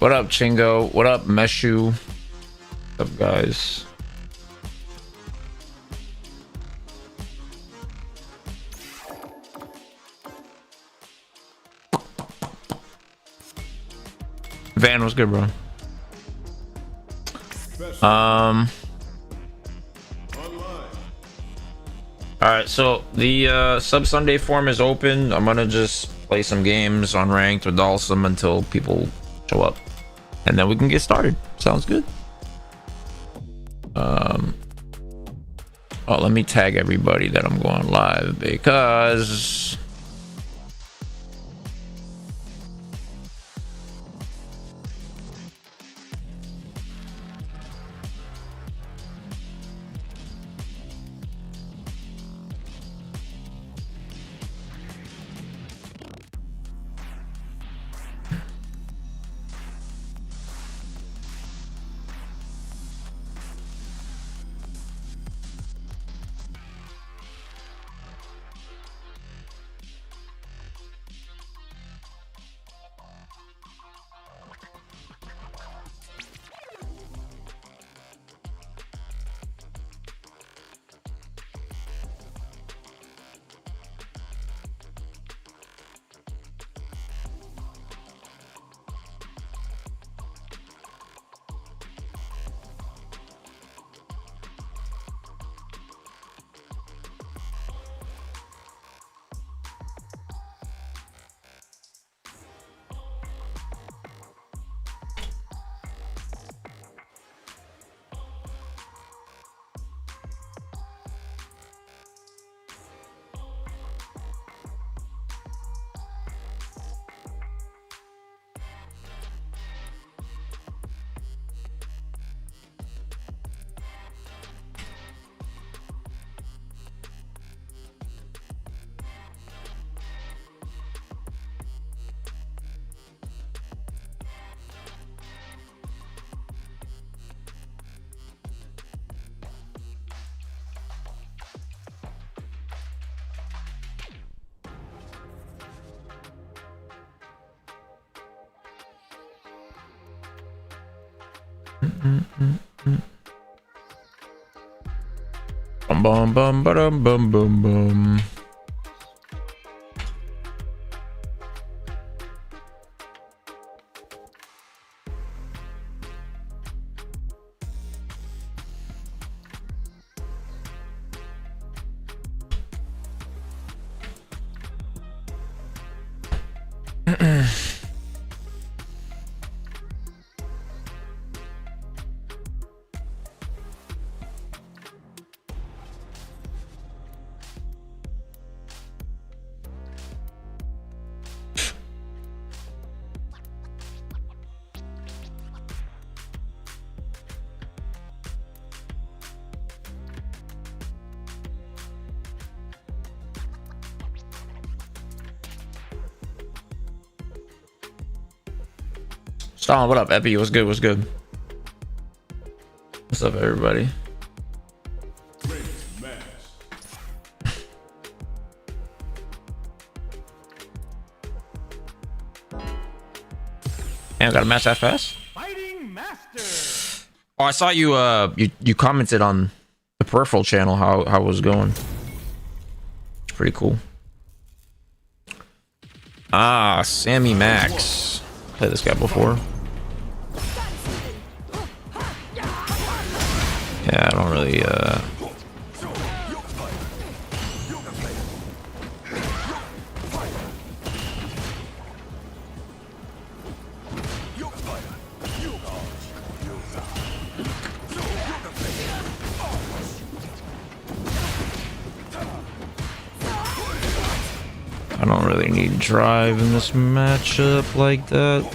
What up, Chingo? What up, Meshu? What's up, guys? Van was good, bro. Alright, so the Sub Sunday form is open. I'm gonna just play some games on ranked or Dalsum until people show up. And then we can get started. Sounds good. Oh, let me tag everybody that I'm going live because bum bum bum bum bum bum. Stalin, what up, Epi? What's good? What's good? What's up, everybody? Man, got a match that fast? Fighting Master. Oh, I saw you. You commented on the Peripheral channel how it was going. Pretty cool. Ah, Sammy Max. Played this guy before. Yeah, I don't really need drive in this matchup like that.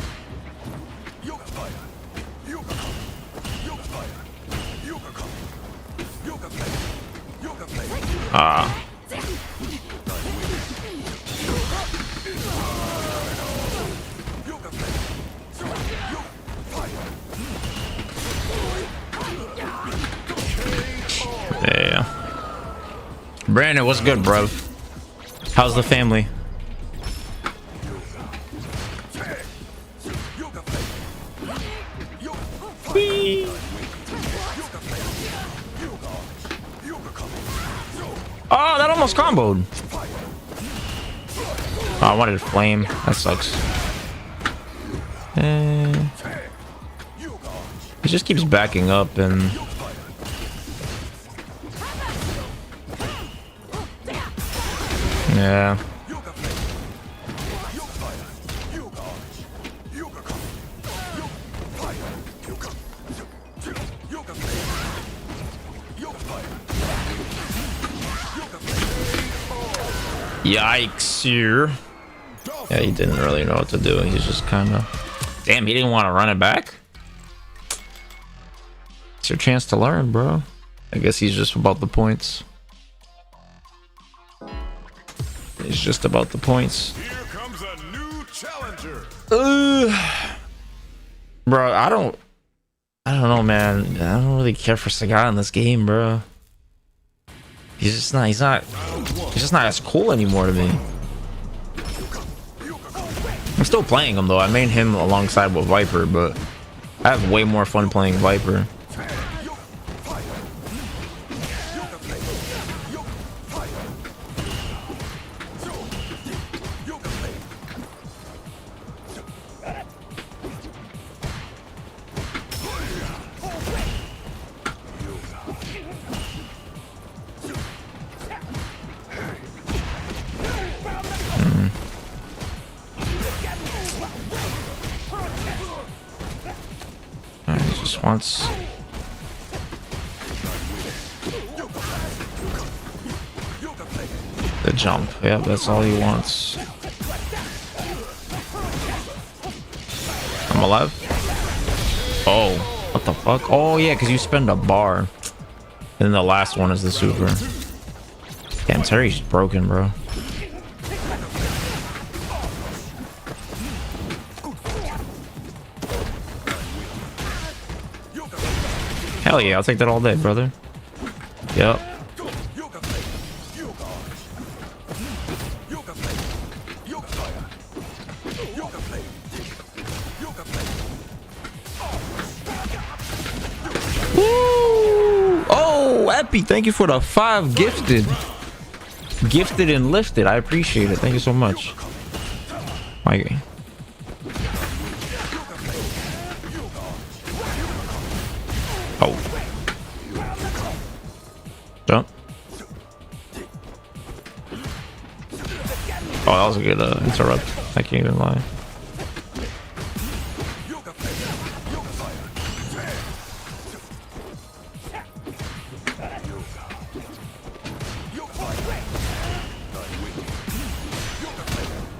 Ah. Yeah. Brandon, what's good, bro? How's the family? Whee! Oh, that almost comboed. Oh, I wanted to flame. That sucks. He just keeps backing up and... Yeah. Yikes, here. Yeah, he didn't really know what to do. He's just kind of... Damn, he didn't want to run it back? It's your chance to learn, bro. I guess he's just about the points. He's just about the points. Here comes a new challenger. Bro, I don't know, man. I don't really care for Sagat in this game, bro. He's just not as cool anymore to me. I'm still playing him though. I made him alongside with Viper, but I have way more fun playing Viper. Wants the jump. Yeah, that's all he wants. I'm alive. Oh, what the fuck? Oh yeah, because you spend a bar, and then the last one is the super. Damn, Terry's broken, bro. Hell yeah, I'll take that all day, brother. Yep. Woo! Oh, Epi, thank you for the 5 gifted. Gifted and lifted. I appreciate it. Thank you so much. My game. Oh. Jump. Oh, that was a good interrupt. I can't even lie.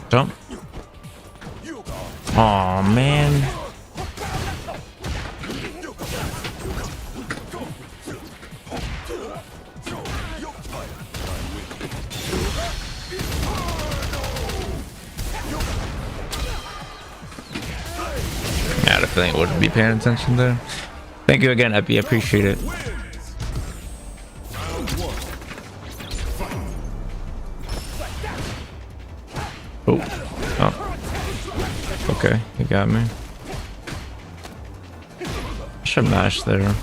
Jump. Oh man. I definitely wouldn't be paying attention there. Thank you again, Epi. I appreciate it. Oh. Okay, you got me. I should mash there.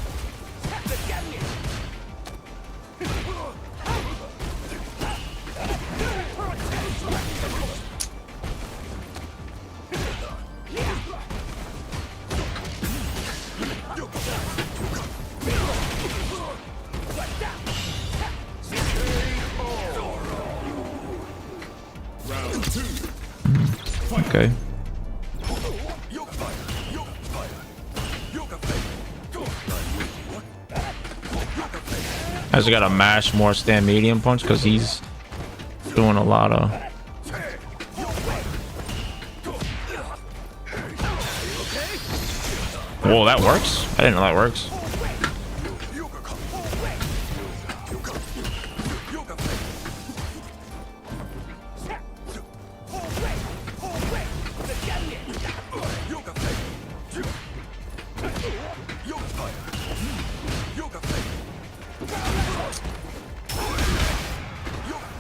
Okay. I just gotta mash more stand medium punch because he's doing a lot of... Whoa, that works? I didn't know that works.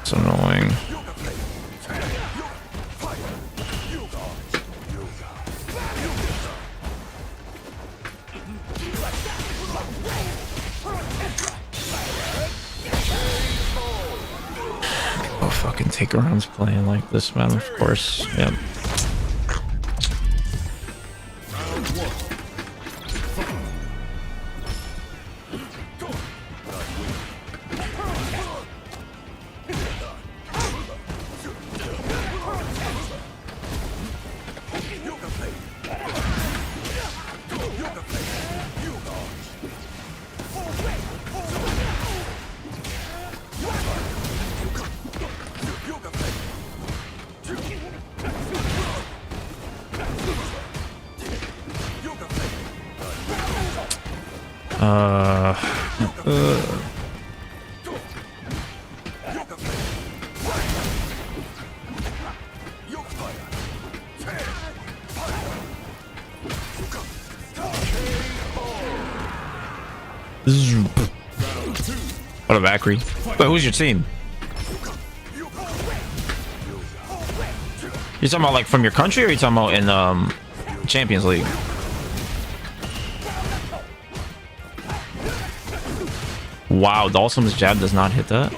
It's annoying. Fakerun's playing like this, man. Of course. Yep. What a Valkyrie. Wait, who's your team? You talking about like from your country, or you talking about in Champions League? Wow, Dalsum's jab does not hit that.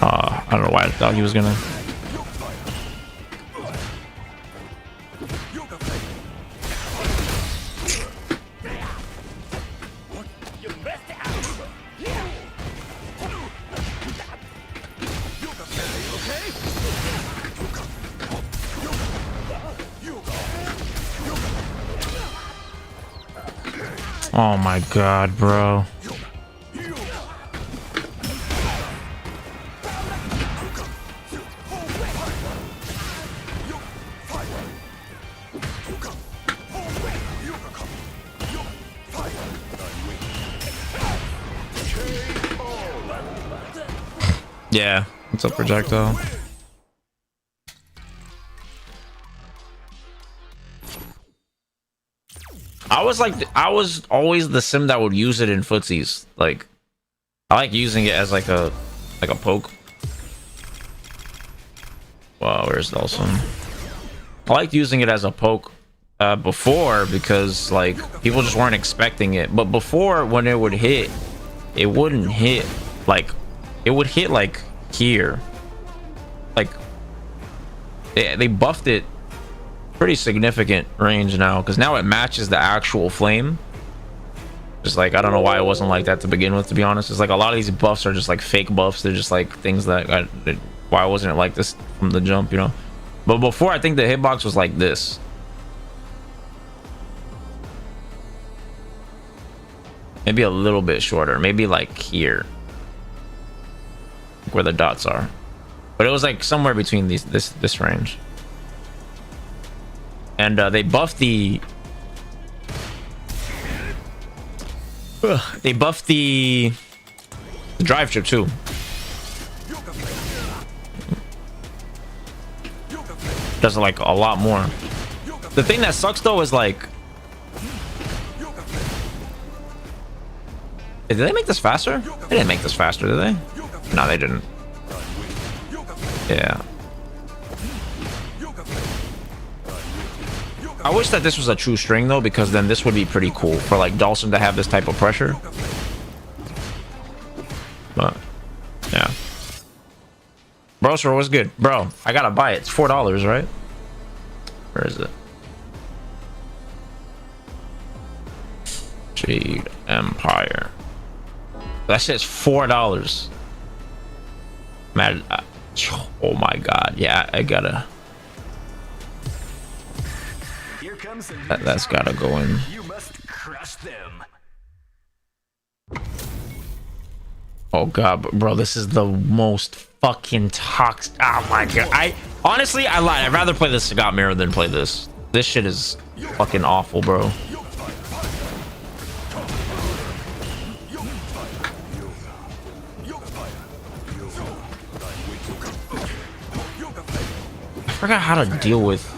I don't know why I thought he was gonna. Oh my god, bro. Yeah, what's up, projectile? I was always the sim that would use it in footsies. Like, I like using it as like a poke. Wow, where's Dalsum? I liked using it as a poke before, because like people just weren't expecting it. But before, when it would hit, it wouldn't hit like, it would hit like here. Like they buffed it pretty significant range now, because now it matches the actual flame. Just like, I don't know why it wasn't like that to begin with, to be honest. It's like a lot of these buffs are just like fake buffs. They're just like things that why wasn't it like this from the jump, you know? But before, I think the hitbox was like this. Maybe a little bit shorter, maybe like here where the dots are, but it was like somewhere between this range. And they buffed the drive chip too. Does like a lot more. The thing that sucks though is like, did they make this faster? They didn't make this faster, did they? No, they didn't. Yeah. I wish that this was a true string though, because then this would be pretty cool for like Dalsum to have this type of pressure. But yeah. Bro, sir, what's good? Bro, I gotta buy it. It's $4, right? Where is it? Jade Empire. That shit's $4. Man, oh my god. Yeah, I gotta. That's gotta go in. You must crush them. Oh god, bro, this is the most fucking toxic. Oh my god. I honestly, I lied. I'd rather play this Sagat Mirror than play this. This shit is fucking awful, bro. I forgot how to deal with.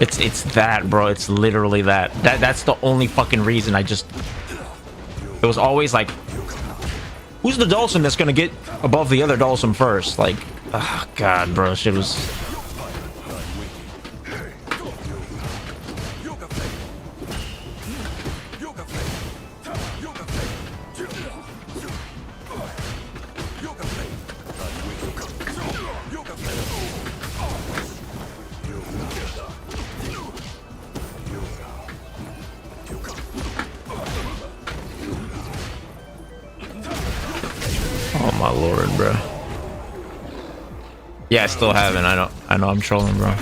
It's that, bro. It's literally that. That's the only fucking reason I just. it was always like, who's the Dawson that's gonna get above the other Dawson first? Like, oh god, bro, shit was. Oh my lord, bro. Yeah, I still haven't. I know I'm trolling, bro.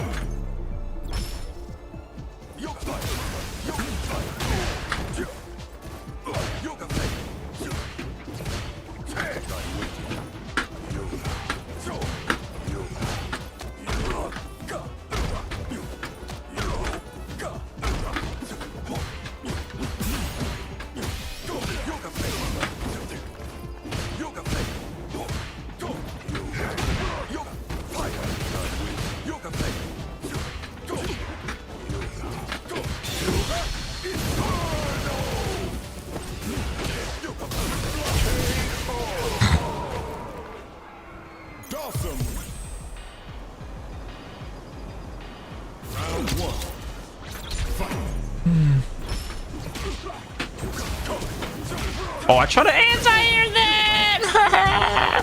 Oh, I try to anti-air that!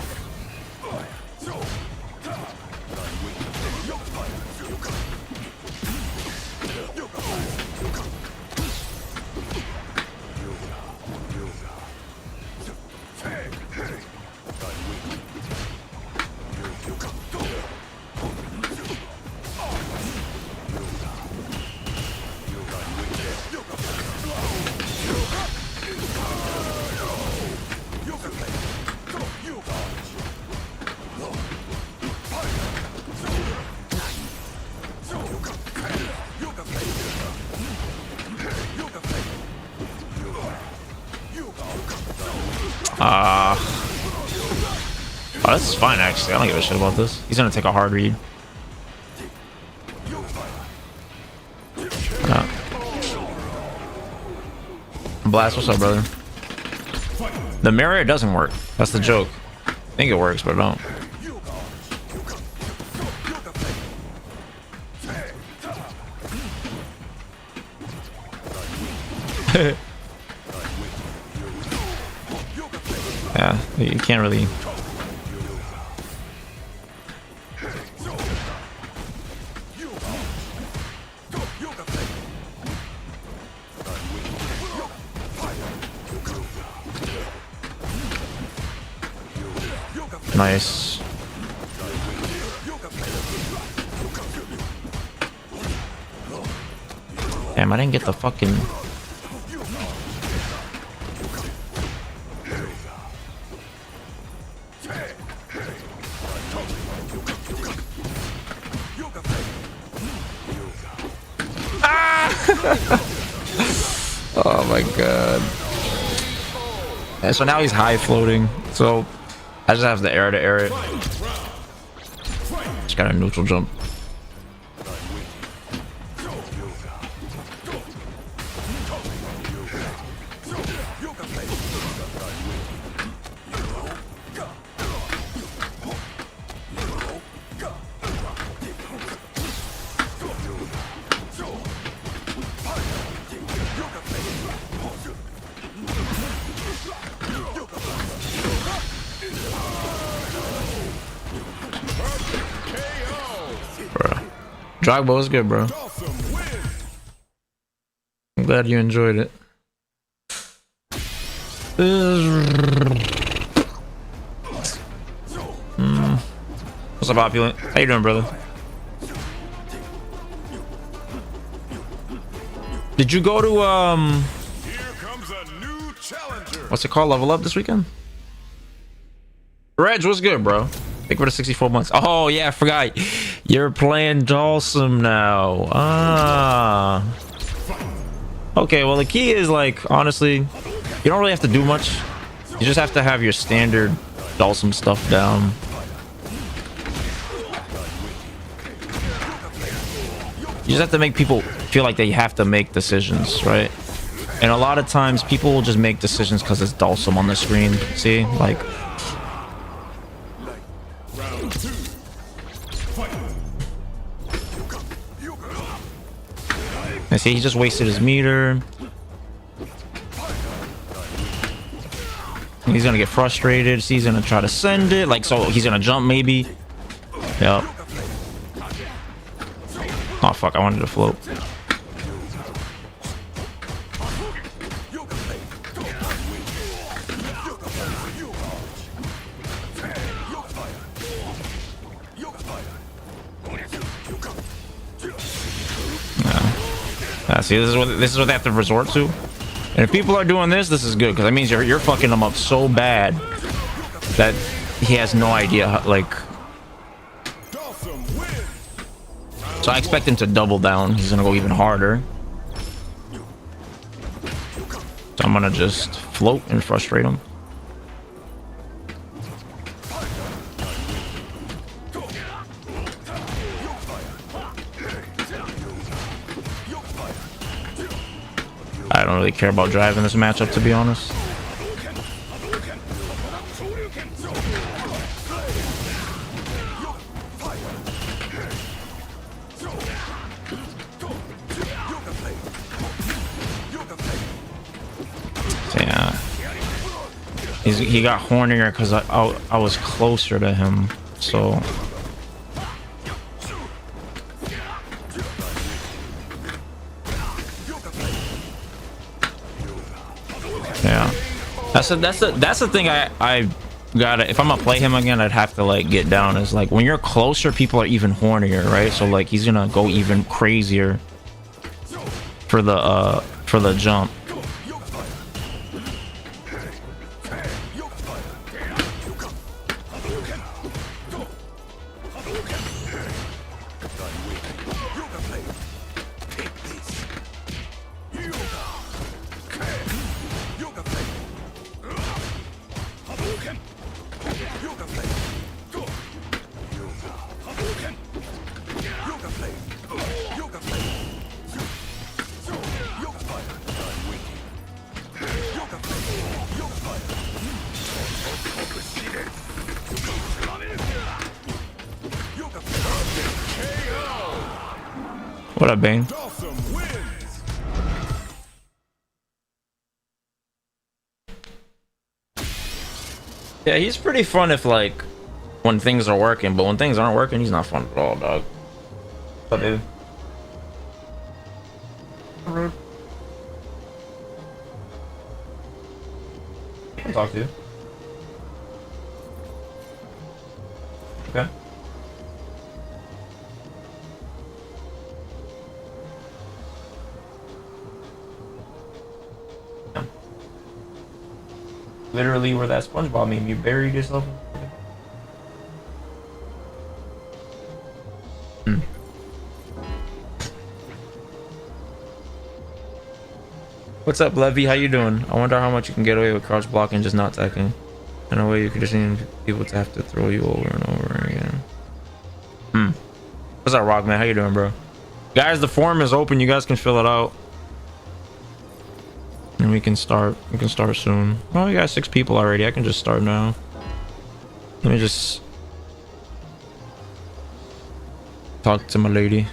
Oh, this is fine, actually. I don't give a shit about this. He's gonna take a hard read. Blast, what's up, brother? The mirror, it doesn't work. That's the joke. I think it works, but it don't. Yeah, you can't really. Nice. Damn, I didn't get the fucking. Oh my god. Yeah, so now he's high floating. So I just have the air to air it. Just got a neutral jump. Drogba was good, bro. I'm glad you enjoyed it. What's up, Opulent? How you doing, brother? Did you go to Here comes a new challenger. what's it called? Level Up this weekend? Reg, what's good, bro? Thank you for the 64 months. Oh yeah, I forgot. You're playing Dawson now. Ah. Okay, well the key is, like, honestly, you don't really have to do much. You just have to have your standard Dawson stuff down. You just have to make people feel like they have to make decisions, right? And a lot of times people will just make decisions because it's Dulcim on the screen. See, like. Round 2. Fight. I see he just wasted his meter. He's gonna get frustrated. See, he's gonna try to send it. Like, so he's gonna jump maybe. Yep. Oh, fuck. I wanted to float. See, this is what they have to resort to. And if people are doing this, this is good because that means you're fucking him up so bad that he has no idea how, like. So I expect him to double down. He's gonna go even harder. So I'm gonna just float and frustrate him. I don't really care about driving this matchup, to be honest. Yeah. He got hornier because I was closer to him, so. Yeah, that's the thing I gotta, if I'm gonna play him again, I'd have to like get down is like when you're closer, people are even hornier, right? So like he's gonna go even crazier for the jump. What up, Bane? Yeah, he's pretty fun if like when things are working, but when things aren't working, he's not fun at all, dog. What's up, dude? Rude. I can talk to you. Okay. Literally where that SpongeBob meme, you buried yourself. What's up, Levy? How you doing? I wonder how much you can get away with crouch blocking, just not attacking. In a way, you condition people to have to throw you over and over again. What's up, Rockman? How you doing, bro? Guys, the forum is open. You guys can fill it out. And we can start soon. Oh, we got 6 people already. I can just start now. Let me just talk to my lady.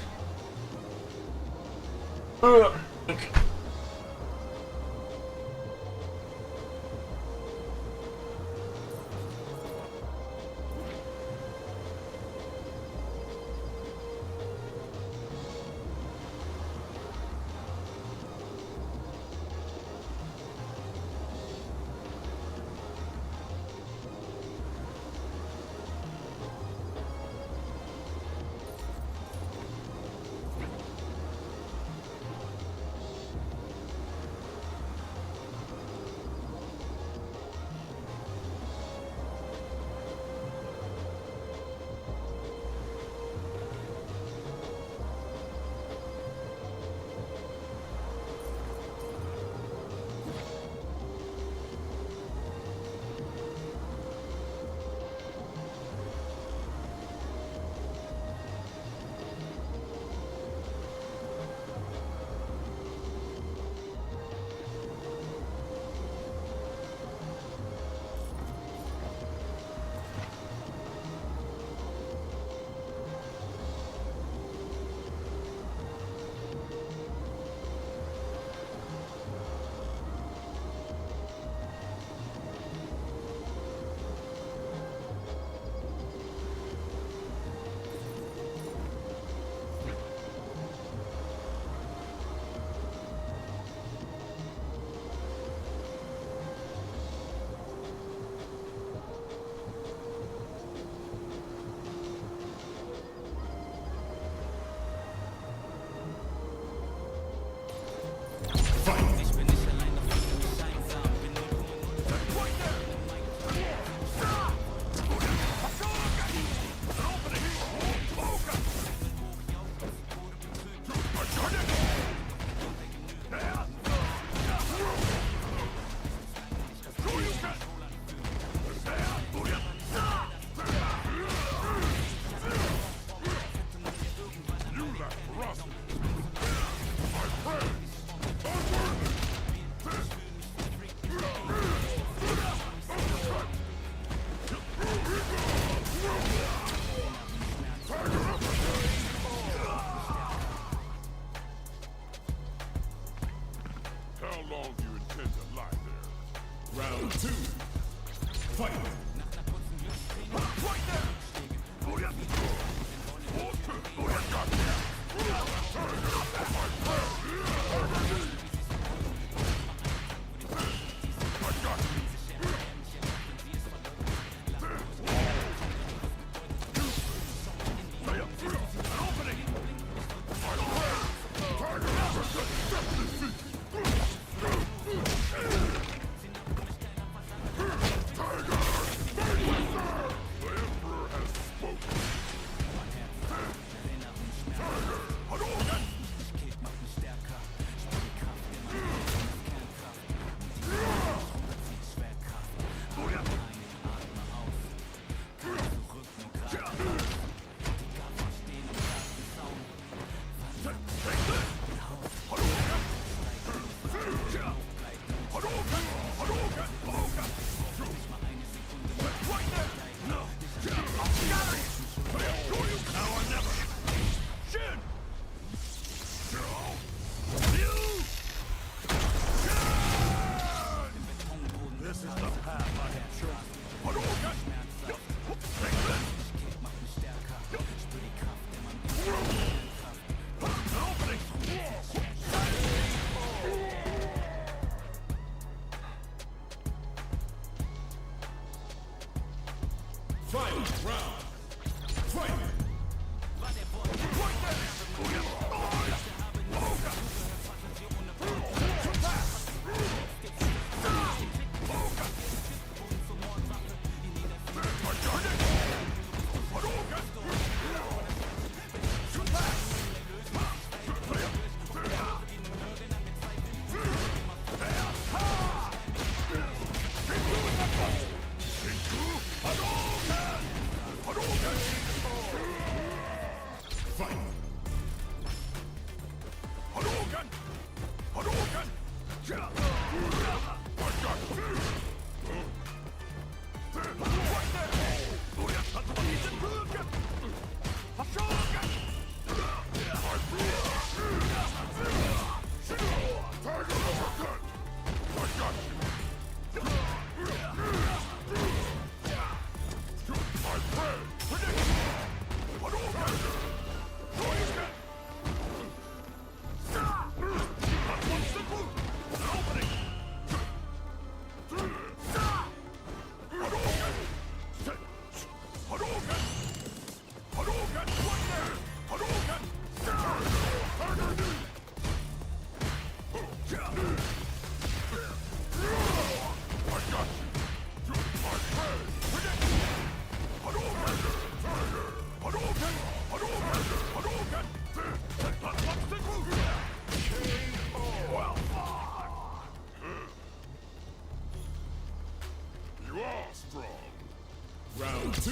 Round 2.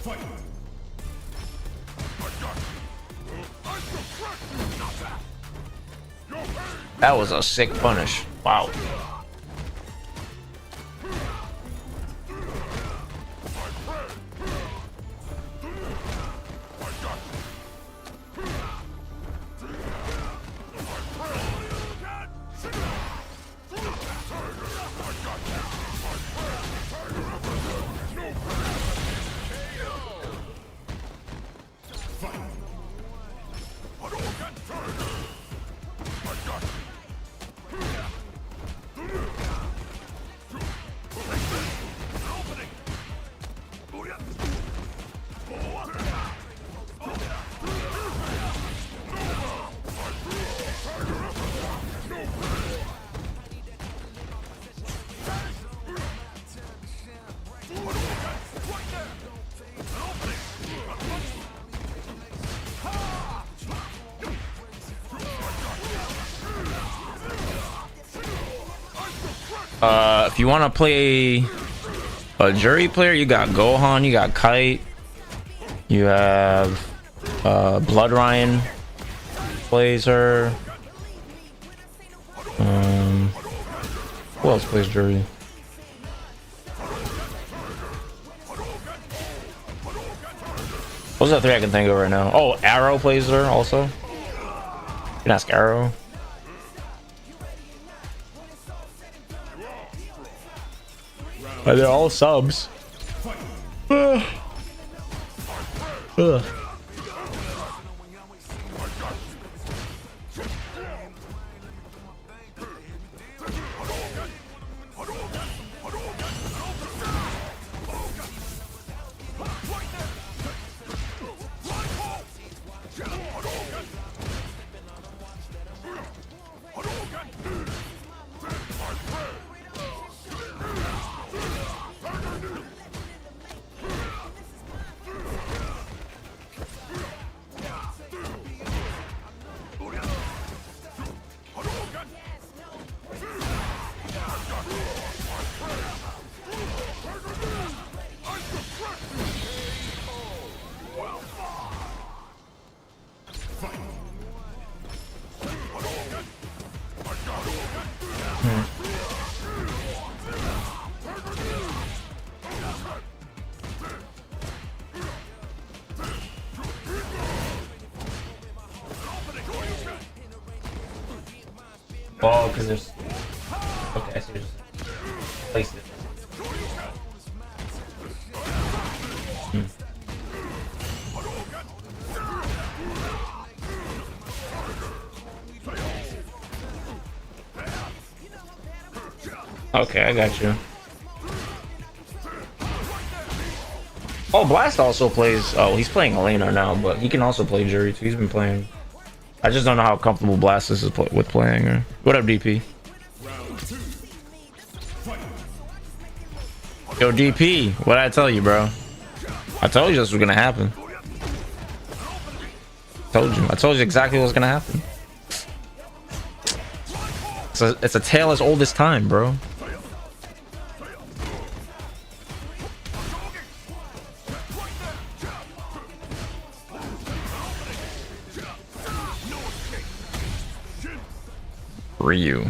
Fight. That was a sick punish. Wow. If you want to play a jury player, you got Gohan, you got Kite, you have Blood Ryan plays her. Who else plays jury? Those are the three I can think of right now. Oh, Arrow plays her also. You can ask Arrow. They're all subs. Ugh. Oh, because there's... Okay, I see. Just place it. Okay, I got you. Oh, Blast also plays. Oh, he's playing Elena now, but he can also play Jury too. He's been playing. I just don't know how comfortable Blast is with playing. What up, DP? Yo, DP, what did I tell you, bro? I told you this was gonna happen. I told you exactly what was gonna happen. It's a tale as old as time, bro. Ryu.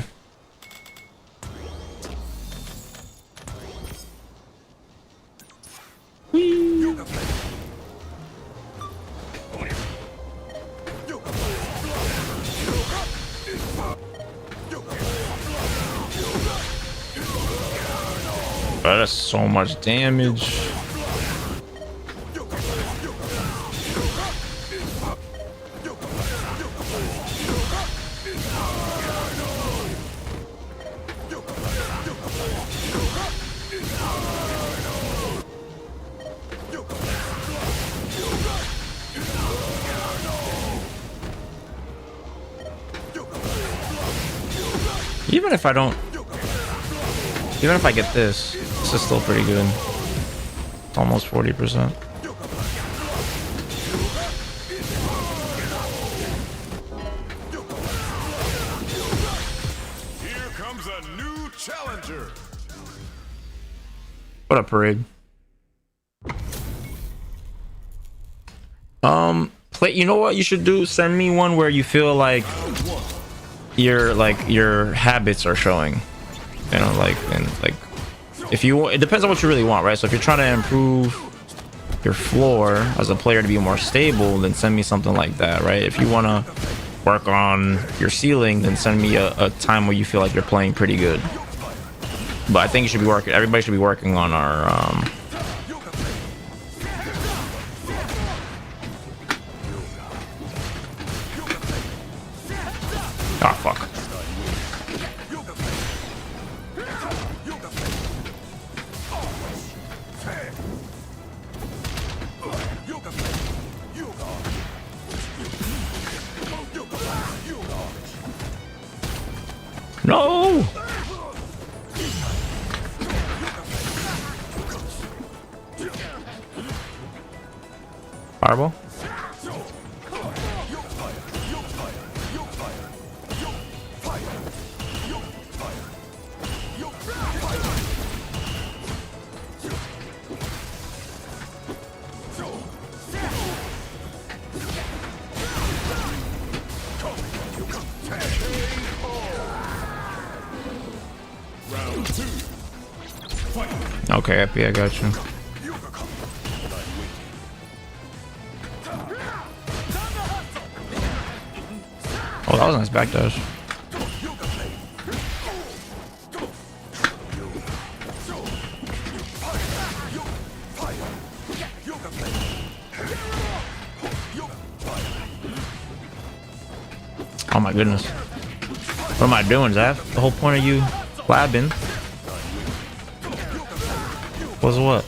Bro, that's so much damage. Even if I don't, even if I get this, this is still pretty good. It's almost 40%. Here comes a new challenger. What up, Parade? Play. You know what you should do? Send me one where you feel like your habits are showing. You know, if you, it depends on what you really want, right? So if you're trying to improve your floor as a player to be more stable, then send me something like that, right? If you want to work on your ceiling, then send me a time where you feel like you're playing pretty good. But I think you should be working. Everybody should be working on our Ah, fuck. No! Fireball? Okay, Epi, I got you. Oh, that was a nice backdash. Oh my goodness. What am I doing, Zaf? The whole point of you labbing was what?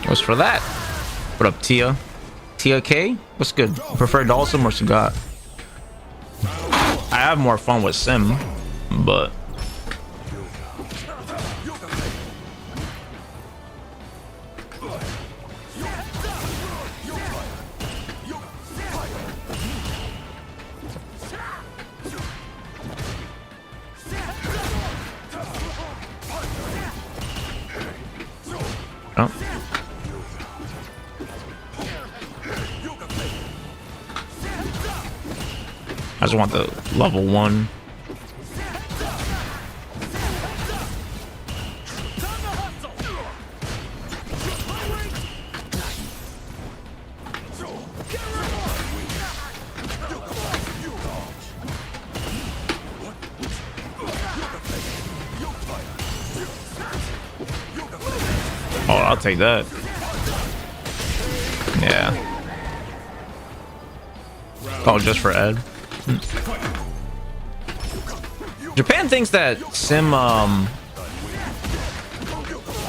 What's for that? What up, Tia? Tia K? What's good? Prefer Dalsum or Sagat? I have more fun with Sim, but oh. I just want the level 1. Oh, I'll take that. Yeah. Oh, just for Ed. Japan thinks that Sim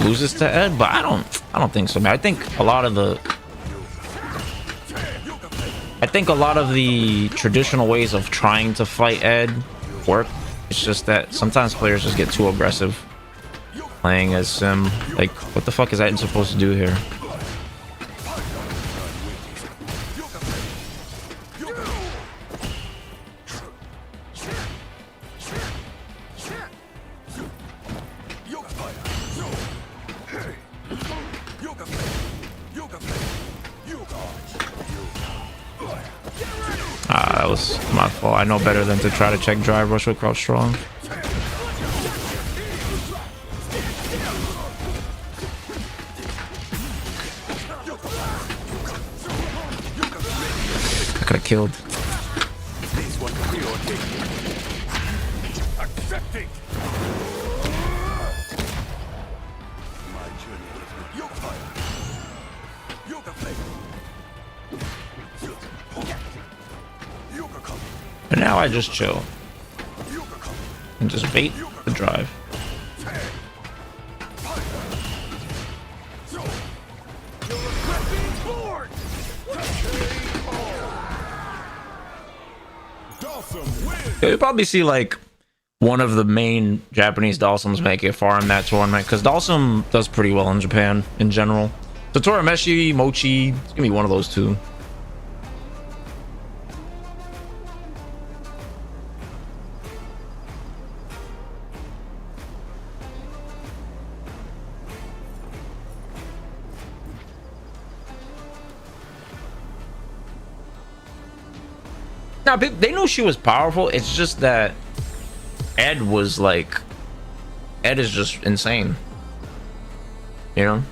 loses to Ed, but I don't think so, man. I think a lot of the traditional ways of trying to fight Ed work. It's just that sometimes players just get too aggressive playing as Sim. Like, what the fuck is Ed supposed to do here? That was my fault. I know better than to try to check drive rush with crouch strong. I could have killed. But now I just chill and just bait the drive. You'll probably see like one of the main Japanese Dalsums make it far in that tournament because Dalsum does pretty well in Japan in general. So Torameshi, Mochi, it's gonna be one of those two. Now, they knew she was powerful. It's just that Ed was like... Ed is just insane. You know?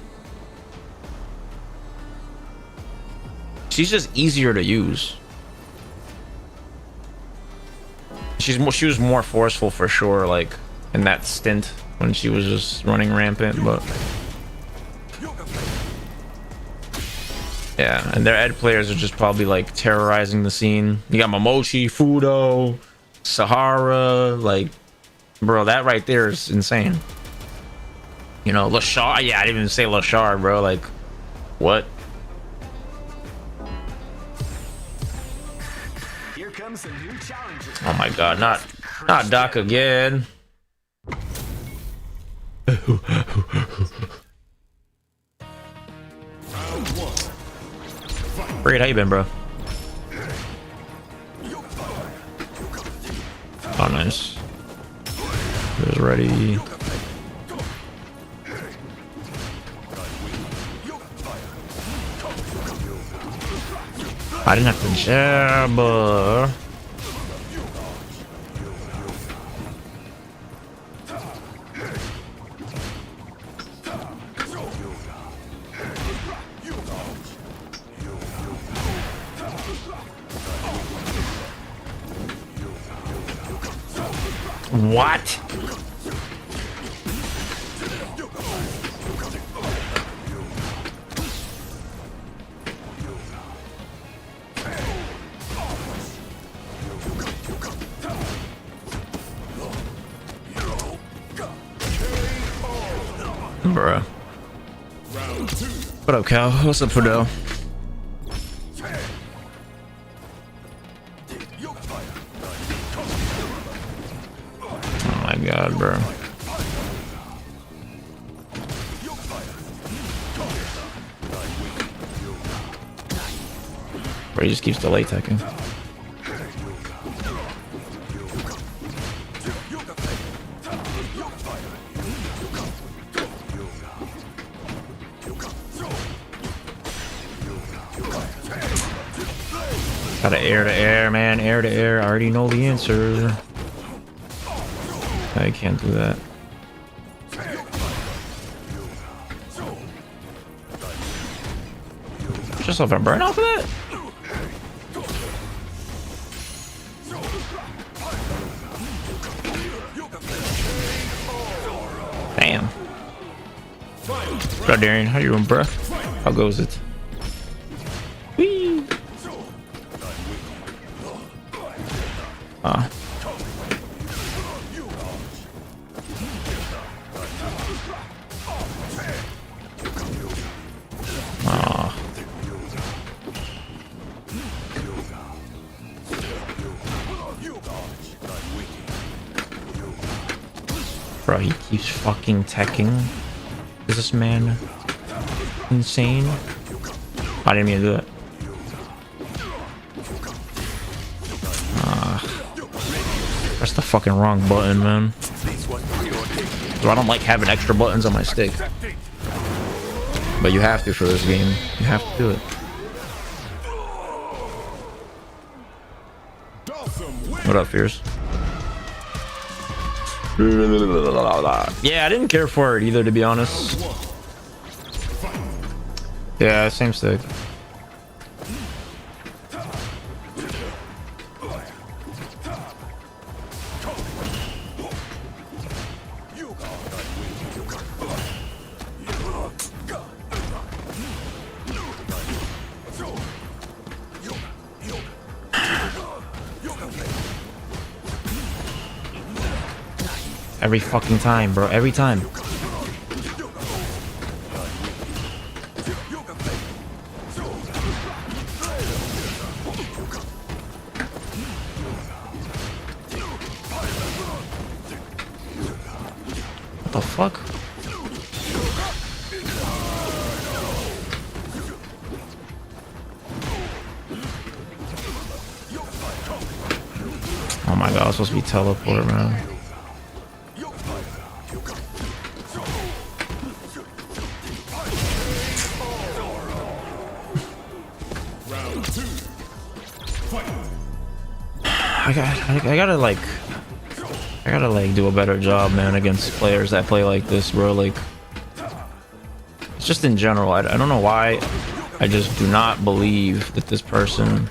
She's just easier to use. She was more forceful for sure, like, in that stint when she was just running rampant, but... Yeah, and their Ed players are just probably like terrorizing the scene. You got Momochi, Fudo, Sahara, like, bro, that right there is insane. You know, Lashard, yeah, I didn't even say Lashard, bro, like, what? Here comes a new challenger. Oh my god, not Doc again. Great, how you been, bro? Oh, nice. He was ready. I didn't have to jab. What? Bruh. What up, Cal? What's up, Fudo? Oh my god, bro. Bro, he just keeps delay teching. Gotta air to air, man. Air to air. I already know the answer. I can't do that. Just off a burn off of that? Damn. What up, Darian? How you doing, bruh? How goes it? Whee! Ah. Ah. Bro, he keeps fucking teching. Is this man insane? I didn't mean to do that. That's the fucking wrong button, man. So I don't like having extra buttons on my stick. But you have to for this game. You have to do it. What up, Fierce? Yeah, I didn't care for it either, to be honest. Yeah, same stick. Every fucking time, bro. Every time. What the fuck? Oh my god, it's supposed to be teleport, man. I gotta like do a better job, man, against players that play like this, bro. Like, it's just in general. I don't know why. I just do not believe that this person.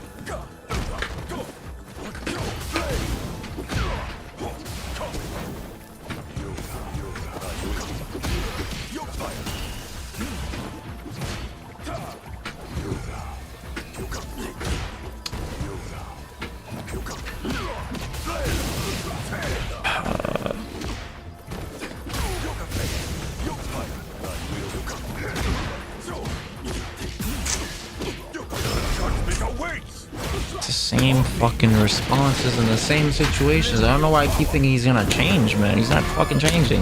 Same fucking responses in the same situations. I don't know why I keep thinking he's gonna change, man. He's not fucking changing.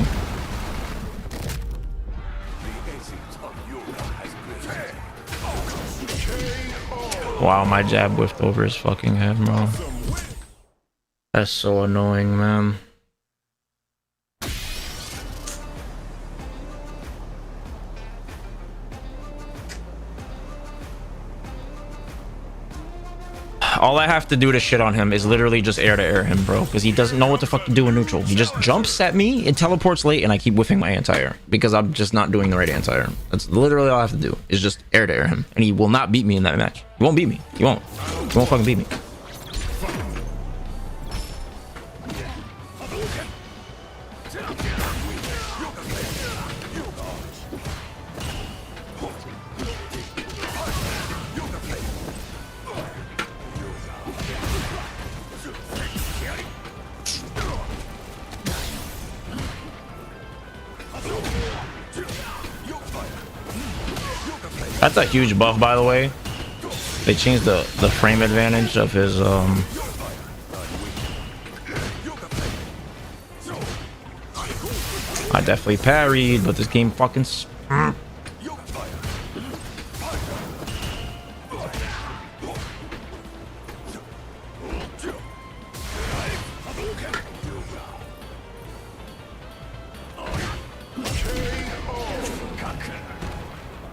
Wow, my jab whiffed over his fucking head, bro. That's so annoying, man. All I have to do to shit on him is literally just air to air him, bro, because he doesn't know what the fuck to do in neutral. He just jumps at me and teleports late, and I keep whiffing my anti-air because I'm just not doing the right anti-air. That's literally all I have to do is just air to air him, and he will not beat me in that match. He won't beat me. He won't. He won't fucking beat me. That's a huge buff, by the way. They changed the frame advantage of his I definitely parried, but this game fucking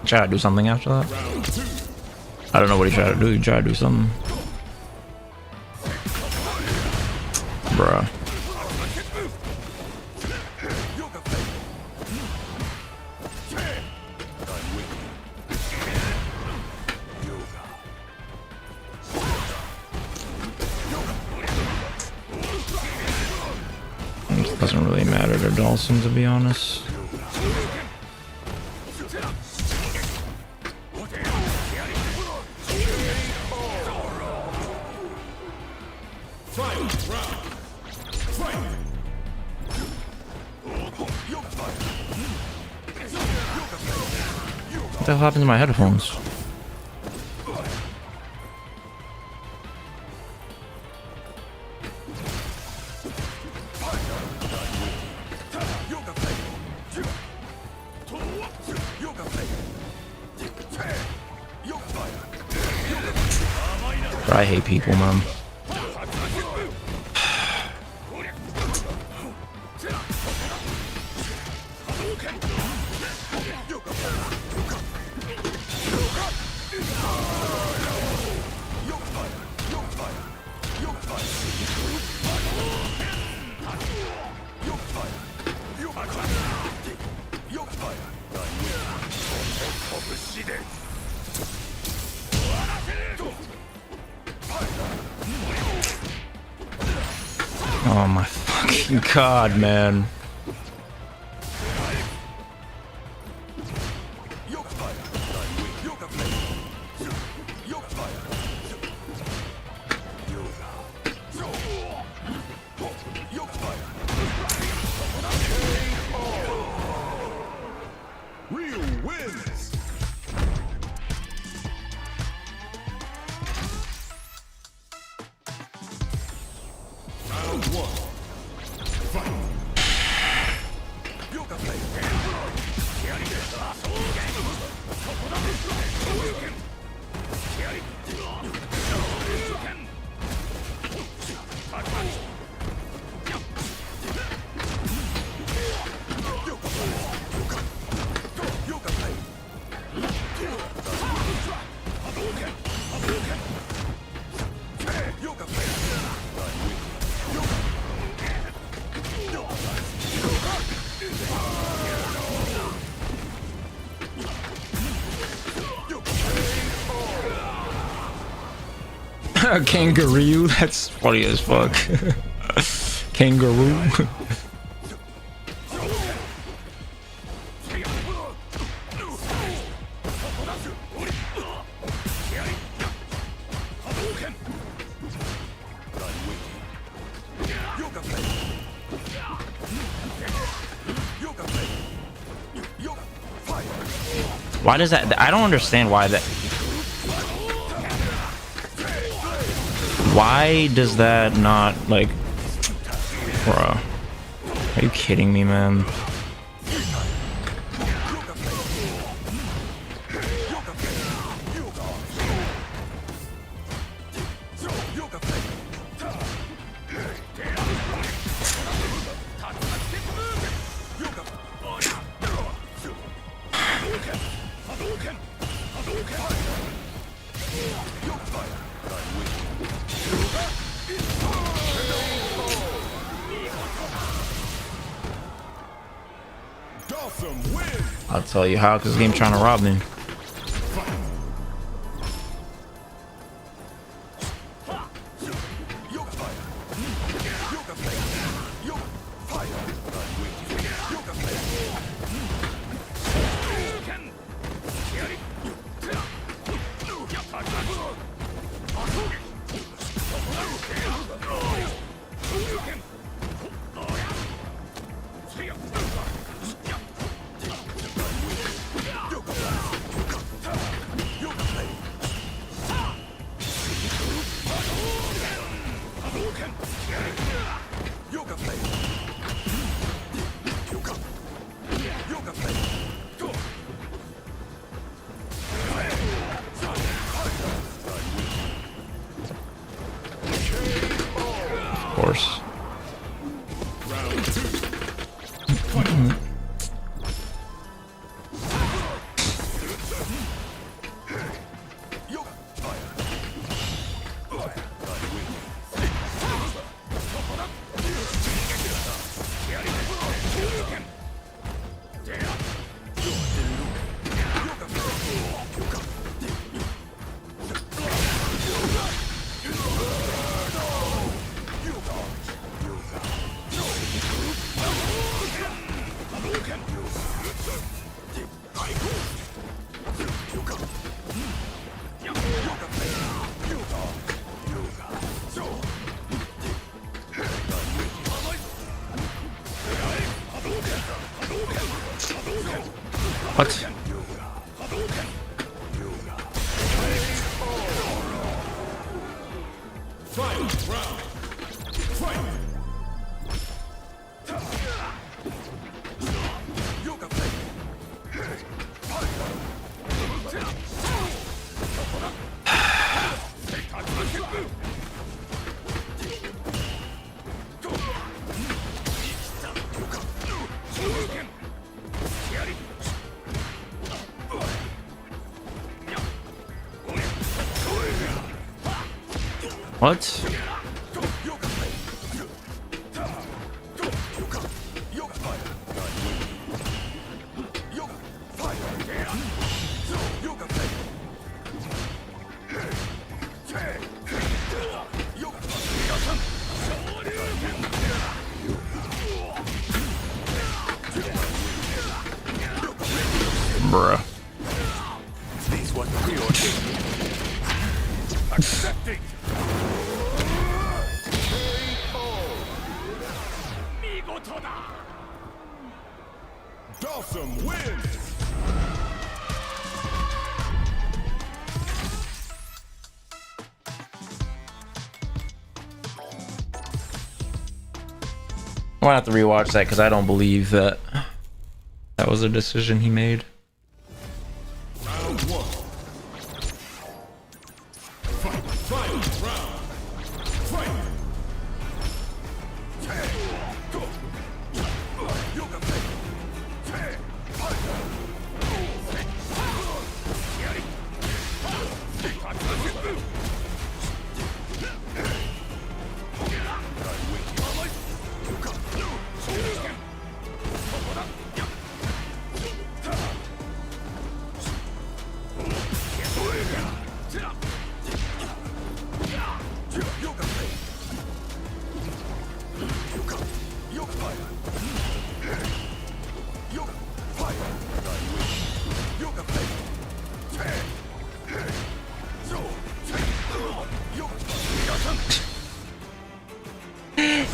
try to do something after that. I don't know what he tried to do. He tried to do something. Bruh. It doesn't really matter to Dawson, to be honest. Fight round What the hell happened to my headphones? I hate people, man. Oh my fucking god, man. Real wins. Round one. Fight. Kangaroo? That's funny as fuck. Kangaroo? Why does that? I don't understand why that. Why does that not, like, bruh? Are you kidding me, man? I'll tell you how, because this game trying to rob me. Of course. What? What? Bruh. These what preordained. Accepting. Dawson wins. I'm gonna have to rewatch that because I don't believe that that was a decision he made. Round one. Fight. Final round. Fight. Go. Yoga fake.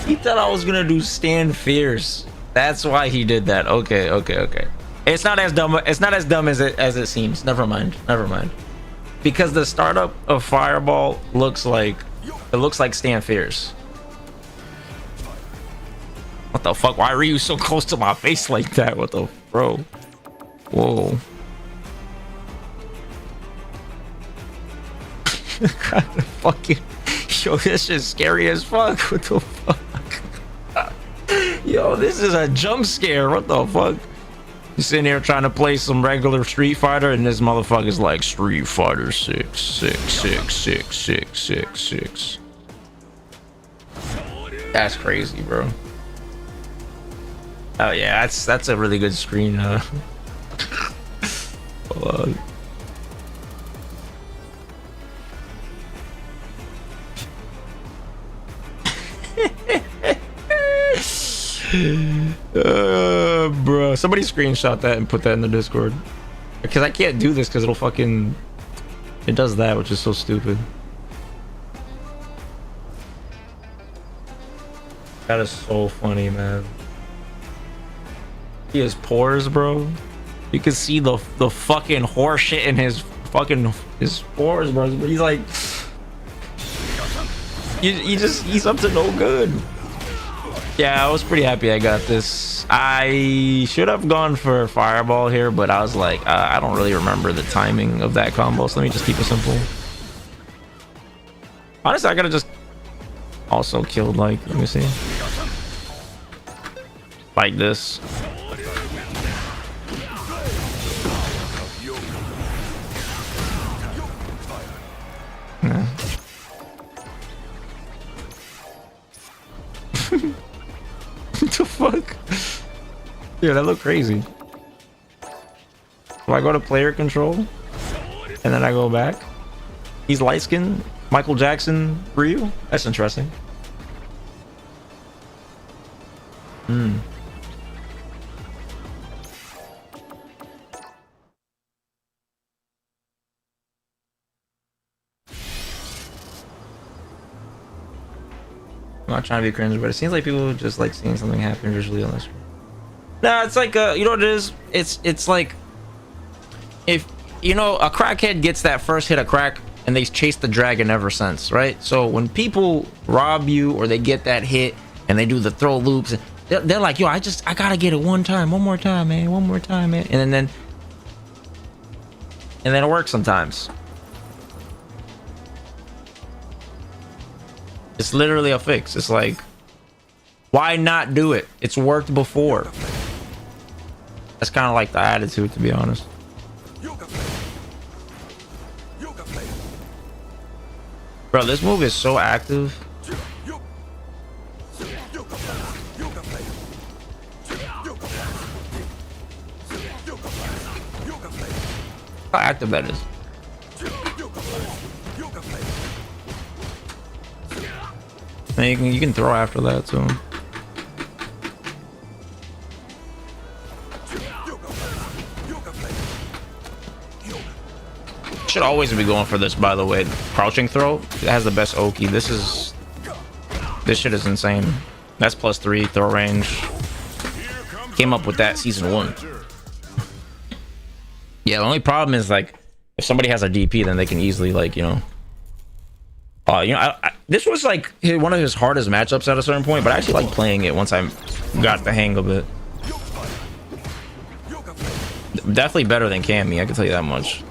He thought I was gonna do stand fierce. That's why he did that. Okay, okay, okay. It's not as dumb. It's not as dumb as it seems. Never mind. Never mind. Because the startup of Fireball looks like stand fierce. What the fuck? Why are you so close to my face like that? What the bro? Whoa. Fucking yo, this is scary as fuck. What the fuck? Yo, this is a jump scare. What the fuck? You sitting here trying to play some regular Street Fighter, and this motherfucker's like Street Fighter 6, 6, 6, 6, 6, 6, 6. That's crazy, bro. Oh yeah, that's a really good screen. Hold on. Bro, somebody screenshot that and put that in the Discord, because I can't do this because it does that, which is so stupid. That is so funny, man. He has pores, bro. You can see the fucking horse shit in his pores, bro. But he's like, he's up to no good. Yeah, I was pretty happy I got this. I should have gone for Fireball here, but I was like, I don't really remember the timing of that combo, so let me just keep it simple. Honestly, I could have just also killed, like, let me see. Like this. Yeah. What the fuck? Yeah, that looked crazy. Do I go to player control and then I go back? He's light skinned. Michael Jackson Ryu? That's interesting. Hmm. I'm not trying to be cringe, but it seems like people just like seeing something happen visually on the screen. Nah, it's like you know what it is? It's like if you know a crackhead gets that first hit of crack and they chase the dragon ever since, right? So when people rob you or they get that hit and they do the throw loops, they're like, yo, I gotta get it one more time, man, and then it works sometimes. It's literally a fix. It's like, why not do it? It's worked before. That's kind of like the attitude, to be honest. Bro, this move is so active. How active that is. And you can throw after that too. Should always be going for this, by the way. Crouching throw, it has the best Oki. This shit is insane. That's +3 throw range. Came up with that season 1. Yeah, the only problem is, like, if somebody has a DP, then they can easily, like, you know, this was like one of his hardest matchups at a certain point, but I actually like playing it once I got the hang of it. Definitely better than Cammy, I can tell you that much.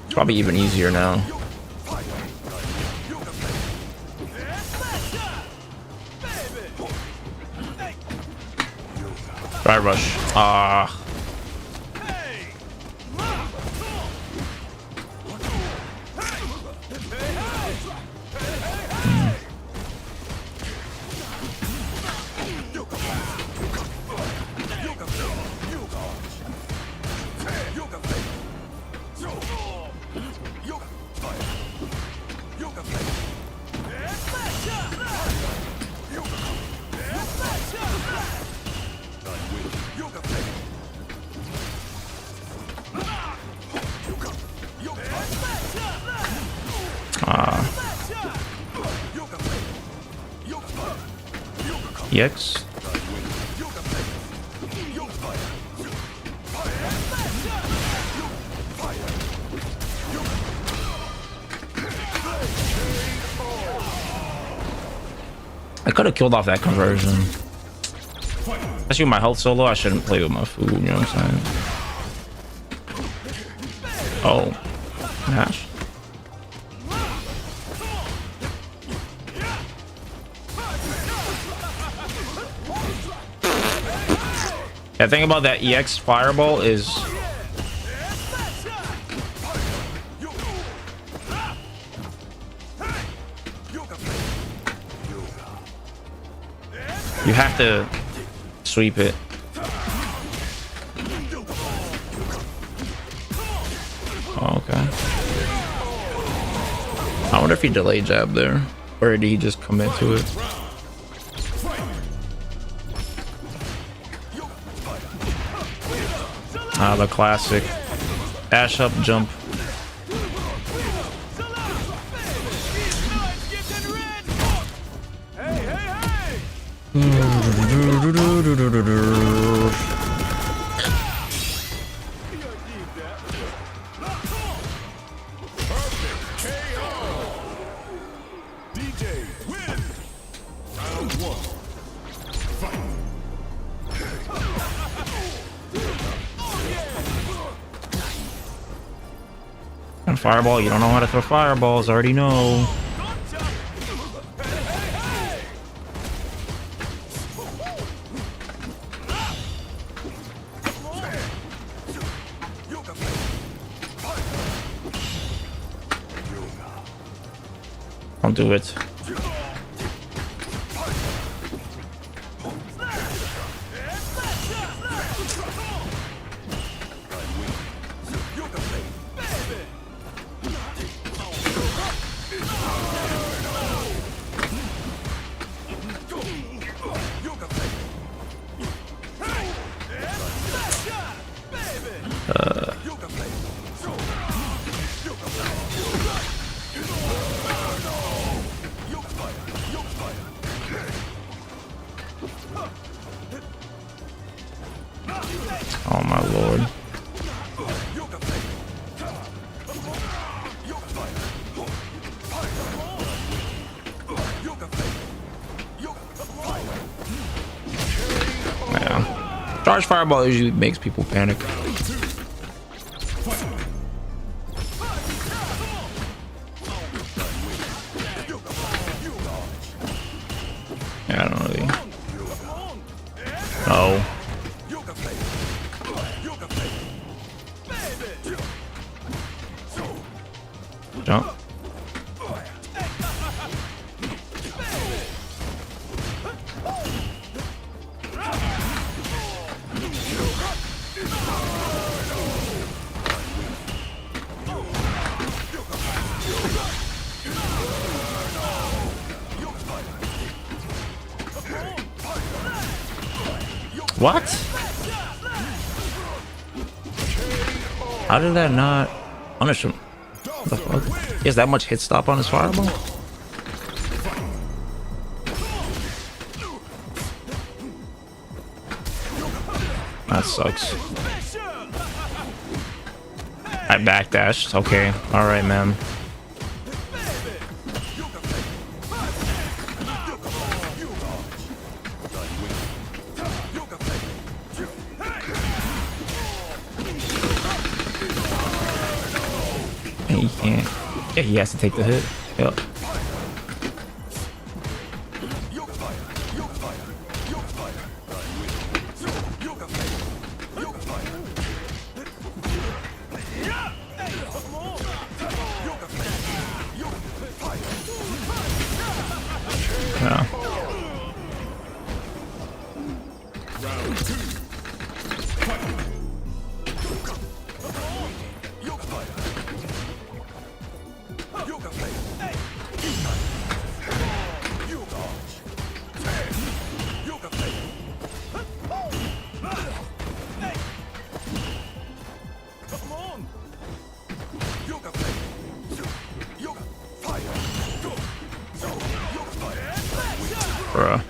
It's probably even easier now. Dry rush. EX. I could have killed off that conversion. Especially with my health so low, I shouldn't play with my food, you know what I'm saying? Oh. Nash. The thing about that EX fireball is you have to sweep it. Oh, okay. I wonder if he delayed jab there, or did he just commit to it? Ah, the classic dash up jump. And fireball, you don't know how to throw fireballs, I already know. Don't do it. Charge fireball usually makes people panic. Yeah, I don't really. No. Jump. What? How did that not punish him? What the fuck? He has that much hit stop on his fireball? That sucks. I backdashed. Okay. Alright, man. He can't. Yeah, he has to take the hit. Yep. Yeah. Bruh.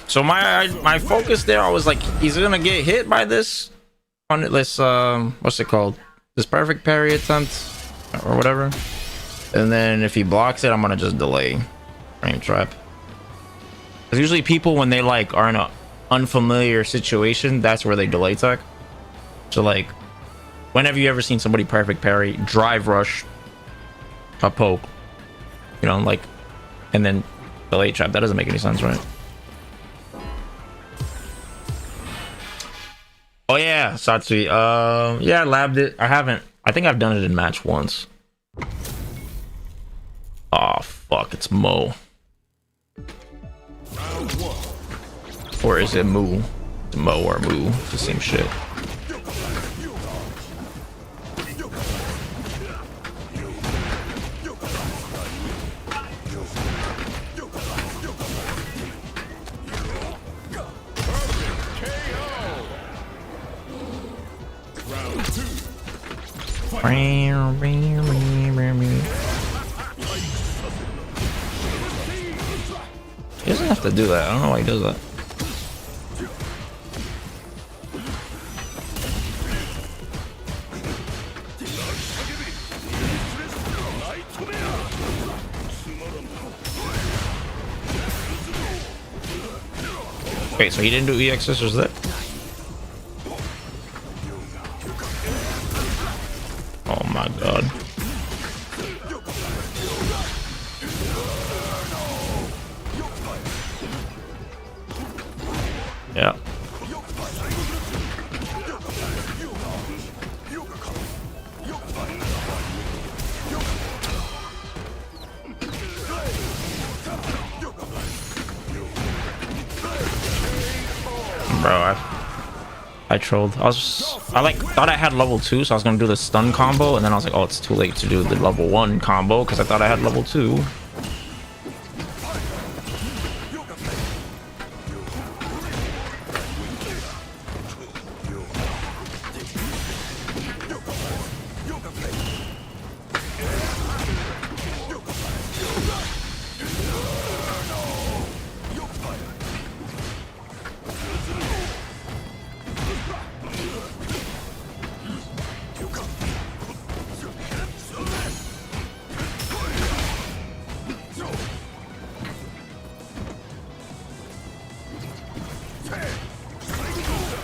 So my focus there, I was like, he's gonna get hit by this on this what's it called, this perfect parry attempt or whatever, and then if he blocks it, I'm gonna just delay frame trap. Because usually people, when they like are in a unfamiliar situation, that's where they delay tech. So like, when have you ever seen somebody perfect parry, drive rush, a poke, you know, like, and then delay trap? That doesn't make any sense, right? Oh yeah, Satsui. Yeah, I labbed it. I think I've done it in match once. Oh fuck, it's Mo. Or is it Moo? It's Mo or Moo. It's the same shit. He doesn't have to do that. I don't know why he does that. Wait, so he didn't do EX scissors there? Oh my god. Yeah. Bro, I trolled. I thought I had level 2, so I was gonna do the stun combo, and then I was like, oh, it's too late to do the level 1 combo because I thought I had level 2.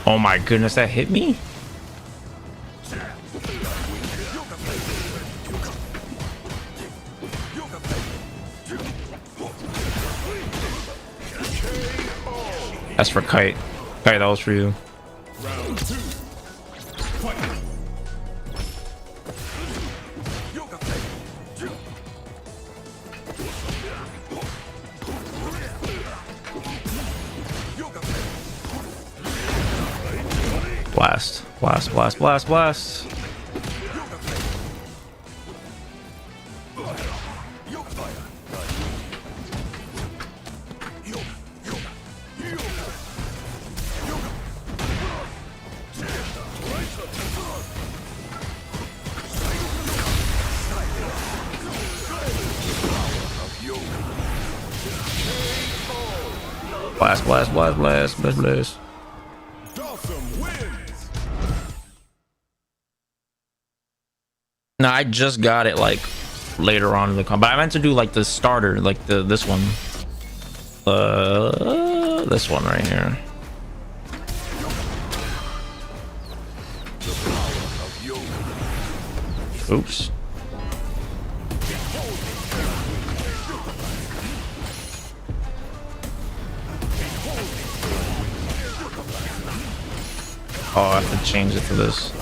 Oh my goodness, that hit me? That's for Kite. Kite, that was for you. Round 2. Fight. Blast. Blast, blast, blast, blast. Blast, blast, blast, blast, blast, blast. Dawson wins. No, I just got it like later on in the combat. I meant to do like the starter, like this one. This one right here. Oops. Oh, I have to change it to this.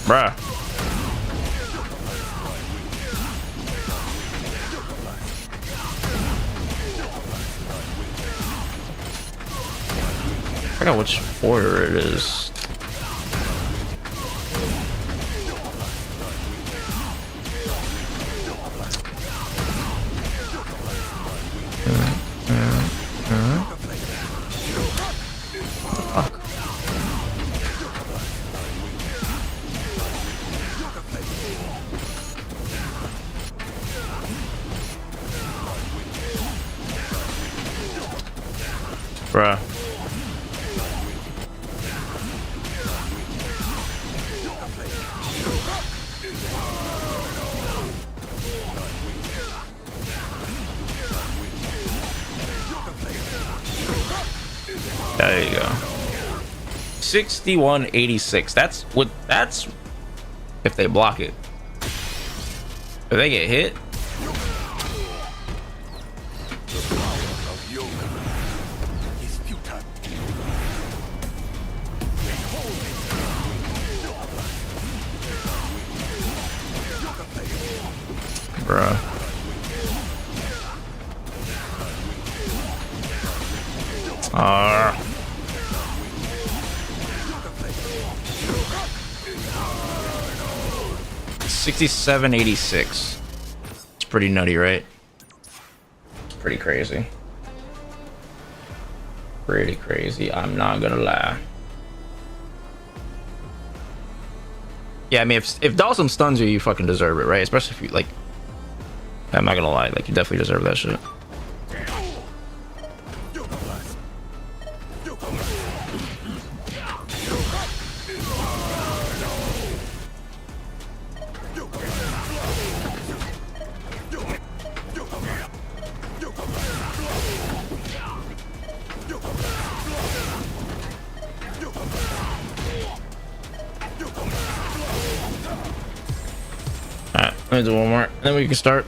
Bruh. I forgot which order it is. Fuck. Bruh. There you go. 6186. That's what. That's if they block it. If they get hit. Bruh. Uh, 6786. It's pretty nutty, right? It's pretty crazy. Pretty crazy. I'm not gonna lie. Yeah, I mean, if Dawson stuns you, you fucking deserve it, right? Especially if you like. I'm not gonna lie, like you definitely deserve that shit. Alright, let me do one more, then we can start.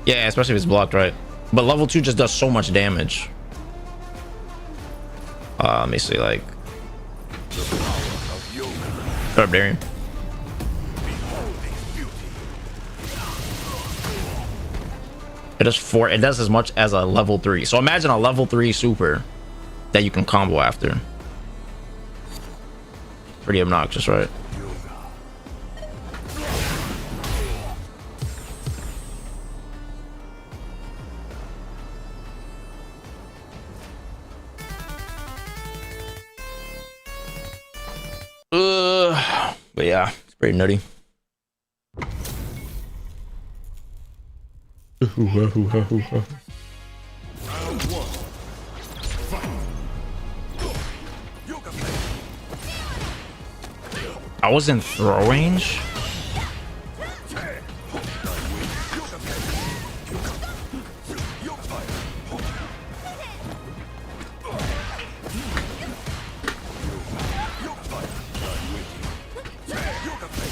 Yeah, especially if it's blocked, right? But level 2 just does so much damage. Let me see, like. What up, Darian? It does 4. It does as much as a level 3. So imagine a level 3 super that you can combo after. Pretty obnoxious, right? But yeah, it's pretty nutty. I was in throw range.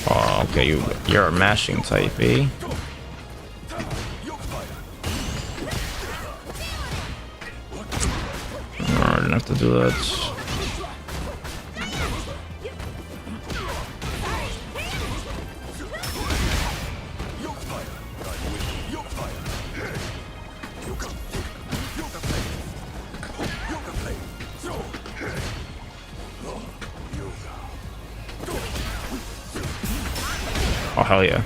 Oh, okay, you're a mashing type, eh? I didn't have to do that. Oh, hell yeah.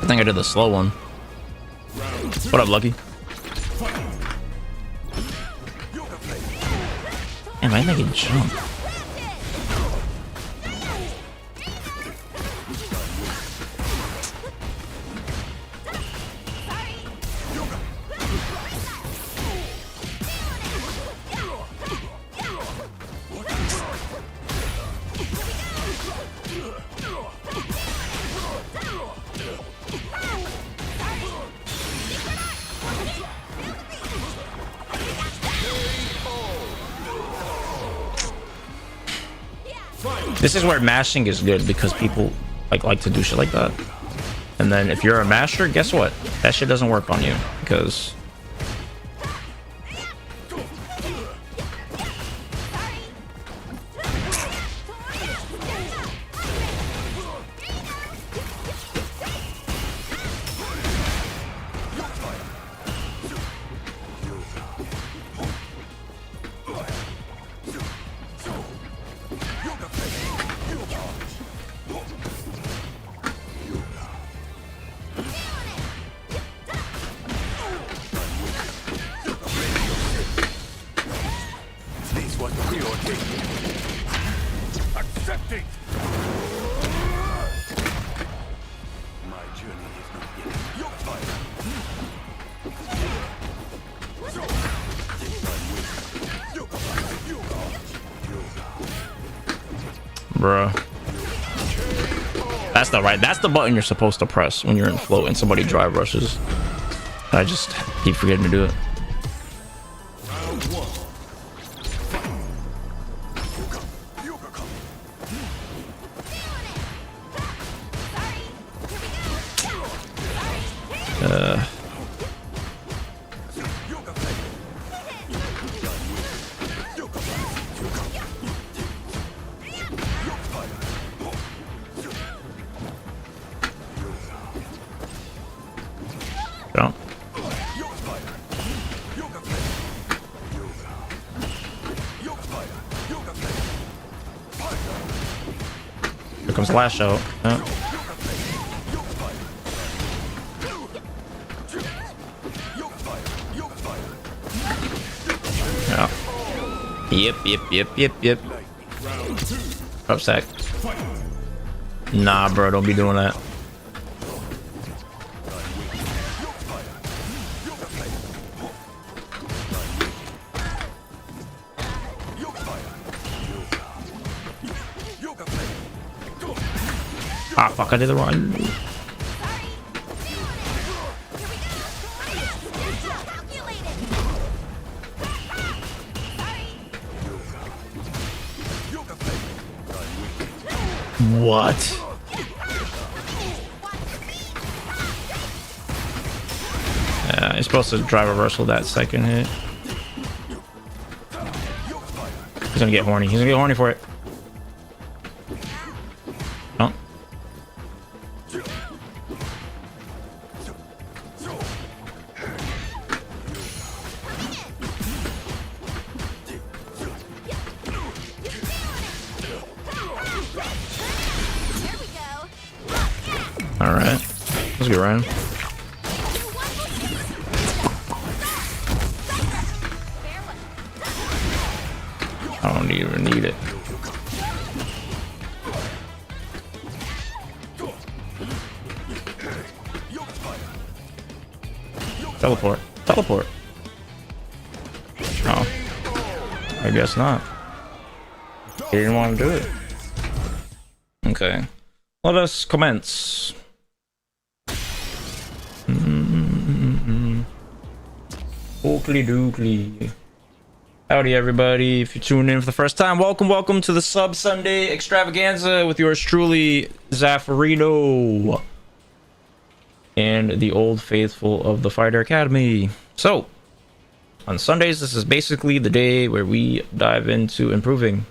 I think I did the slow one. What up, Lucky? Damn, I think he jumped. This is where mashing is good because people like to do shit like that. And then if you're a masher, guess what? That shit doesn't work on you because Accepting. My journey is not yet. Your fire. bruh. That's the button you're supposed to press when you're in float and somebody drive rushes. I just keep forgetting to do it. Don't. Here comes the last show. Oh. Yeah. Yep. Upset. Nah, bro, don't be doing that. Ah, fuck, I did the wrong. What? Yeah, you're supposed to drive reversal that second hit. He's gonna get horny. He's gonna get horny for it. Oh. All right, let's get Ryan. I don't even need it. Teleport. Oh. I guess not. He didn't want to do it. Okay. Let us commence. Oakley dookly. Howdy everybody. If you're tuning in for the first time, welcome to the Sub Sunday extravaganza with yours truly, Zaferino, and the old faithful of the Fighter Academy. So, on Sundays, this is basically the day where we dive into improving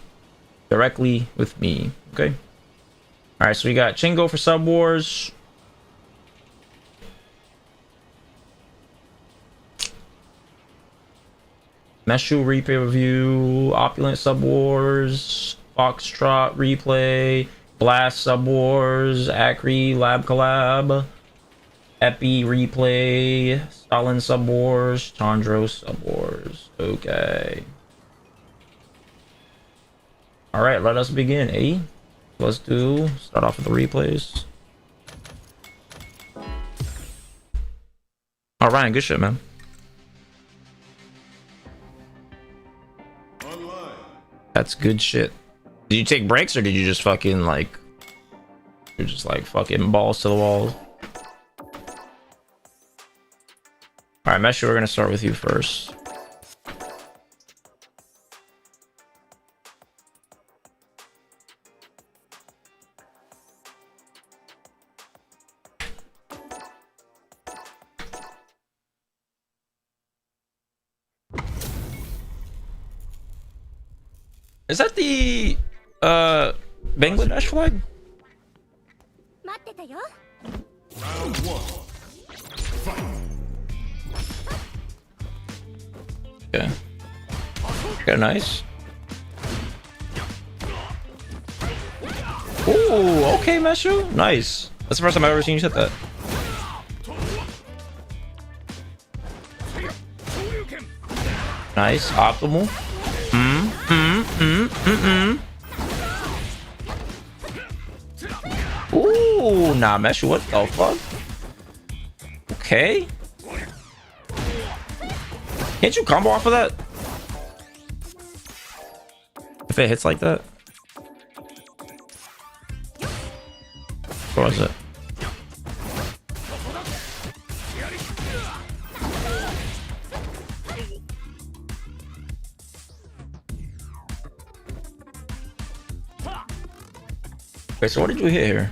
directly with me. Okay. Alright, so we got Chingo for Sub Wars. Meshu replay review, Opulent Sub Wars, Foxtrot replay, Blast Sub Wars, Acri Lab Collab, Epi replay, Stalin Sub Wars, Chandros Sub Wars. Okay. Alright, let us begin, eh? Let's start off with the replays. Alright, Ryan, good shit, man. That's good shit. Did you take breaks or did you just fucking like... You're just like fucking balls to the walls? Alright, Meshu, we're gonna start with you first. Is that the Bangladesh flag? Round one. Okay. Okay, nice. Ooh, okay, Meshu. Nice. That's the first time I've ever seen you hit that. Nice. Optimal. Ooh, nah, Meshu, what the fuck? Okay. Can't you combo off of that? If it hits like that? What was it? Wait, so what did you hit here?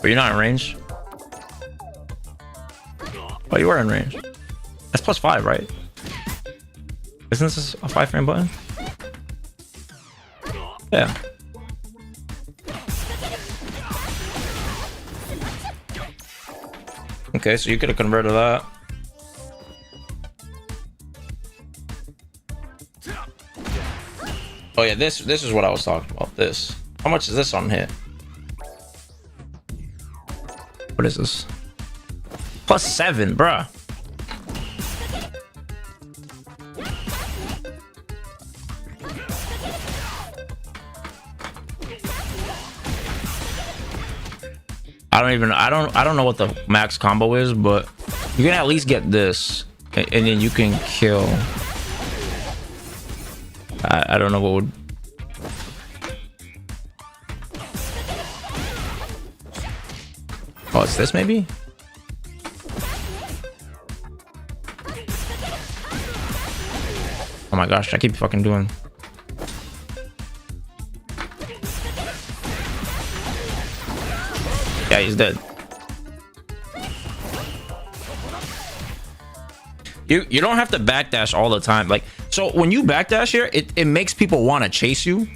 But you're not in range? Oh, you are in range. That's +5, right? Isn't this a 5-frame button? Yeah. Okay, so you could have converted that. Oh yeah, this is what I was talking about. This. How much is this on hit? What is this? +7, bruh. I don't know what the max combo is, but you can at least get this, and then you can kill. I don't know what would. Oh, it's this maybe? Oh my gosh, I keep fucking doing. Yeah, he's dead. You don't have to backdash all the time. Like, so when you backdash here, it makes people want to chase you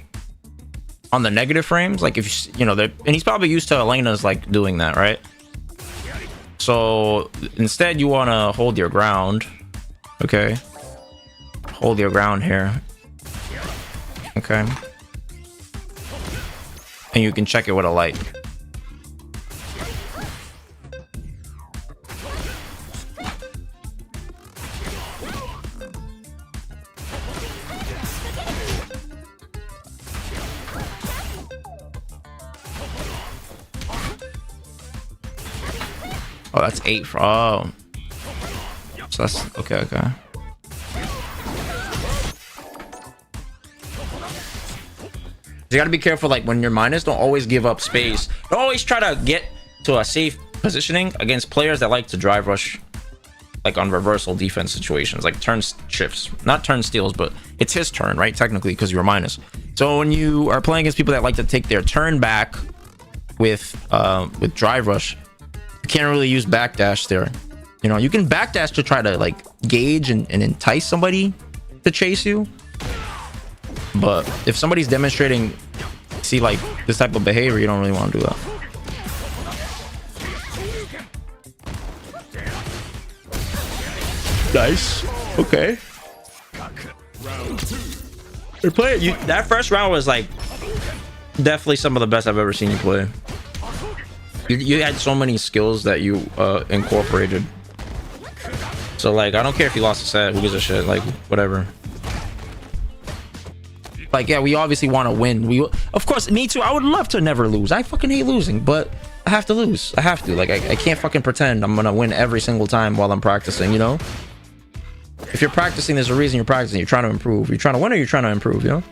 on the negative frames. Like if you know, and he's probably used to Elena's like doing that, right? So instead you want to hold your ground. Okay. Hold your ground here. Okay. And you can check it with a light. Oh, that's 8 for, oh. So that's, okay. You gotta be careful, like when you're minus, don't always give up space. Don't always try to get to a safe positioning against players that like to drive rush, like on reversal defense situations, like turn shifts, not turn steals, but it's his turn, right? Technically, because you're minus. So when you are playing against people that like to take their turn back with drive rush, you can't really use backdash there. You know, you can backdash to try to like gauge and entice somebody to chase you. But if somebody's demonstrating, see, like this type of behavior, you don't really want to do that. Nice. Okay. You're playing. That first round was like definitely some of the best I've ever seen you play. You had so many skills that you incorporated. So like, I don't care if you lost a set. Who gives a shit? Like, whatever. Like, yeah, we obviously want to win. Of course, me too. I would love to never lose. I fucking hate losing, but I have to lose. I have to. Like, I can't fucking pretend I'm gonna win every single time while I'm practicing, you know? If you're practicing, there's a reason you're practicing. You're trying to improve. You're trying to win or you're trying to improve, you know?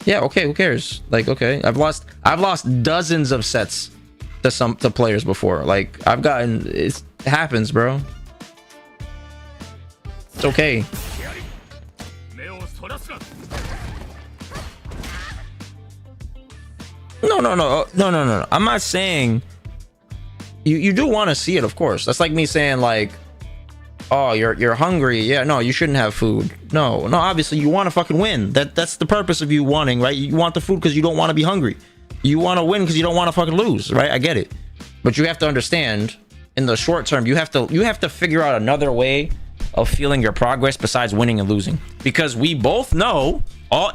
Yeah, okay, who cares? Like, okay, I've lost dozens of sets to players before. Like, it happens, bro. It's okay. No. I'm not saying you do want to see it, of course. That's like me saying like, oh, you're hungry. Yeah, no, you shouldn't have food. No, obviously you want to fucking win. That's the purpose of you wanting, right? You want the food because you don't want to be hungry. You want to win because you don't want to fucking lose, right? I get it. But you have to understand, in the short term, you have to figure out another way of feeling your progress besides winning and losing. Because we both know,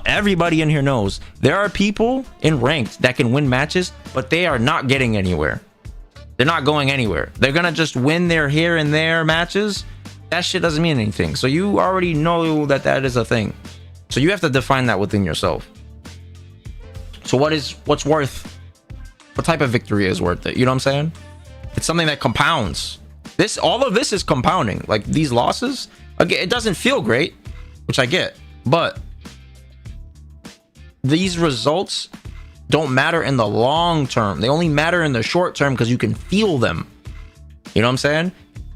everybody in here knows, there are people in ranked that can win matches, but they are not getting anywhere. They're not going anywhere. They're gonna just win their here and there matches. That shit doesn't mean anything. So you already know that is a thing. So you have to define that within yourself. So what type of victory is worth it? You know what I'm saying? It's something that compounds. All of this is compounding. Like these losses, again, it doesn't feel great, which I get, but these results don't matter in the long term. They only matter in the short term because you can feel them. You know what I'm saying?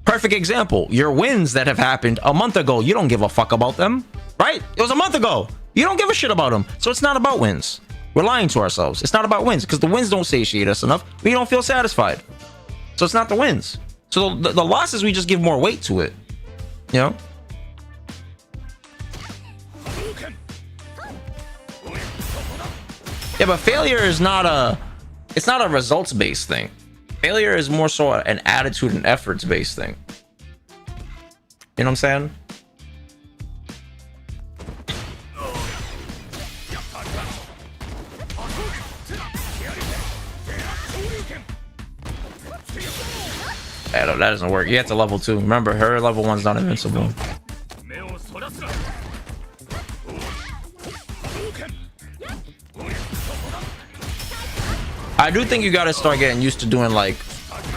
Perfect example. Your wins that have happened a month ago, you don't give a fuck about them, right? It was a month ago. You don't give a shit about them. So it's not about wins. We're lying to ourselves. It's not about wins because the wins don't satiate us enough. We don't feel satisfied. So it's not the wins. So the losses, we just give more weight to it. You know? Yeah, but failure is not a results-based thing. Failure is more so an attitude and efforts-based thing. You know what I'm saying? That doesn't work. You have to level 2. Remember, her level 1's not invincible. I do think you gotta start getting used to doing like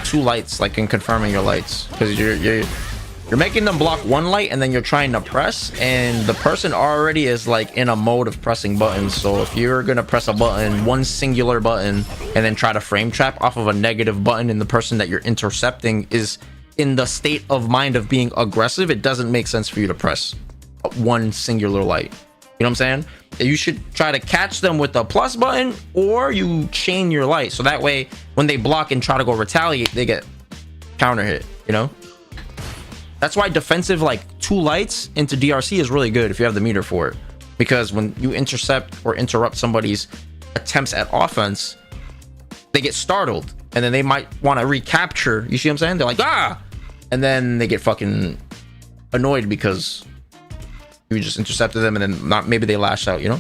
2 lights, like in confirming your lights, because you're making them block 1 light and then you're trying to press, and the person already is like in a mode of pressing buttons. So if you're gonna press a button, 1 singular button, and then try to frame trap off of a negative button, and the person that you're intercepting is in the state of mind of being aggressive, it doesn't make sense for you to press 1 singular light. You know what I'm saying? You should try to catch them with the plus button, or you chain your light, so that way when they block and try to go retaliate, they get counter hit, you know? That's why defensive like 2 lights into DRC is really good if you have the meter for it, because when you intercept or interrupt somebody's attempts at offense, they get startled and then they might want to recapture. You see what I'm saying? They're like, ah, and then they get fucking annoyed because you just intercepted them, and then maybe they lash out, you know?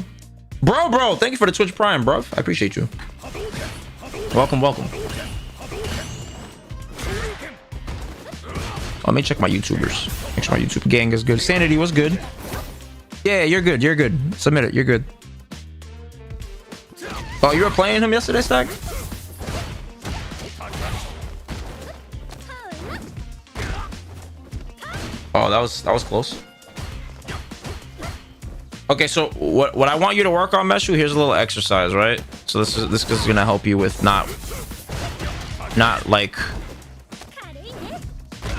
Bro, thank you for the Twitch Prime, bro. I appreciate you. Welcome. Let me check my YouTubers. Make sure my YouTube gang is good. Sanity was good. Yeah, you're good. Submit it. You're good. Oh, you were playing him yesterday, Stack? Oh, that was close. Okay, so what I want you to work on, Meshu, here's a little exercise, right? So this is gonna help you with not like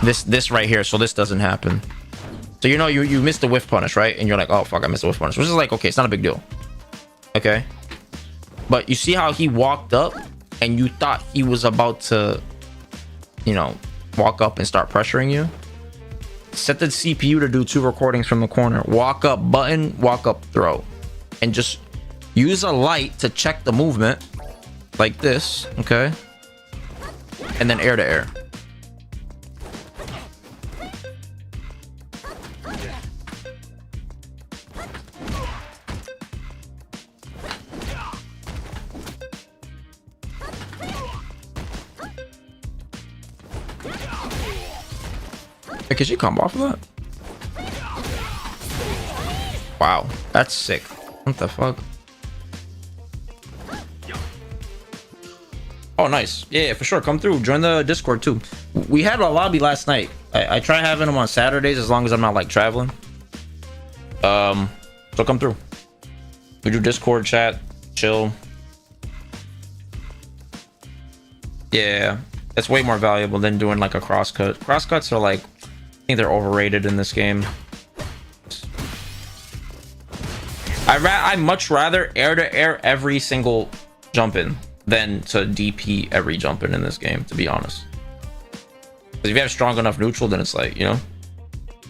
this right here, so this doesn't happen. So you know you missed the whiff punish, right? And you're like, oh fuck, I missed the whiff punish, which is like, okay, it's not a big deal. Okay, but you see how he walked up and you thought he was about to, you know, walk up and start pressuring you. Set the CPU to do 2 recordings from the corner. Walk up button, walk up throw, and just use a light to check the movement like this. Okay, and then air to air. Hey, could you come off of that? Wow, that's sick. What the fuck? Oh, nice. Yeah, for sure. Come through. Join the Discord too. We had a lobby last night. I try having them on Saturdays as long as I'm not like traveling. So come through. We do Discord chat, chill. Yeah, it's way more valuable than doing like a crosscut. Crosscuts are like, I think they're overrated in this game. I much rather air to air every single jump in than to DP every jump in this game, to be honest. Because if you have strong enough neutral, then it's like, you know.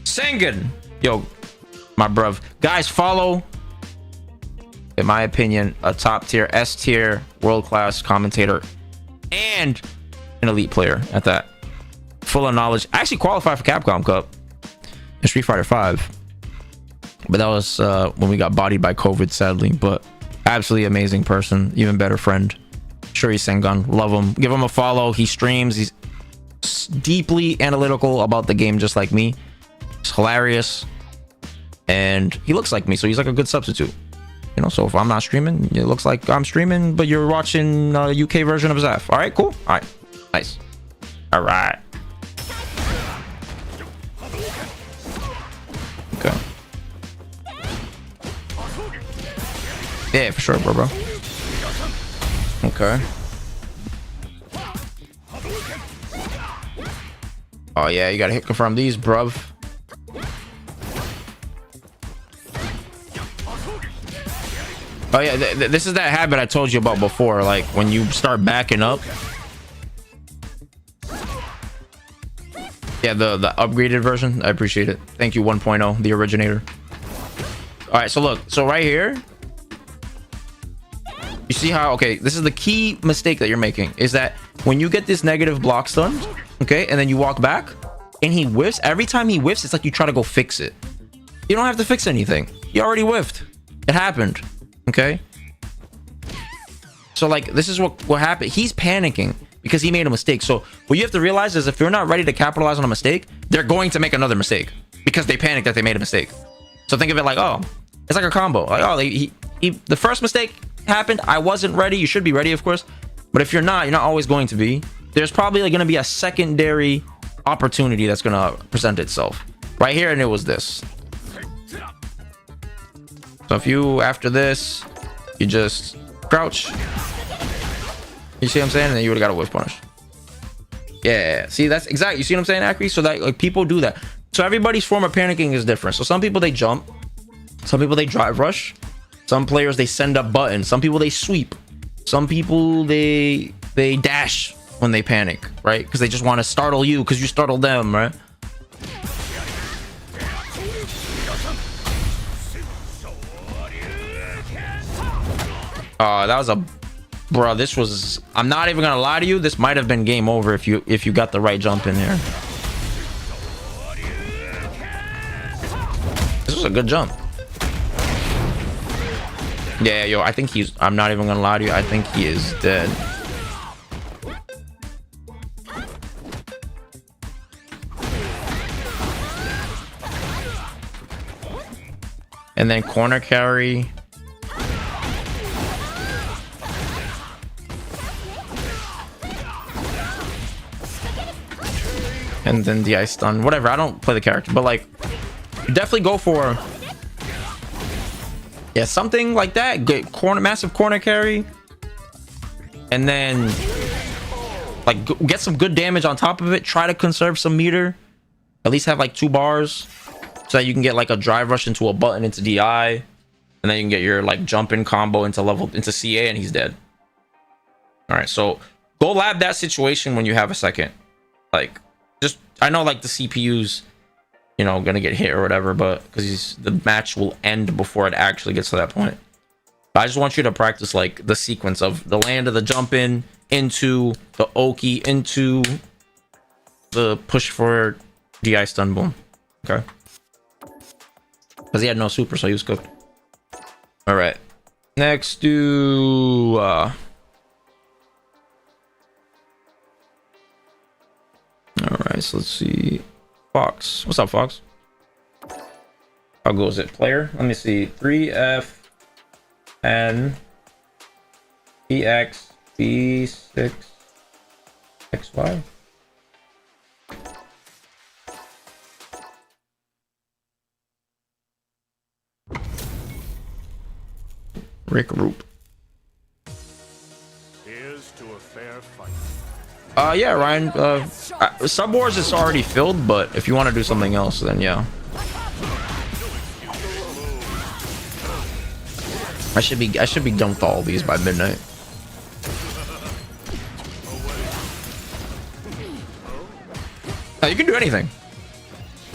Sengen! Yo, my bruv. Guys, follow, in my opinion, a top tier, S tier, world class commentator, and an elite player at that. Full of knowledge. I actually qualified for Capcom Cup in Street Fighter 5, but that was when we got bodied by COVID, sadly. But absolutely amazing person, even better friend. Shuri Sengun, love him. Give him a follow. He streams. He's deeply analytical about the game, just like me. He's hilarious, and he looks like me, so he's like a good substitute. You know, so if I'm not streaming, it looks like I'm streaming, but you're watching a UK version of Zaf. All right, cool. All right, nice. All right. Okay. Yeah, for sure, bro. Okay. Oh yeah, you gotta hit confirm these, bruv. Oh yeah, this is that habit I told you about before. Like when you start backing up. Yeah, the upgraded version. I appreciate it. Thank you, 1.0, the originator. All right, so look, so right here, you see how, okay, this is the key mistake that you're making, is that when you get this negative block stun, okay, and then you walk back and he whiffs, every time he whiffs, it's like you try to go fix it. You don't have to fix anything. You already whiffed. It happened. Okay. So like, this is what happened. He's panicking because he made a mistake. So what you have to realize is if you're not ready to capitalize on a mistake, they're going to make another mistake because they panicked that they made a mistake. So think of it like, oh, it's like a combo. Like, oh, the first mistake happened. I wasn't ready. You should be ready, of course. But if you're not always going to be. There's probably like going to be a secondary opportunity that's going to present itself right here. And it was this. So if you, after this, you just crouch. You see what I'm saying? And then you would have got a whiff punish. Yeah, see, that's exactly, you see what I'm saying, Akri? So that, like, people do that. So everybody's form of panicking is different. So some people, they jump. Some people, they drive rush. Some players, they send up buttons. Some people, they sweep. Some people, they dash when they panic, right? Because they just want to startle you because you startled them, right? That was a, bro, this was, I'm not even gonna lie to you, this might have been game over if you got the right jump in here. This was a good jump. Yeah, yo, I think he's, I'm not even gonna lie to you, I think he is dead. And then corner carry. And then the ice stun, whatever. I don't play the character, but like, you definitely go for Yeah, something like that. Get corner, massive corner carry, and then like get some good damage on top of it. Try to conserve some meter. At least have like 2 bars, so that you can get like a drive rush into a button into DI, and then you can get your like jump in combo into CA, and he's dead. All right, so go lab that situation when you have a second. Like, just I know like the CPU's, you know, gonna get hit or whatever, but because the match will end before it actually gets to that point. But I just want you to practice like the sequence of the land of the jump in into the Oki into the push for DI stun boom. Okay, because he had no super, so he was cooked. All right, next to all right, so let's see. Fox. What's up, Fox? How goes it? Player? Let me see. 3F N EX B6 XY. Rick Roop. Here's to a fair fight. Yeah, Ryan. Sub Wars is already filled, but if you want to do something else, then yeah. I should be done with all these by midnight. No, you can do anything.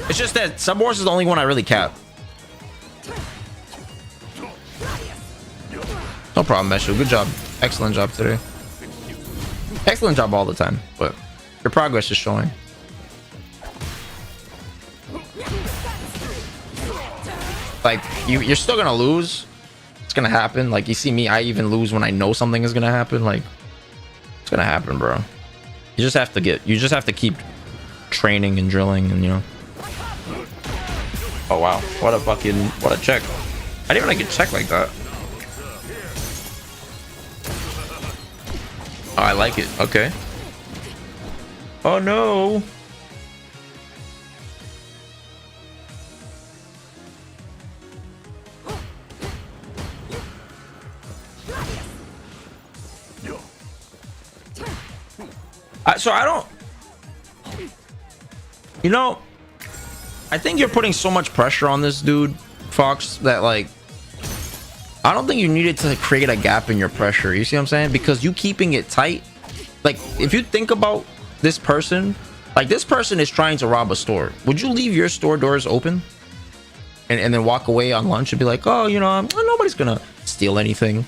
It's just that Sub Wars is the only one I really cap. No problem, Meshu. Good job. Excellent job today. Excellent job all the time, but your progress is showing. Like, you're still gonna lose. It's gonna happen. Like, you see me, I even lose when I know something is gonna happen. Like, it's gonna happen, bro. You just have to keep training and drilling, and you know. Oh wow, what a check. I didn't even get check like that. Oh, I like it. Okay. Oh no. So I don't, you know, I think you're putting so much pressure on this dude, Fox, that like, I don't think you needed to create a gap in your pressure. You see what I'm saying? Because you keeping it tight, like if you think about this person, like this person is trying to rob a store. Would you leave your store doors open and then walk away on lunch and be like, oh, you know, nobody's gonna steal anything?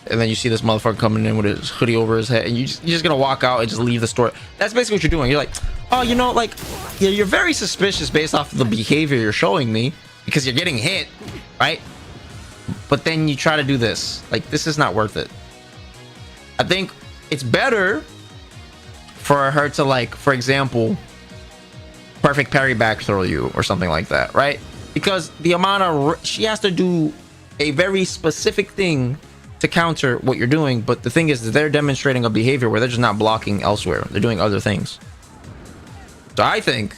And then you see this motherfucker coming in with his hoodie over his head, and you're just gonna walk out and just leave the store. That's basically what you're doing. You're like, oh, you know, like, yeah, you're very suspicious based off of the behavior you're showing me because you're getting hit, right? But then you try to do this. Like, this is not worth it. I think it's better for her to, like, for example, perfect parry back throw you or something like that, right? Because the amount of she has to do a very specific thing to counter what you're doing, but the thing is that they're demonstrating a behavior where they're just not blocking elsewhere. They're doing other things. So I think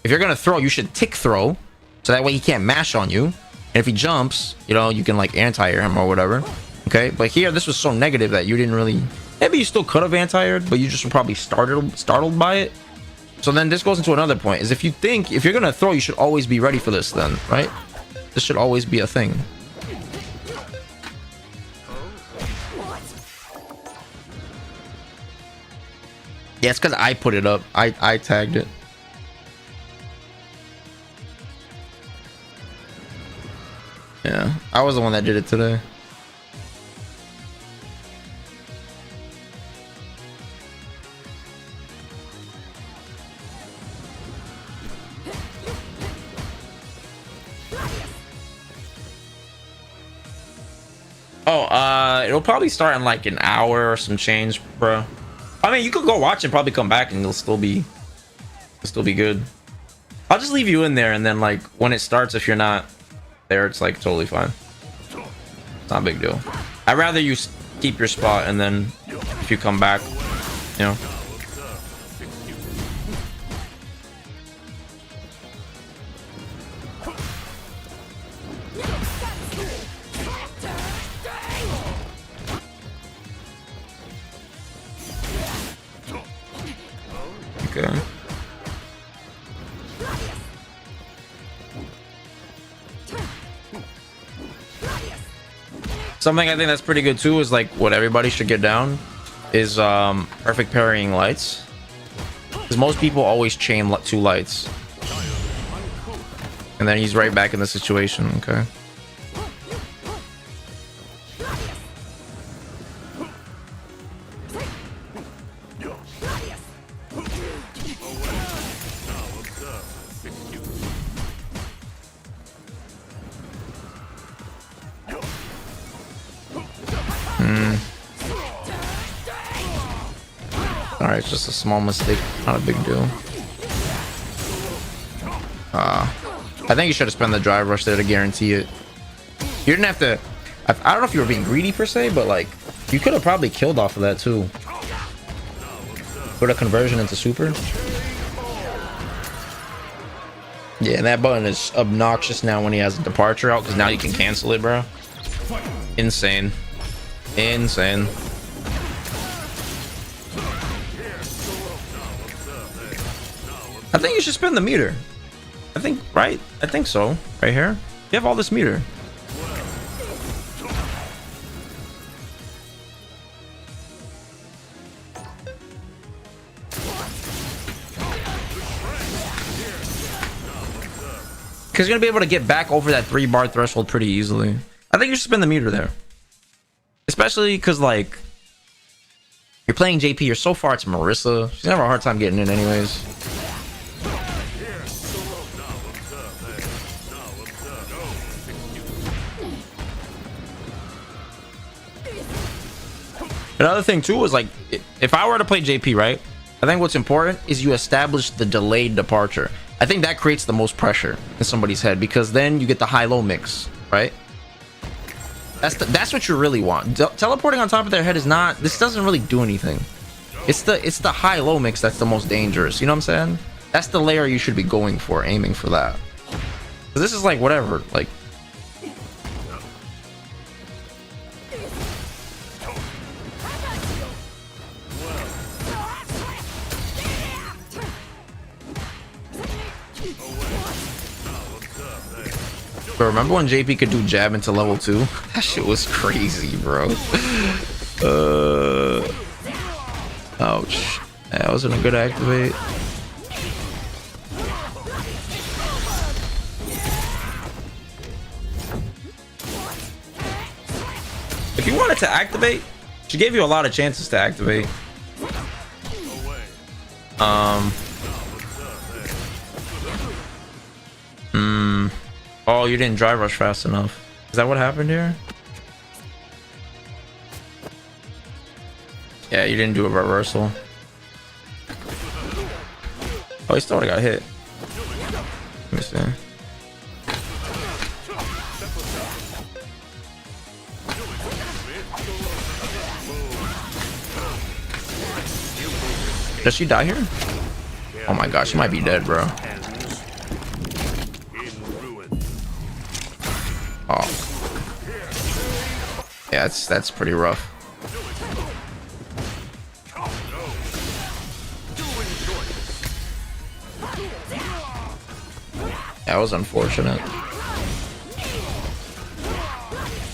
if you're gonna throw, you should tick throw, so that way he can't mash on you. And if he jumps, you know, you can like anti-air him or whatever. Okay, but here this was so negative that you didn't really. Maybe you still could have anti-aired, but you just were probably startled by it. So then this goes into another point: is if you're gonna throw, you should always be ready for this. Then, right? This should always be a thing. Yeah, it's because I put it up. I tagged it. Yeah, I was the one that did it today. Oh, it'll probably start in like an hour or some change, bro. I mean, you could go watch and probably come back and it'll still be good. I'll just leave you in there, and then like when it starts, if you're not there, it's like totally fine. It's not a big deal. I'd rather you keep your spot, and then if you come back, you know. Okay. Something I think that's pretty good too is like what everybody should get down is perfect parrying lights. Because most people always chain two lights. And then he's right back in the situation, okay? Alright, it's just a small mistake, not a big deal. I think you should have spent the drive rush there to guarantee it. You didn't have to. I don't know if you were being greedy per se, but like you could have probably killed off of that too. Put a conversion into super. Yeah, and that button is obnoxious now when he has a departure out because now you can cancel it, bro. Insane. Insane. I think you should spin the meter. I think, right? I think so. Right here. You have all this meter. Because you're going to be able to get back over that 3-bar threshold pretty easily. I think you should spin the meter there. Especially because, like, you're playing JP. You're so far to Marissa. She's gonna have a hard time getting in anyways. Another thing too is like, if I were to play JP, right, I think what's important is you establish the delayed departure. I think that creates the most pressure in somebody's head because then you get the high-low mix, right? That's what you really want. Teleporting on top of their head is not. This doesn't really do anything. It's the high-low mix that's the most dangerous. You know what I'm saying? That's the layer you should be going for, aiming for that. 'Cause this is like whatever, like. But remember when JP could do jab into level 2? That shit was crazy, bro. Ouch. That wasn't a good activate. If you wanted to activate, she gave you a lot of chances to activate. Oh, you didn't drive rush fast enough. Is that what happened here? Yeah, you didn't do a reversal. Oh, he still would've got hit. Let me see. Does she die here? Oh my gosh, she might be dead, bro. Oh. Yeah, that's pretty rough. That was unfortunate.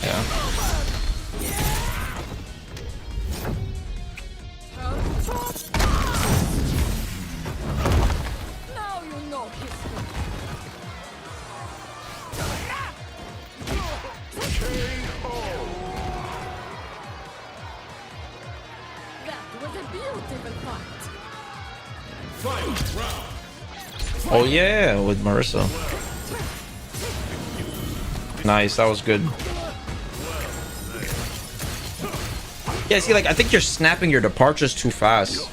Yeah. Oh yeah, with Marissa. Nice, that was good. Yeah, see, like I think you're snapping your departures too fast.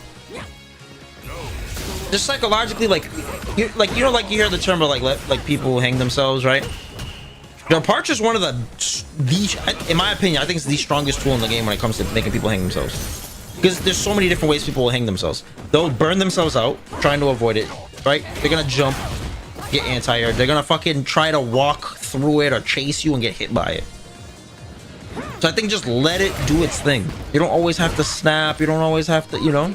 Just psychologically, like you know, like you hear the term of like people hang themselves, right? Departure is one of the, in my opinion, I think it's the strongest tool in the game when it comes to making people hang themselves. Because there's so many different ways people will hang themselves. They'll burn themselves out, trying to avoid it, right? They're gonna jump, get anti-air. They're gonna fucking try to walk through it or chase you and get hit by it. So I think just let it do its thing. You don't always have to snap. You don't always have to, you know?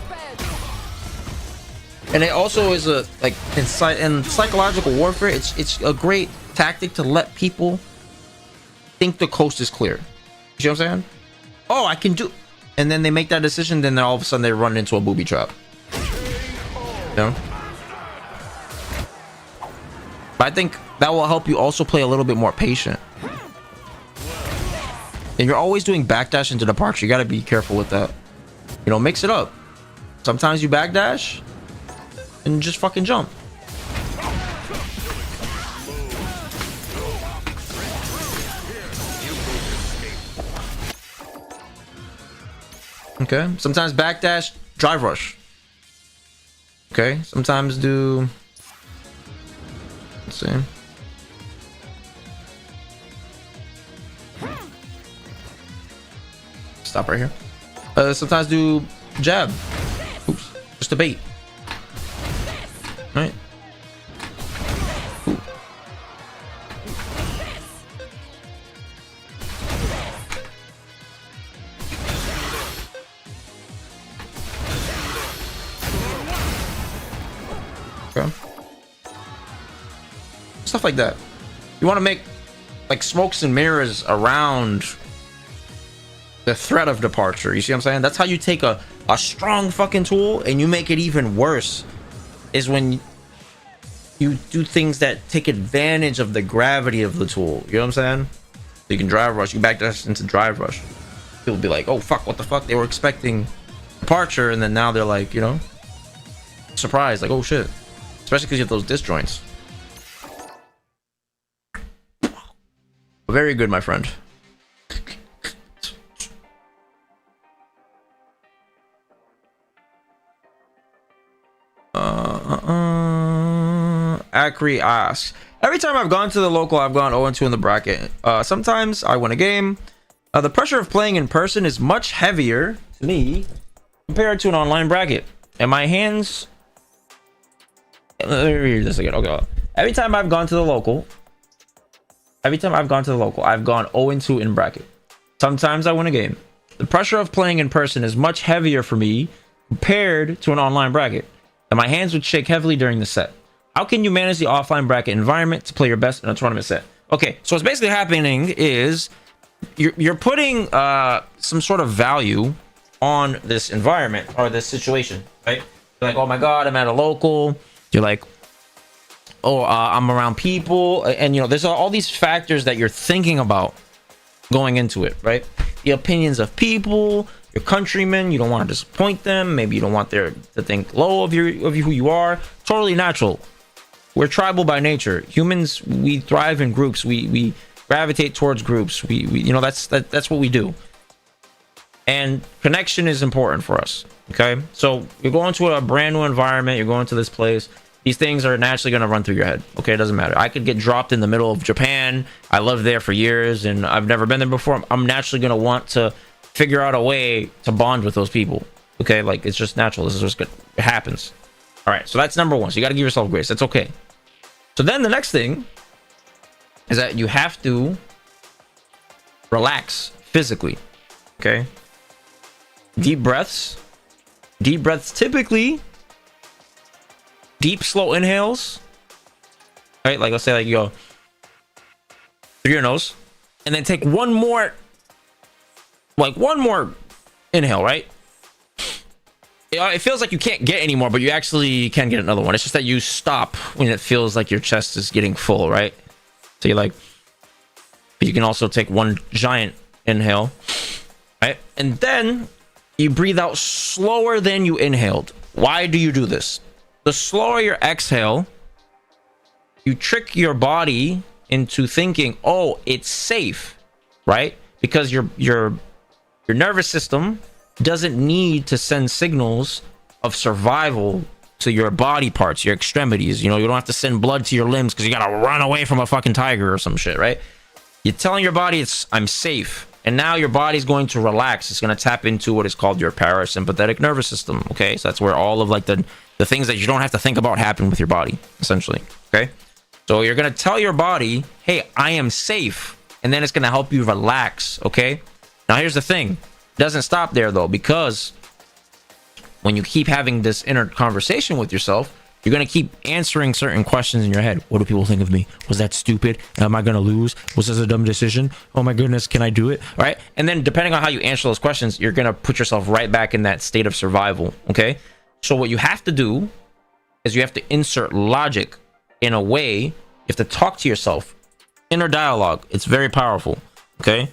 And it also is a like in psychological warfare, it's a great tactic to let people think the coast is clear. You know what I'm saying? Oh, I can do, and then they make that decision, then all of a sudden they run into a booby trap. You know? But I think that will help you also play a little bit more patient. And you're always doing backdash into the parks. You got to be careful with that. You know, mix it up. Sometimes you backdash and just fucking jump. Okay. Sometimes backdash, drive rush. Okay. Sometimes do. Let's see. Stop right here. Sometimes do jab. Oops. Just a bait. Right. Ooh. Okay. Stuff like that. You want to make like smokes and mirrors around the threat of departure. You see what I'm saying? That's how you take a strong fucking tool and you make it even worse, is when you do things that take advantage of the gravity of the tool. You know what I'm saying? So you can drive rush, you backdash into drive rush. People be like, oh fuck, what the fuck? They were expecting departure, and then now they're like, you know, surprised, like, oh shit. Especially because you have those disjoints. Very good, my friend. Acri asks, every time I've gone to the local, I've gone 0-2 in the bracket. Sometimes I win a game. The pressure of playing in person is much heavier to me compared to an online bracket. And my hands... Let me read this again. Okay. Every time I've gone to the local, I've gone 0-2 in bracket. Sometimes I win a game. The pressure of playing in person is much heavier for me compared to an online bracket, and my hands would shake heavily during the set. How can you manage the offline bracket environment to play your best in a tournament set? Okay, so what's basically happening is you're putting some sort of value on this environment or this situation, right? You're like, oh my god, I'm at a local. You're like, oh, I'm around people, and you know, there's all these factors that you're thinking about going into it, right? The opinions of people, your countrymen, you don't want to disappoint them. Maybe you don't want them to think low of you, who you are. Totally natural. We're tribal by nature. Humans, we thrive in groups. We gravitate towards groups. We you know, that's what we do. And connection is important for us. Okay, so you're going to a brand new environment. You're going to this place. These things are naturally going to run through your head. Okay, it doesn't matter. I could get dropped in the middle of Japan. I lived there for years, and I've never been there before. I'm naturally going to want to figure out a way to bond with those people. Okay, like, it's just natural. This is just good. It happens. All right, so that's number one. So you got to give yourself grace. That's okay. So then the next thing is that you have to relax physically. Okay, deep breaths. Deep breaths, typically deep slow inhales, right? Like, let's say, like, you go through your nose and then take one more inhale, right? It feels like you can't get any more, but you actually can get another one. It's just that you stop when it feels like your chest is getting full, right? So you're like, you can also take one giant inhale, right? And then you breathe out slower than you inhaled. Why do you do this? The slower your exhale, you trick your body into thinking, oh, it's safe, right? Because your nervous system doesn't need to send signals of survival to your body parts, your extremities. You know, you don't have to send blood to your limbs because you gotta run away from a fucking tiger or some shit, right? You're telling your body, I'm safe. And now your body's going to relax. It's going to tap into what is called your parasympathetic nervous system. Okay, so that's where all of like the things that you don't have to think about happen with your body, essentially. Okay, so you're going to tell your body, hey, I am safe, and then it's going to help you relax. Okay, now here's the thing. It doesn't stop there though, because when you keep having this inner conversation with yourself, you're going to keep answering certain questions in your head. What do people think of me? Was that stupid? Am I going to lose? Was this a dumb decision? Oh my goodness, can I do it? All right. And then depending on how you answer those questions, you're going to put yourself right back in that state of survival. Okay. So what you have to do is you have to insert logic in a way. You have to talk to yourself. Inner dialogue. It's very powerful. Okay.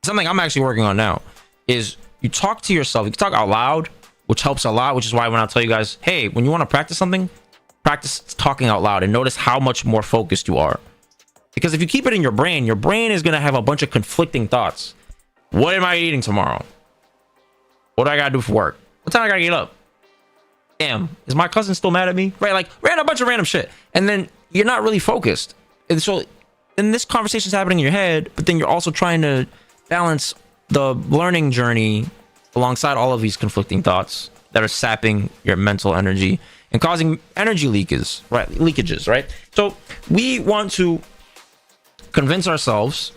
Something I'm actually working on now is you talk to yourself. You can talk out loud, which helps a lot, which is why when I tell you guys, hey, when you want to practice something, practice talking out loud and notice how much more focused you are. Because if you keep it in your brain is going to have a bunch of conflicting thoughts. What am I eating tomorrow? What do I got to do for work? What time I got to get up? Damn, is my cousin still mad at me? Right? Like, a bunch of random shit. And then you're not really focused. And so then this conversation's happening in your head, but then you're also trying to balance the learning journey alongside all of these conflicting thoughts that are sapping your mental energy and causing energy leakages, right? So we want to convince ourselves,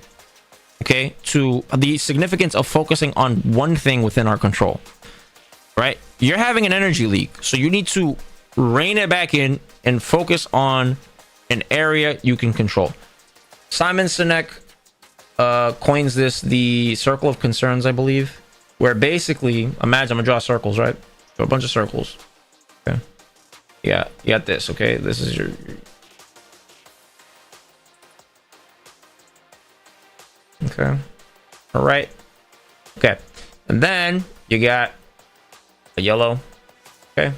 okay, to the significance of focusing on one thing within our control, right? You're having an energy leak, so you need to rein it back in and focus on an area you can control. Simon Sinek coins this the circle of concerns, I believe, where basically, imagine I'm gonna draw circles, right? Draw a bunch of circles. Okay. Yeah, you got this, okay? This is your okay. All right. Okay. And then you got a yellow. Okay.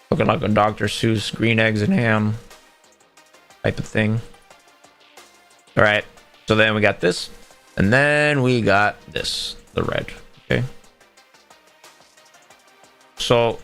Looking like a Dr. Seuss green eggs and ham type of thing. All right. So then we got this. And then we got this, the red. Okay. So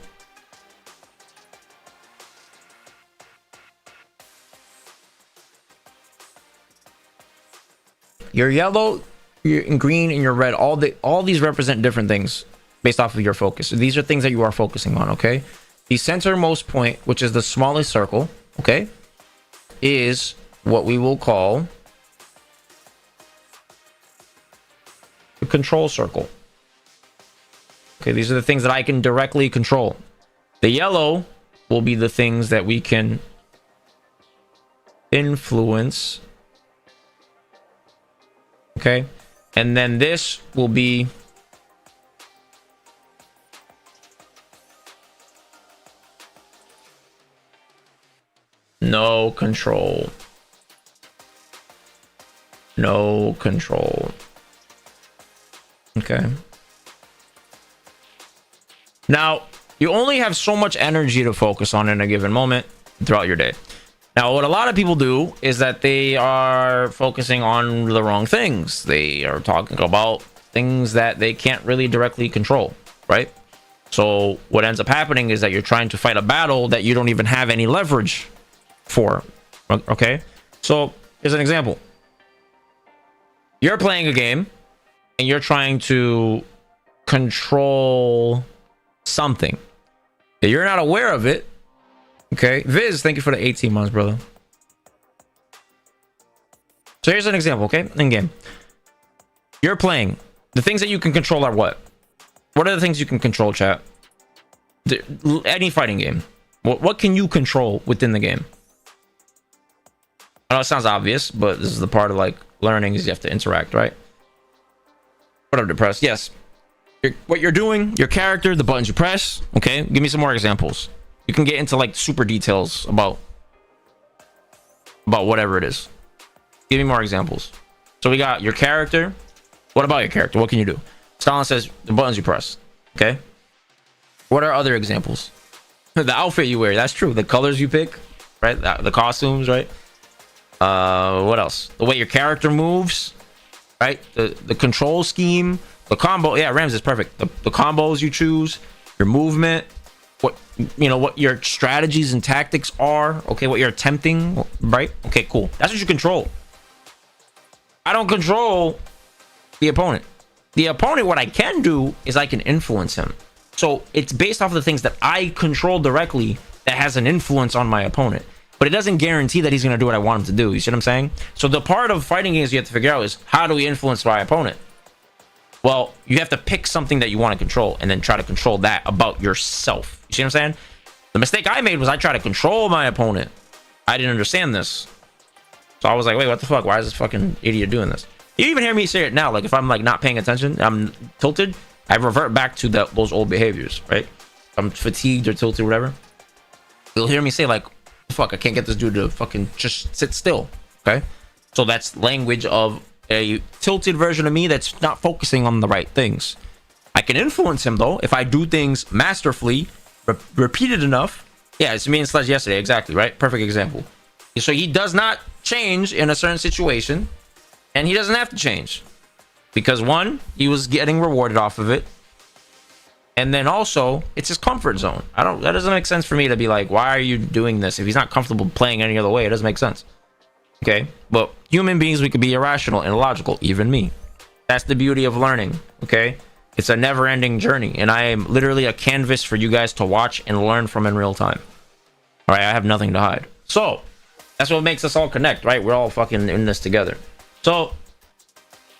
your yellow, your green, and your red, all these represent different things based off of your focus. So these are things that you are focusing on, okay? The centermost point, which is the smallest circle, okay, is what we will call the control circle. Okay, these are the things that I can directly control. The yellow will be the things that we can influence. Okay, and then this will be no control. No control. Okay. Now, you only have so much energy to focus on in a given moment throughout your day. Now, what a lot of people do is that they are focusing on the wrong things. They are talking about things that they can't really directly control, right? So what ends up happening is that you're trying to fight a battle that you don't even have any leverage for, okay? So here's an example. You're playing a game and you're trying to control something. You're not aware of it. Okay, Viz, thank you for the 18 months, brother. So here's an example, okay? In game, you're playing. The things that you can control are what? What are the things you can control, chat? Any fighting game. What can you control within the game? I know it sounds obvious, but this is the part of like learning is you have to interact, right? What up, depressed? Yes. What you're doing, your character, the buttons you press. Okay, give me some more examples. You can get into like super details about whatever it is. Give me more examples. So we got your character. What about your character? What can you do? Stalin says the buttons you press. Okay. What are other examples? The outfit you wear. That's true. The colors you pick, right? The costumes, right? What else? The way your character moves, right? The control scheme, the combo. Yeah, Rams is perfect. The combos you choose, your movement. What your strategies and tactics are, okay, what you're attempting, right? Okay, cool. That's what you control. I don't control the opponent. The opponent, what I can do is I can influence him. So it's based off of the things that I control directly that has an influence on my opponent. But it doesn't guarantee that he's going to do what I want him to do. You see what I'm saying? So the part of fighting games you have to figure out is how do we influence my opponent? Well, you have to pick something that you want to control and then try to control that about yourself. You see what I'm saying? The mistake I made was I tried to control my opponent. I didn't understand this. So I was like, wait, what the fuck? Why is this fucking idiot doing this? You even hear me say it now. Like, if I'm like not paying attention, I'm tilted, I revert back to those old behaviors, right? I'm fatigued or tilted, whatever. You'll hear me say like, fuck, I can't get this dude to fucking just sit still. Okay? So that's language of a tilted version of me that's not focusing on the right things. I can influence him though if I do things masterfully, repeated enough. Yeah, it's me and Sledge yesterday, exactly, right? Perfect example. So he does not change in a certain situation, and he doesn't have to change because one, he was getting rewarded off of it, and then also it's his comfort zone. That doesn't make sense for me to be like, why are you doing this if he's not comfortable playing any other way? It doesn't make sense. Okay, but human beings, we could be irrational and illogical, even me. That's the beauty of learning. Okay, it's a never-ending journey, and I am literally a canvas for you guys to watch and learn from in real time. All right, I have nothing to hide. So that's what makes us all connect, right? We're all fucking in this together. So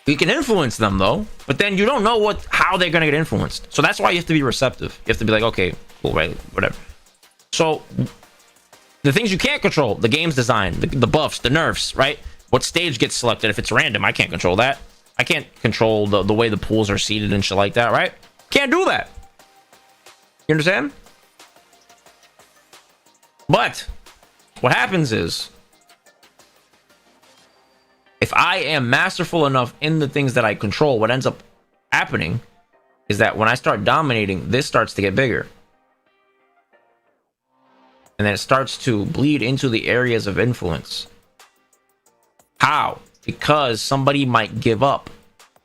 you can influence them though, but then you don't know how they're gonna get influenced. So that's why you have to be receptive. You have to be like, okay, cool, right, whatever. So the things you can't control, the game's design, the buffs, the nerfs, right? What stage gets selected? If it's random, I can't control that. I can't control the way the pools are seated and shit like that, right? Can't do that. You understand? But what happens is, if I am masterful enough in the things that I control, what ends up happening is that when I start dominating, this starts to get bigger. And then it starts to bleed into the areas of influence. How? Because somebody might give up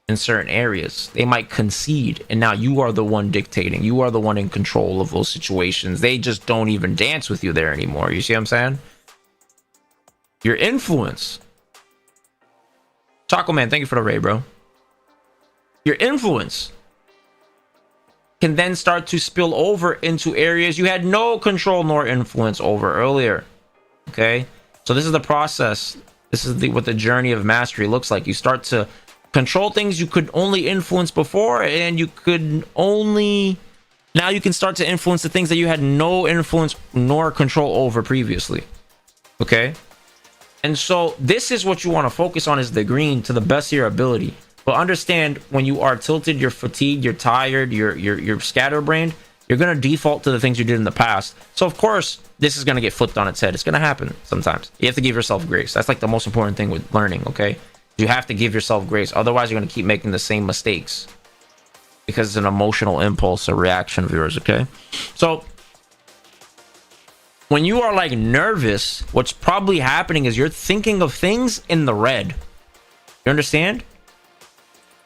in certain areas. They might concede, and now you are the one dictating. You are the one in control of those situations. They just don't even dance with you there anymore. You see what I'm saying? Your influence. Taco Man, thank you for the raid, bro. Your influence can then start to spill over into areas you had no control nor influence over earlier. Okay, so this is the process. This is what the journey of mastery looks like. You start to control things you could only influence before, and you could only now you can start to influence the things that you had no influence nor control over previously. Okay, and so this is what you want to focus on, is the green to the best of your ability. But understand, when you are tilted, you're fatigued, you're tired, you're scatterbrained, you're going to default to the things you did in the past. So of course, this is going to get flipped on its head. It's going to happen sometimes. You have to give yourself grace. That's like the most important thing with learning, okay? You have to give yourself grace. Otherwise, you're going to keep making the same mistakes. Because it's an emotional impulse or reaction, viewers, okay? So when you are like nervous, what's probably happening is you're thinking of things in the red. You understand?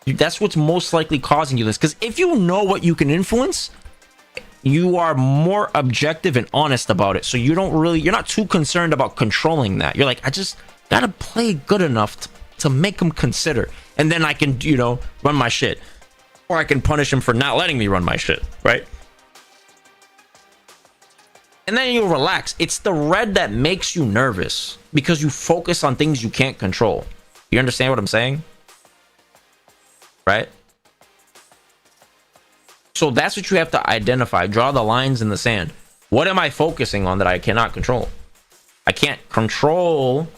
That's what's most likely causing you this. Because if you know what you can influence, you are more objective and honest about it. So you're not too concerned about controlling that. You're like, I just gotta play good enough to make them consider, and then I can, run my shit, or I can punish him for not letting me run my shit, right? And then you'll relax. It's the red that makes you nervous because you focus on things you can't control. You understand what I'm saying? Right? So that's what you have to identify. Draw the lines in the sand. What am I focusing on that I cannot control? I can't control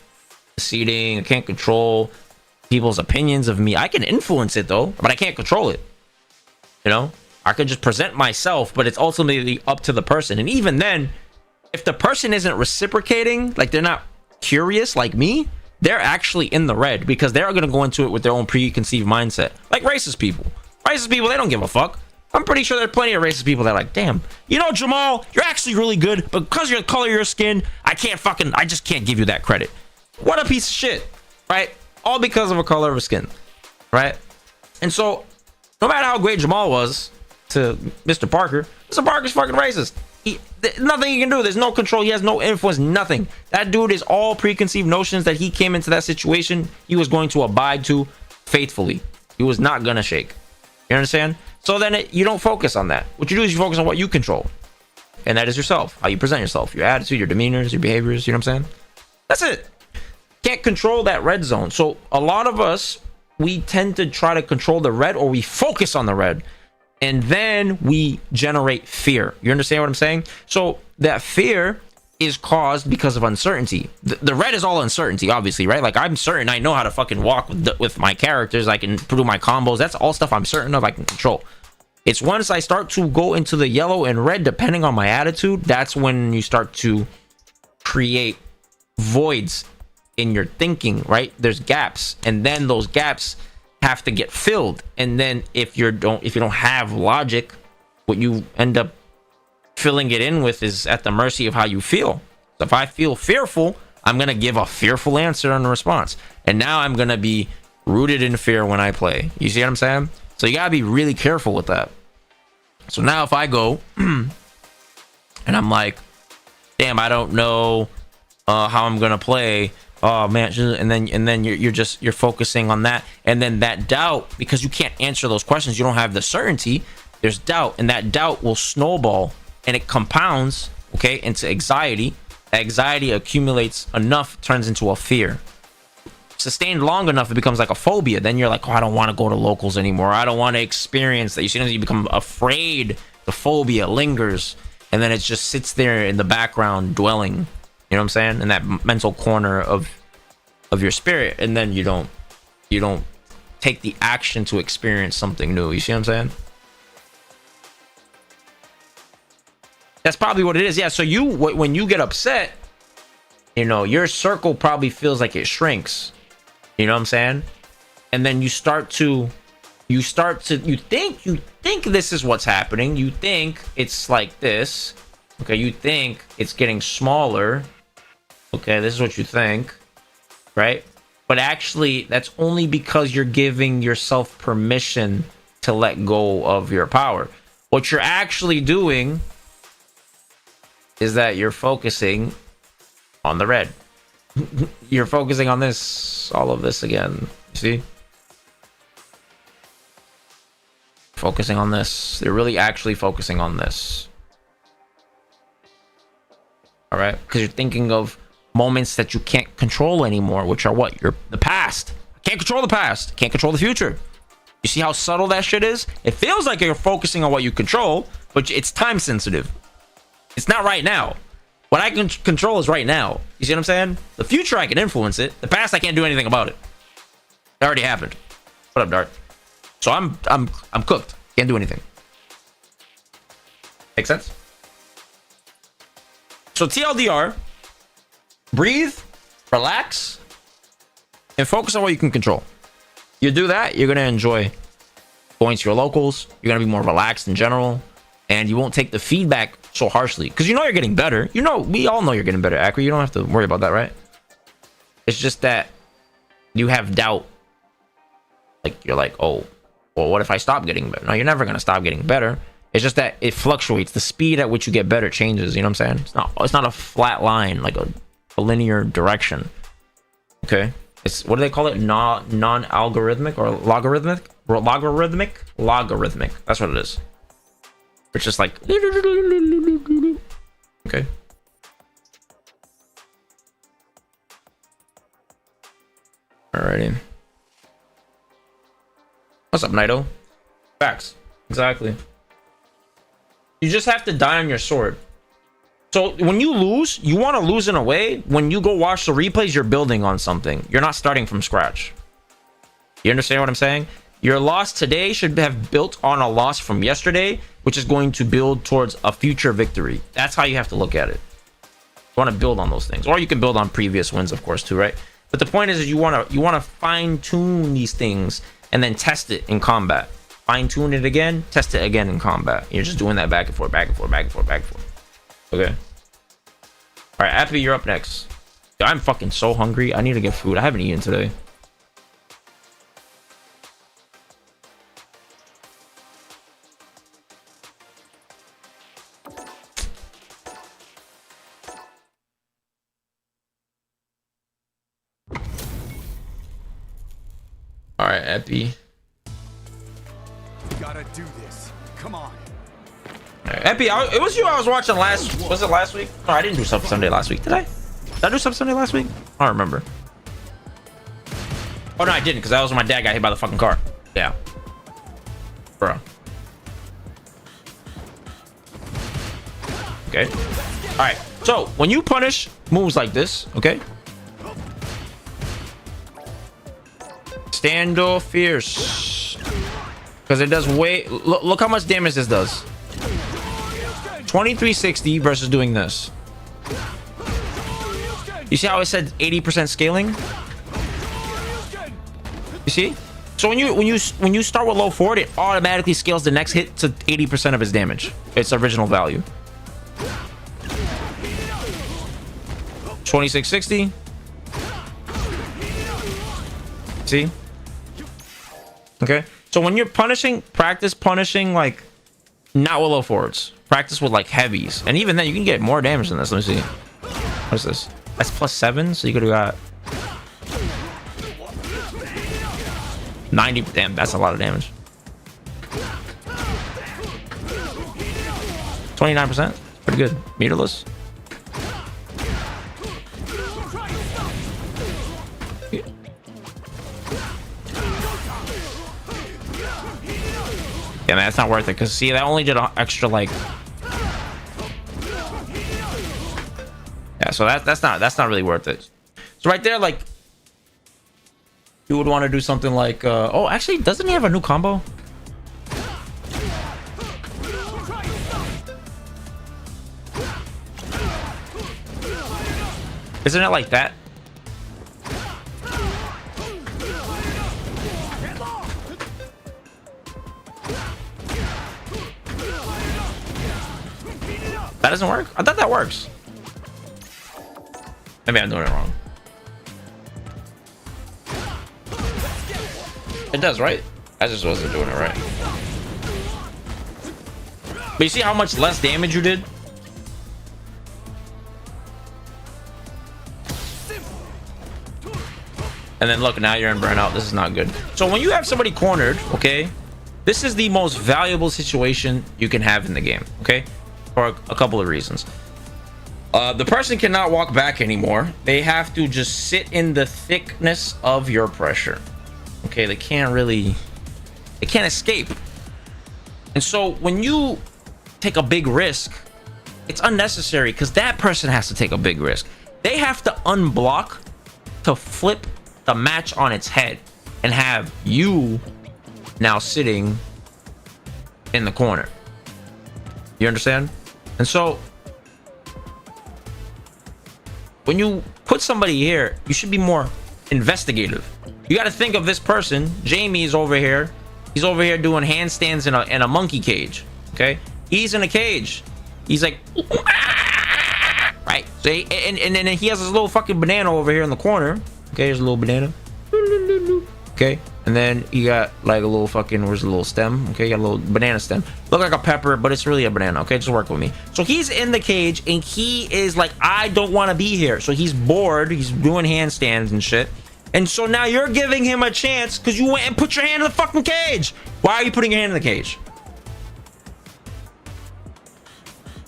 the seating. I can't control people's opinions of me. I can influence it though, but I can't control it. I could just present myself, but it's ultimately up to the person. And even then, if the person isn't reciprocating, like they're not curious like me, they're actually in the red, because they're going to go into it with their own preconceived mindset. Like racist people. Racist people, they don't give a fuck. I'm pretty sure there are plenty of racist people that are like, damn, Jamal, you're actually really good, but because of the color of your skin, I just can't give you that credit. What a piece of shit, right? All because of a color of his skin, right? And so, no matter how great Jamal was to Mr. Parker, Mr. Parker's fucking racist. Nothing he can do. There's no control. He has no influence. Nothing. That dude is all preconceived notions that he came into that situation. He was going to abide to faithfully. He was not gonna shake. You understand? So then you don't focus on that. What you do is you focus on what you control, and that is yourself. How you present yourself, your attitude, your demeanors, your behaviors. You know what I'm saying? That's it. Can't control that red zone. So a lot of us, we tend to try to control the red, or we focus on the red, and then we generate fear. You understand what I'm saying? So that fear is caused because of uncertainty. The red is all uncertainty, obviously, right? Like, I'm certain I know how to fucking walk with my characters. I can do my combos. That's all stuff I'm certain of I can control. It's once I start to go into the yellow and red, depending on my attitude, that's when you start to create voids in your thinking, right? There's gaps, and then those gaps have to get filled. And then if you don't have logic, what you end up filling it in with is at the mercy of how you feel. So if I feel fearful, I'm gonna give a fearful answer in response, and now I'm gonna be rooted in fear when I play. You see what I'm saying? So you gotta be really careful with that. So now if I go and I'm like, damn, I don't know how I'm gonna play, oh man, and then you're focusing on that, and then that doubt, because you can't answer those questions, you don't have the certainty, there's doubt, and that doubt will snowball, and it compounds, okay, into anxiety. Anxiety accumulates enough, turns into a fear. Sustained long enough, it becomes like a phobia. Then you're like, oh, I don't want to go to locals anymore. I don't want to experience that. You see, you become afraid. The phobia lingers, and then it just sits there in the background, dwelling. You know what I'm saying? In that mental corner of your spirit, and then you don't take the action to experience something new. You see what I'm saying? That's probably what it is. Yeah. So when you get upset, you know, your circle probably feels like it shrinks. You know what I'm saying? And then you think this is what's happening. You think it's like this. Okay. You think it's getting smaller. Okay. This is what you think. Right. But actually, that's only because you're giving yourself permission to let go of your power. What you're actually doing is that you're focusing on the red. You're focusing on this, all of this again. You see? Focusing on this. They're really actually focusing on this. All right? Because you're thinking of moments that you can't control anymore, which are what? The past. Can't control the past. Can't control the future. You see how subtle that shit is? It feels like you're focusing on what you control, but it's time sensitive. It's not right now. What I can control is right now. You see what I'm saying? The future, I can influence it. The past, I can't do anything about it. It already happened. What up, Dart? So I'm cooked. Can't do anything. Make sense? So TLDR, breathe, relax, and focus on what you can control. You do that, you're gonna enjoy going to your locals. You're gonna be more relaxed in general, and you won't take the feedback so harshly, because you know you're getting better. You know, we all know you're getting better, Akri. You don't have to worry about that, right? It's just that you have doubt. Like, you're like, oh, well, what if I stop getting better? No, you're never gonna stop getting better. It's just that it fluctuates. The speed at which you get better changes. You know what I'm saying? It's not a flat line, like a linear direction. Okay. It's, what do they call it? Non-algorithmic or logarithmic? Logarithmic. That's what it is. It's just like, okay. Alrighty. What's up, Naito? Facts. Exactly. You just have to die on your sword. So when you lose, you want to lose in a way. When you go watch the replays, you're building on something. You're not starting from scratch. You understand what I'm saying? Your loss today should have built on a loss from yesterday, which is going to build towards a future victory. That's how you have to look at it. You want to build on those things, or you can build on previous wins, of course, too, right? But the point is you want to fine tune these things and then test it in combat. Fine tune it again, test it again in combat. You're just doing that back and forth, back and forth, back and forth, back and forth. Okay. All right, Appy, you're up next. I'm fucking so hungry. I need to get food. I haven't eaten today. All right, Epi. Gotta do this. Come on. All right, Epi, it was you I was watching last. Was it last week? No, I didn't do Sub Sunday last week. Did I? Did I do Sub Sunday last week? I don't remember. Oh, no, I didn't, because that was when my dad got hit by the fucking car. Yeah. Bro. Okay. All right. So, when you punish moves like this, okay? Standoff fierce. Because it does way... Look how much damage this does. 2360 versus doing this. You see how it said 80% scaling? You see? So when you start with low forward, it automatically scales the next hit to 80% of its damage, its original value. 2660. See? Okay. So when you're punishing, practice punishing like not with low forwards. Practice with like heavies, and even then you can get more damage than this. Let me see. What's this? That's +7, so you could have got 90. Damn, that's a lot of damage. 29%, pretty good. Meterless. Yeah, man, that's not worth it. Cause see, that only did an extra like. Yeah, so that's not really worth it. So right there, like, you would want to do something like, oh, actually, doesn't he have a new combo? Isn't it like that? That doesn't work? I thought that works. Maybe I'm doing it wrong. It does, right? I just wasn't doing it right. But you see how much less damage you did? And then look, now you're in burnout. This is not good. So when you have somebody cornered, okay, this is the most valuable situation you can have in the game, okay? For a couple of reasons. The person cannot walk back anymore. They have to just sit in the thickness of your pressure. Okay, they can't escape. And so when you take a big risk, it's unnecessary because that person has to take a big risk. They have to unblock to flip the match on its head and have you now sitting in the corner. You understand? And so when you put somebody here, you should be more investigative. You got to think of this person. Jamie is over here. He's over here doing handstands in a monkey cage. Okay, he's in a cage. He's like, right? So and then he has this little fucking banana over here in the corner. Okay, here's a little banana. Okay, and then you got like a little fucking, where's the little stem? Okay, you got a little banana stem. Look like a pepper, but it's really a banana. Okay, just work with me. So he's in the cage and he is like, I don't want to be here. So he's bored. He's doing handstands and shit. And so now you're giving him a chance because you went and put your hand in the fucking cage. Why are you putting your hand in the cage?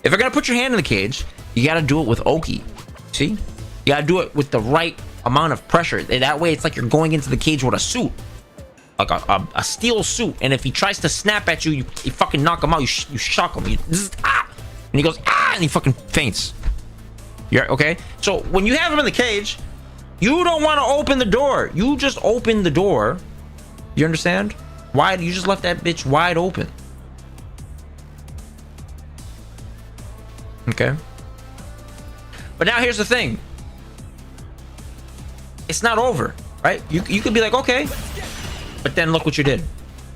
If you're gonna put your hand in the cage, you gotta do it with Oki. See? You gotta do it with the right amount of pressure. That way it's like you're going into the cage with a suit. Like a steel suit. And if he tries to snap at you, you fucking knock him out. You shock him. And he goes, ah! And he fucking faints. You're okay? So when you have him in the cage, you don't want to open the door. You just open the door. You understand? Why? You just left that bitch wide open. Okay. But now here's the thing. It's not over, right? You could be like, okay. But then look what you did.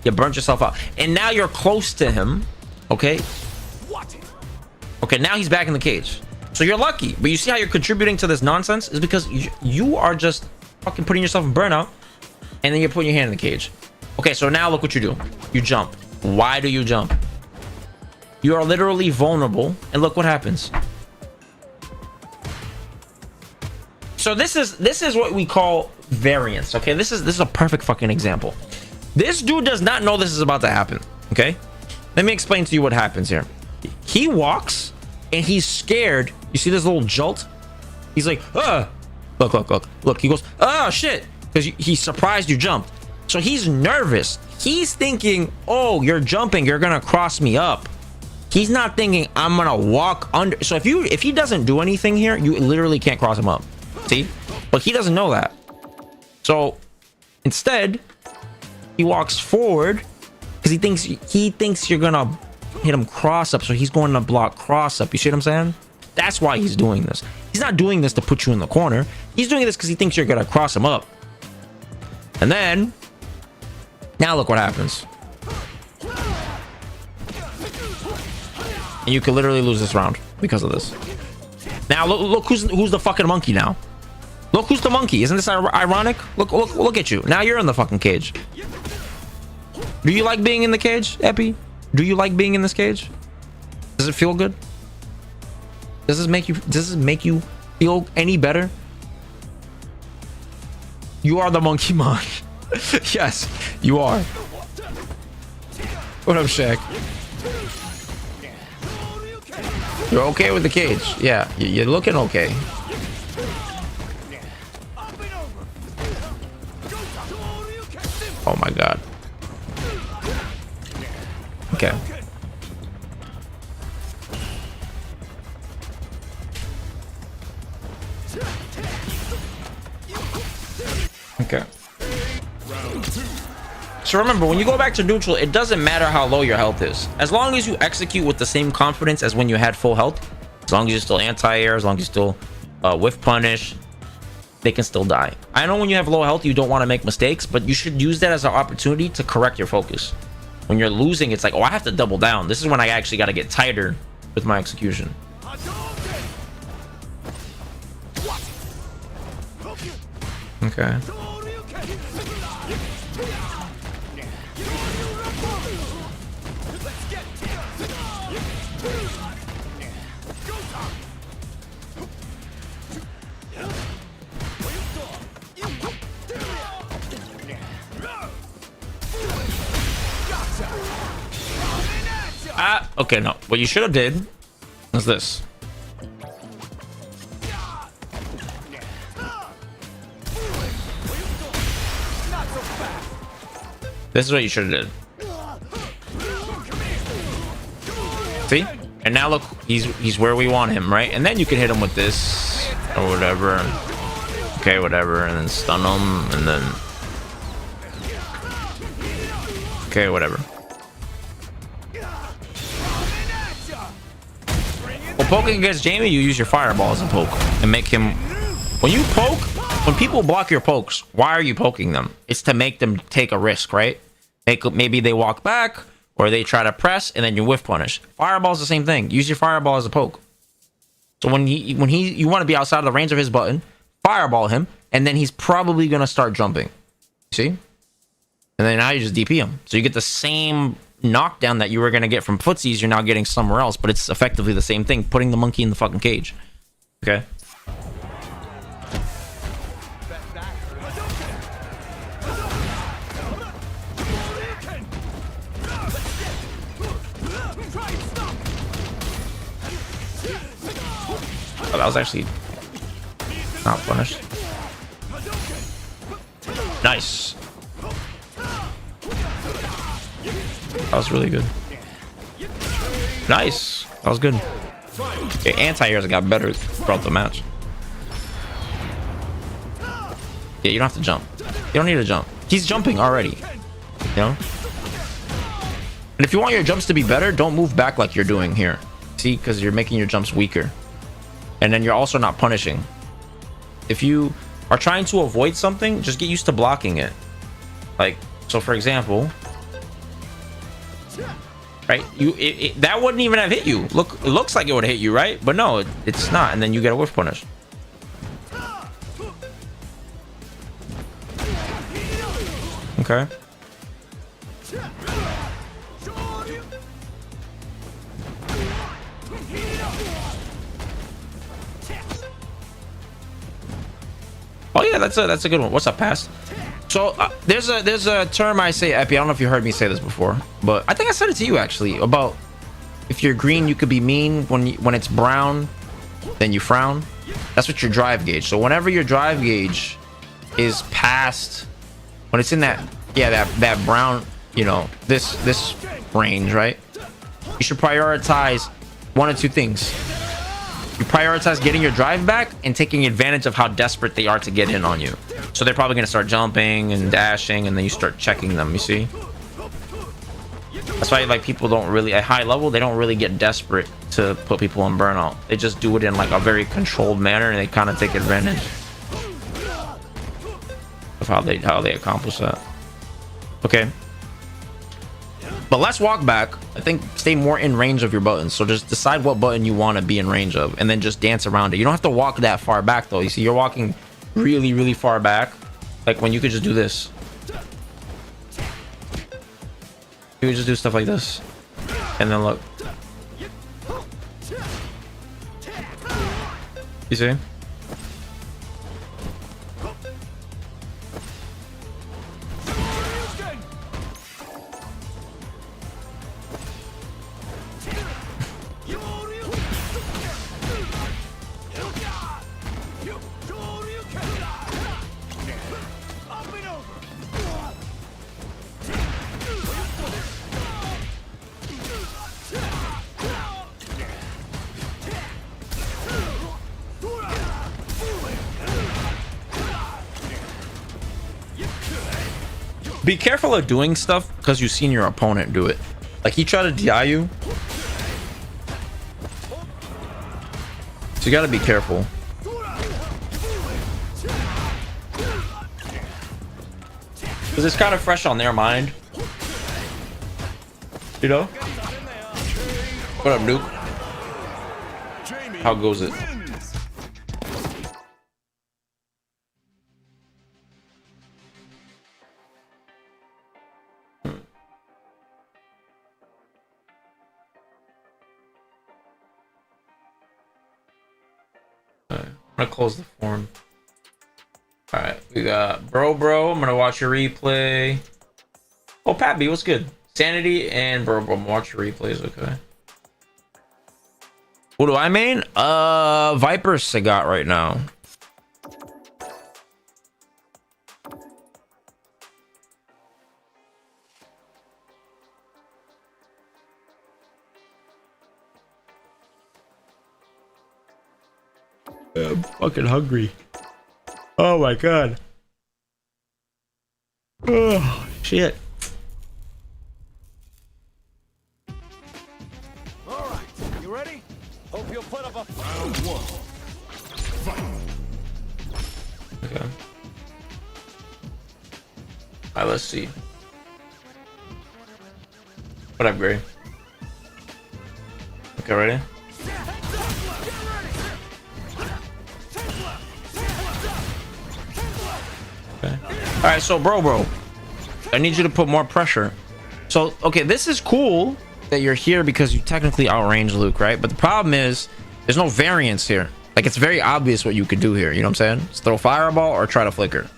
You burnt yourself out. And now you're close to him. Okay. Okay, now he's back in the cage. So you're lucky. But you see how you're contributing to this nonsense? Is because you are just fucking putting yourself in burnout. And then you're putting your hand in the cage. Okay, so now look what you do. You jump. Why do you jump? You are literally vulnerable. And look what happens. So this is what we call variance. Okay, this is a perfect fucking example. This dude does not know this is about to happen. Okay, let me explain to you what happens here. He walks and he's scared. You see this little jolt? He's like, look. He goes, oh shit, because he's surprised you jumped. So he's nervous. He's thinking, oh, you're jumping, you're gonna cross me up. He's not thinking I'm gonna walk under. So if he doesn't do anything here, you literally can't cross him up. See? But he doesn't know that. So instead, he walks forward because he thinks you're gonna hit him cross up. So he's going to block cross up. You see what I'm saying? That's why he's doing this. He's not doing this to put you in the corner. He's doing this because he thinks you're gonna cross him up. And then now look what happens. And you could literally lose this round because of this. Now look who's the fucking monkey now. Look who's the monkey. Isn't this ironic? Look at you. Now you're in the fucking cage. Do you like being in the cage, Epi? Do you like being in this cage? Does it feel good? Does this make you feel any better? You are the monkey mon. Yes, you are. What up, Shaq? You're okay with the cage? Yeah, you're looking okay. Oh my god. Okay. Okay. So remember, when you go back to neutral, it doesn't matter how low your health is. As long as you execute with the same confidence as when you had full health, as long as you're still anti-air, as long as you still whiff punish, they can still die. I know when you have low health, you don't want to make mistakes, but you should use that as an opportunity to correct your focus. When you're losing, it's like, oh, I have to double down. This is when I actually got to get tighter with my execution. Okay. Okay, no. What you should have did is this. This is what you should have did. See? And now look, he's where we want him, right? And then you can hit him with this or whatever. Okay, whatever, and then stun him, and then okay, whatever. Well, poking against Jamie, you use your fireball as a poke and make him. When you poke, when people block your pokes, why are you poking them? It's to make them take a risk, right? Maybe they walk back or they try to press, and then you whiff punish. Fireball is the same thing. Use your fireball as a poke. So when you want to be outside of the range of his button, fireball him, and then he's probably gonna start jumping. See? And then now you just DP him. So you get the same knockdown that you were gonna get from footsies, you're now getting somewhere else, but it's effectively the same thing, putting the monkey in the fucking cage. Okay. Oh, that was actually not punished. Nice. That was really good. Nice. That was good. Okay, anti-airs got better throughout the match. Yeah, you don't have to jump. You don't need to jump. He's jumping already. You know? And if you want your jumps to be better, don't move back like you're doing here. See? Because you're making your jumps weaker. And then you're also not punishing. If you are trying to avoid something, just get used to blocking it. Like, so for example, right? That wouldn't even have hit you. Look, it looks like it would hit you, right? But no, it's not. And then you get a whiff punish. Okay. Oh yeah, that's a good one. What's up, pass? So there's a term I say, Epi. I don't know if you heard me say this before, but I think I said it to you actually about if you're green, you could be mean. When it's brown, then you frown. That's what your drive gauge. So whenever your drive gauge is past, when it's in that, yeah, that brown, you know, this range, right? You should prioritize one of two things. You prioritize getting your drive back and taking advantage of how desperate they are to get in on you. So they're probably going to start jumping and dashing, and then you start checking them, you see? That's why, like, people don't really, at high level, they don't really get desperate to put people in burnout. They just do it in, like, a very controlled manner, and they kind of take advantage of how they accomplish that. Okay. But let's walk back. I think stay more in range of your buttons. So just decide what button you want to be in range of, and then just dance around it. You don't have to walk that far back, though. You see, you're walking really, really far back. Like, when you could just do this. You would just do stuff like this, and then look. You see? Be careful of doing stuff because you've seen your opponent do it. Like, he tried to DI you, so you got to be careful. Because it's kind of fresh on their mind, you know? What up, Duke? How goes it? I'm gonna close the form. All right, we got bro. I'm gonna watch your replay. Oh, Pat B, what's good? Sanity and bro. Watch your replays, okay? What do I mean? Viper Sagat right now. I'm fucking hungry. Oh my god. Oh shit. All right, you ready? Hope you'll put up a round one. Okay. Alright, let's see. What up, Gray? Okay, ready? Okay. All right, so bro, I need you to put more pressure. So, okay, this is cool that you're here because you technically outrange Luke, right? But the problem is there's no variance here. Like, it's very obvious what you could do here. You know what I'm saying? Just throw fireball or try to flicker.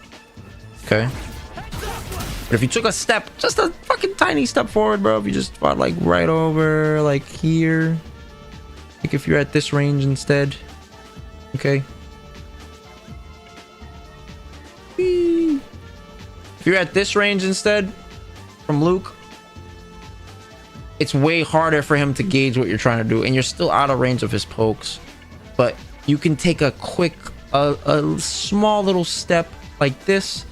Okay. But if you took a step, just a fucking tiny step forward, bro, if you just fought like right over, like here, like if you're at this range instead, okay. If you're at this range instead from Luke, it's way harder for him to gauge what you're trying to do, and you're still out of range of his pokes. But you can take a quick, a small little step like this,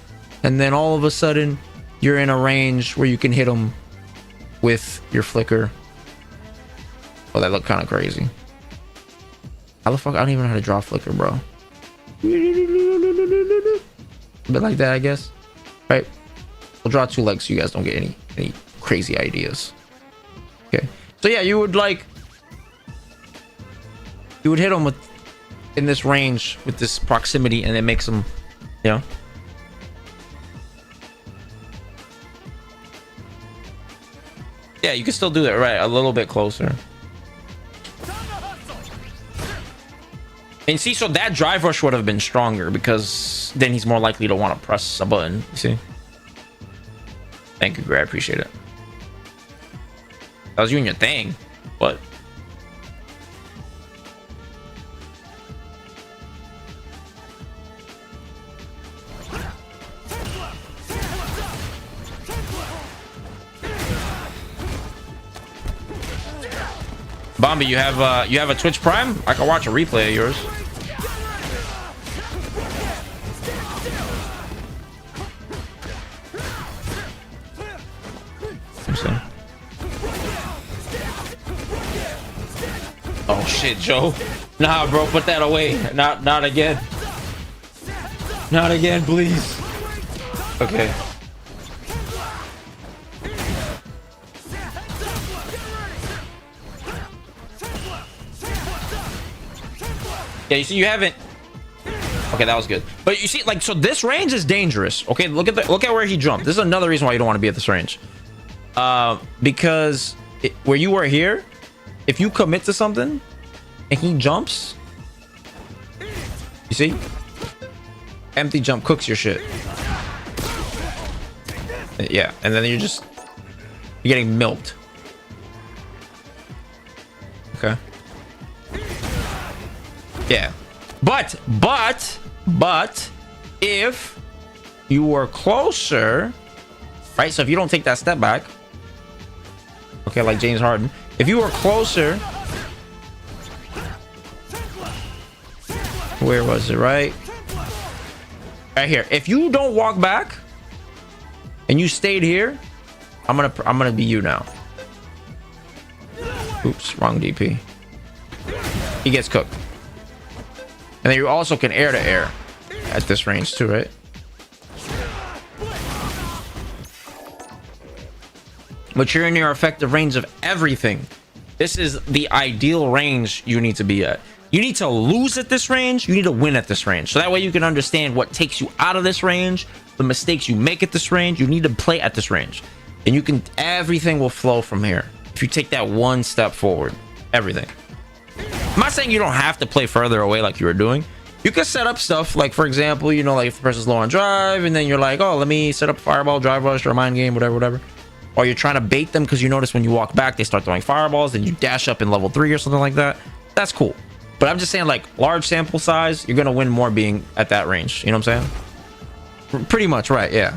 and then all of a sudden you're in a range where you can hit him with your flicker. Oh, that looked kind of crazy. How the fuck? I don't even know how to draw flicker, bro. A bit like that, I guess. Right? We'll draw two legs so you guys don't get any crazy ideas. Okay. So yeah, you would hit him with in this range with this proximity, and it makes him, you know. Yeah, you can still do that, right? A little bit closer. And see, so that drive rush would have been stronger because then he's more likely to want to press a button. You see? Thank you, Gray. I appreciate it. That was you and your thing. What? Bombi, you have a Twitch Prime? I can watch a replay of yours. Oh shit, Joe. Nah, bro, put that away. Not again. Not again, please. Okay. Yeah, you see, you haven't. Okay, that was good. But you see, like, so this range is dangerous. Okay, look at where he jumped. This is another reason why you don't want to be at this range. Because where you were here, if you commit to something and he jumps, you see, empty jump cooks your shit. Yeah, and then you're getting milked. Okay. Yeah, but if you were closer, right? So if you don't take that step back, okay, like James Harden, if you were closer, where was it? Right here. If you don't walk back and you stayed here, I'm gonna be you now. Oops, wrong DP. He gets cooked. And then you also can air to air at this range too, right? But you're in your effective range of everything. This is the ideal range you need to be at. You need to lose at this range. You need to win at this range. So that way you can understand what takes you out of this range, the mistakes you make at this range. You need to play at this range. And you can, everything will flow from here. If you take that one step forward, everything. I'm not saying you don't have to play further away like you were doing. You can set up stuff like, for example, you know, like if the person's low on drive and then you're like, oh, let me set up fireball, drive rush, or mind game, whatever. Or you're trying to bait them because you notice when you walk back, they start throwing fireballs and you dash up in level 3 or something like that. That's cool. But I'm just saying, like, large sample size, you're going to win more being at that range. You know what I'm saying? Pretty much, right, yeah.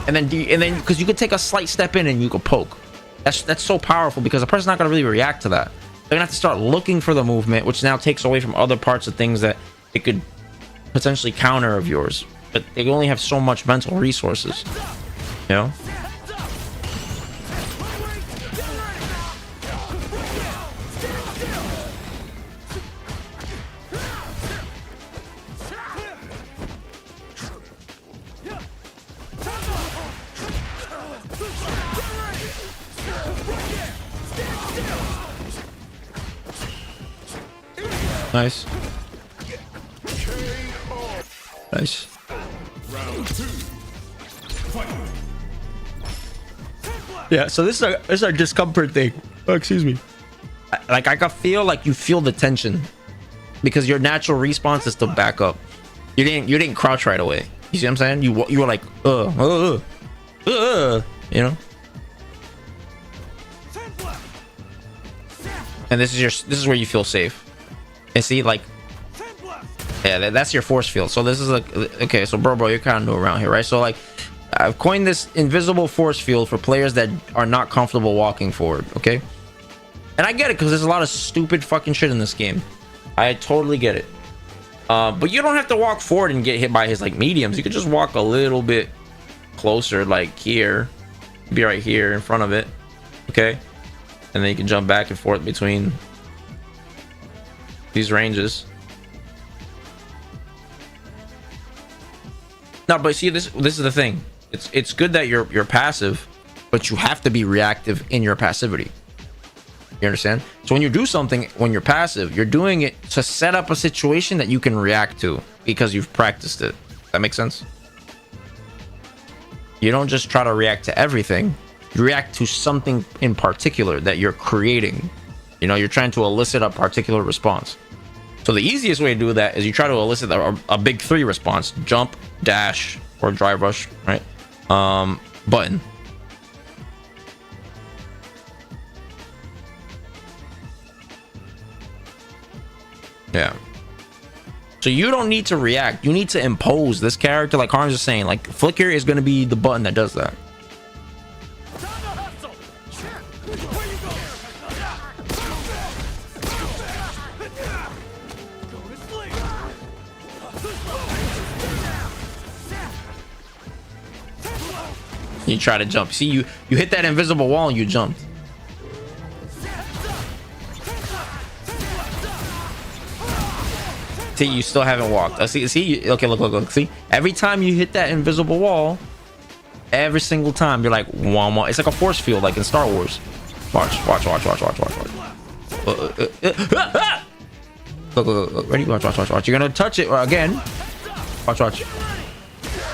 And then because you could take a slight step in and you could poke. That's so powerful because the person's not going to really react to that. They're gonna have to start looking for the movement, which now takes away from other parts of things that it could potentially counter of yours. But they only have so much mental resources, you know? Nice. Nice. Yeah, so this is our discomfort thing. Oh, excuse me. Like, I can feel like you feel the tension because your natural response is to back up. You didn't crouch right away. You see what I'm saying? You were like, you know. And this is where you feel safe. And see, like, yeah, that's your force field. So this is like, okay, so bro, you're kind of new around here, right? So like, I've coined this invisible force field for players that are not comfortable walking forward, okay? And I get it because there's a lot of stupid fucking shit in this game. I totally get it. But you don't have to walk forward and get hit by his like mediums. You could just walk a little bit closer, like here, be right here in front of it, okay? And then you can jump back and forth between these ranges. No, but see, this is the thing. It's good that you're passive, but you have to be reactive in your passivity. You understand? So when you do something, when you're passive, you're doing it to set up a situation that you can react to because you've practiced it. That makes sense? You don't just try to react to everything. You react to something in particular that you're creating. You know, you're trying to elicit a particular response. So the easiest way to do that is you try to elicit a big 3 response: jump, dash, or drive rush, right? Button. Yeah. So you don't need to react. You need to impose this character. Like Harm's just saying, like, Flicker is going to be the button that does that. You try to jump. See, you hit that invisible wall and you jumped. See, you still haven't walked. See. Okay, look. See, every time you hit that invisible wall, every single time you're like, one more. It's like a force field, like in Star Wars. Watch. Look. Ready? Watch. You're gonna touch it again. Watch.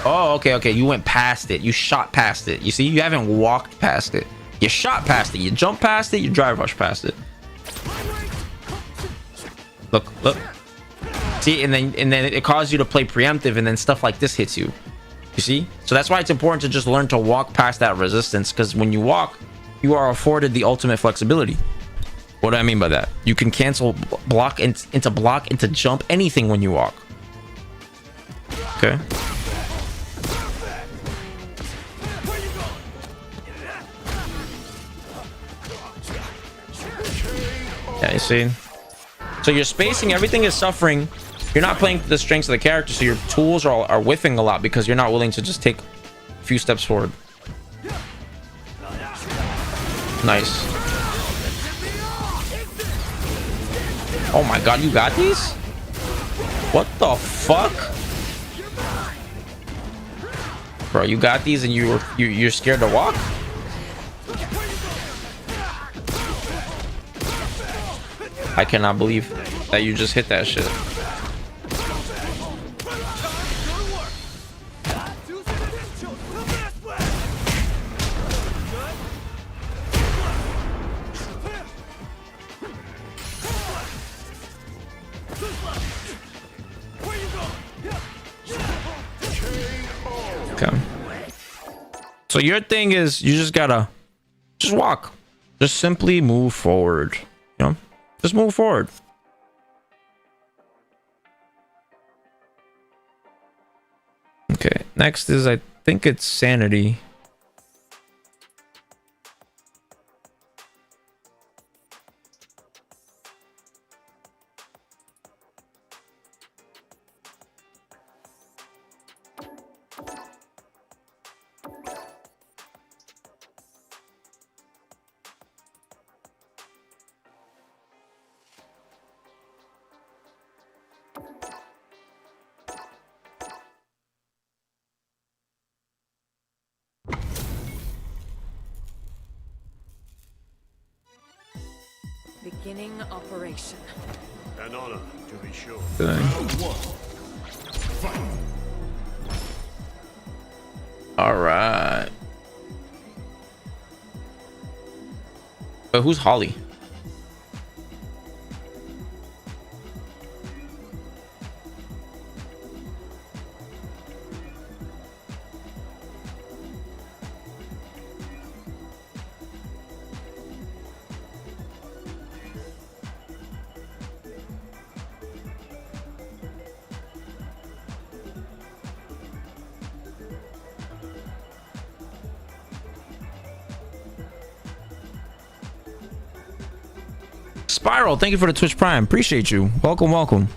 Oh, okay. You went past it. You shot past it. You see, you haven't walked past it. You shot past it. You jumped past it. You drive rush past it. Look. See, and then it causes you to play preemptive, and then stuff like this hits you. You see? So that's why it's important to just learn to walk past that resistance, because when you walk, you are afforded the ultimate flexibility. What do I mean by that? You can cancel block into jump, anything when you walk. Okay. Yeah, you see? So your spacing, everything is suffering. You're not playing to the strengths of the character, so your tools are whiffing a lot because you're not willing to just take a few steps forward. Nice. Oh my god, you got these? What the fuck? Bro, you got these and you're scared to walk? I cannot believe that you just hit that shit. Okay. So your thing is you just gotta walk. Just simply move forward. You know? Just move forward. Okay, next is, I think it's sanity. Beginning operation. An honor, to be sure. All right. But who's Holly? Spiral, thank you for the Twitch Prime. Appreciate you. Welcome.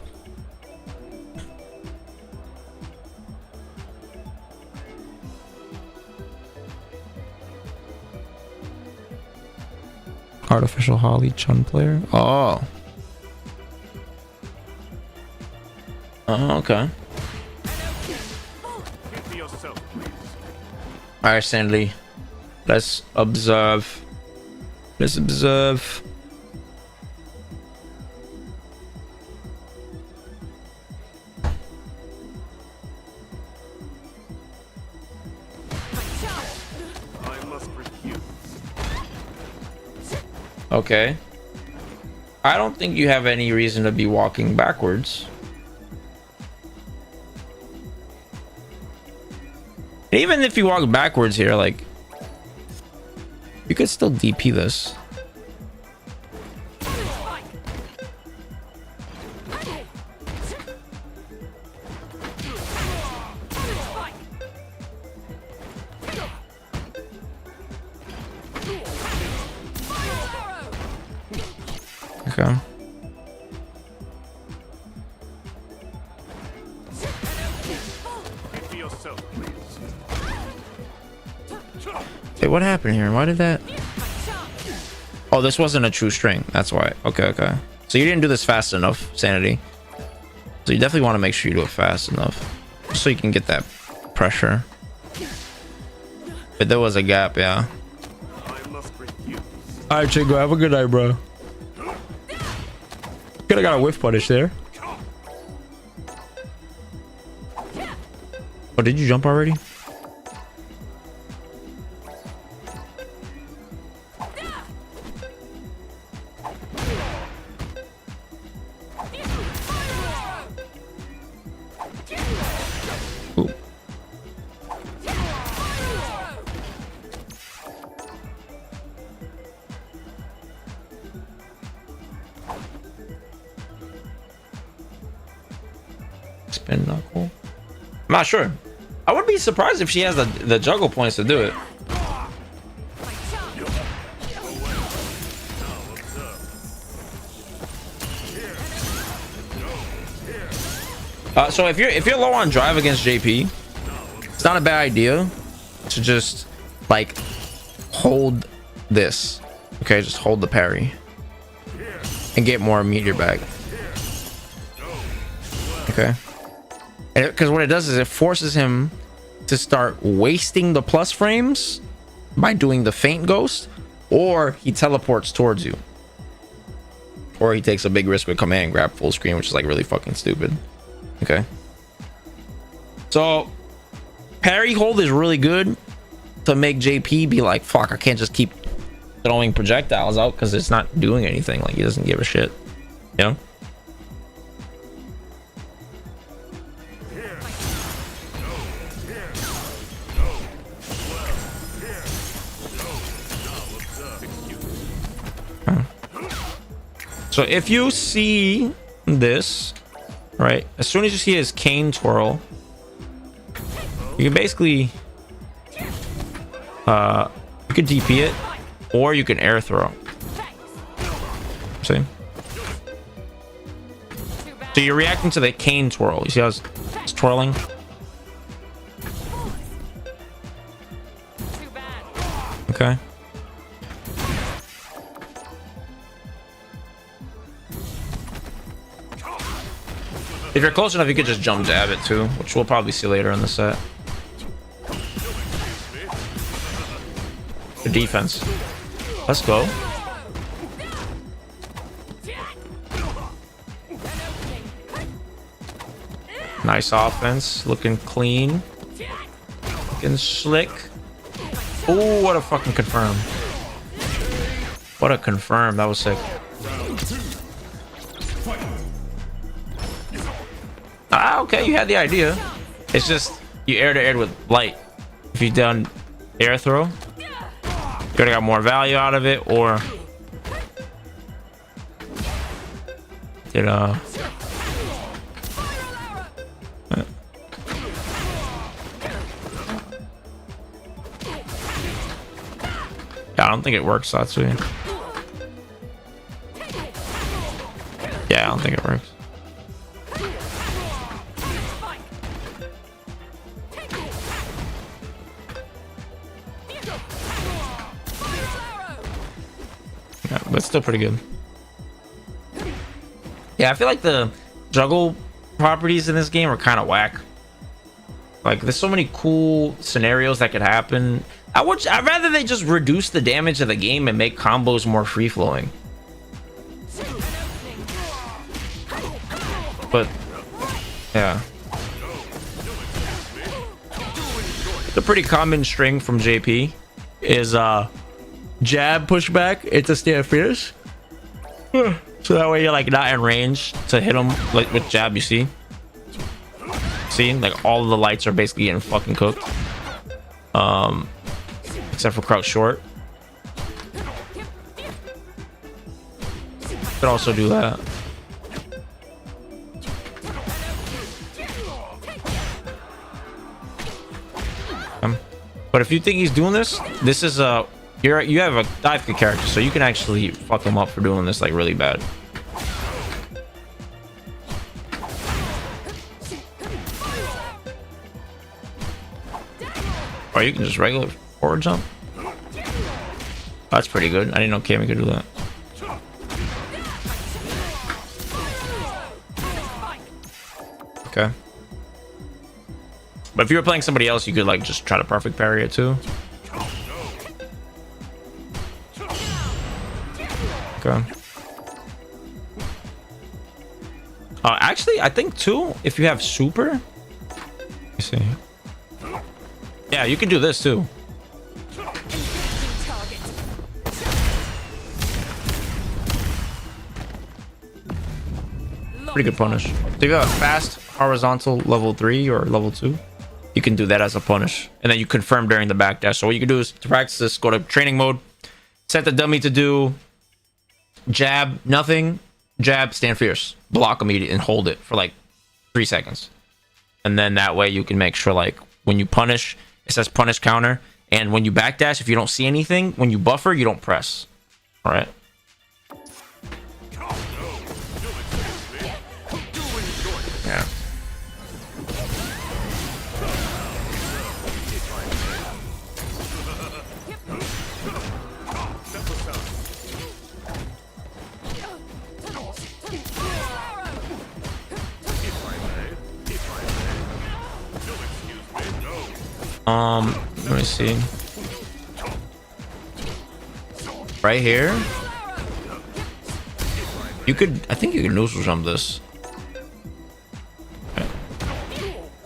Artificial Holly Chun player. Oh, okay. All right, Sandy. Let's observe. Okay. I don't think you have any reason to be walking backwards. Even if you walk backwards here, like, you could still DP this. Okay. what happened here? Why did that? Oh, this wasn't a true string. That's why. Okay, okay. So you didn't do this fast enough, Sanity. So you definitely want to make sure you do it fast enough, so you can get that pressure. But there was a gap, yeah. All right, Chingo, have a good night, bro. Could have got a whiff punish there. Oh, did you jump already? Ooh. Spin knuckle. I'm not sure. I wouldn't be surprised if she has the juggle points to do it. So if you're low on drive against JP, it's not a bad idea to just like hold this. Okay, just hold the parry and get more meteor back. Okay. Because what it does is it forces him to start wasting the plus frames by doing the feint ghost, or he teleports towards you, or he takes a big risk with command grab full screen, which is like really fucking stupid. Okay, so parry hold is really good to make JP be like, fuck, I can't just keep throwing projectiles out because it's not doing anything. Like, he doesn't give a shit, you know. So if you see this, right, as soon as you see his cane twirl, you can basically you can DP it, or you can air throw. See? So you're reacting to the cane twirl. You see how it's twirling? Okay. If you're close enough, you could just jump jab it too, which we'll probably see later in the set. The defense. Let's go. Nice offense. Looking clean. Looking slick. Oh, what a fucking confirm. What a confirm. That was sick. Ah, okay, you had the idea. It's just you air to air with light. If you done air throw, you would have got more value out of it, or did yeah, I don't think it works, Satsui. Yeah, I don't think it works. Yeah, but it's still pretty good. Yeah, I feel like the juggle properties in this game are kind of whack. Like, there's so many cool scenarios that could happen. I'd rather they just reduce the damage of the game and make combos more free-flowing. But yeah, the pretty common string from JP is jab pushback into stand fierce. So that way you're like not in range to hit him like with jab. You see like all of the lights are basically getting fucking cooked, except for crouch short. Could also do that. But if you think he's doing this, this is a you have a dive kick character, so you can actually fuck him up for doing this like really bad. Or you can just regular forward jump. That's pretty good. I didn't know Cammy could do that. Okay. But if you were playing somebody else, you could like just try to perfect parry it too. Okay. Actually, I think too, if you have super, let me see. Yeah, you can do this too. Pretty good punish. So if you have a fast horizontal level 3 or level 2, you can do that as a punish. And then you confirm during the backdash. So what you can do is to practice this, go to training mode, set the dummy to do jab, nothing, jab, stand fierce, block immediately and hold it for like 3 seconds. And then that way you can make sure like when you punish, it says punish counter. And when you backdash, if you don't see anything, when you buffer, you don't press. All right. Yeah. Let me see. Right here. You could, I think you can neutral jump this.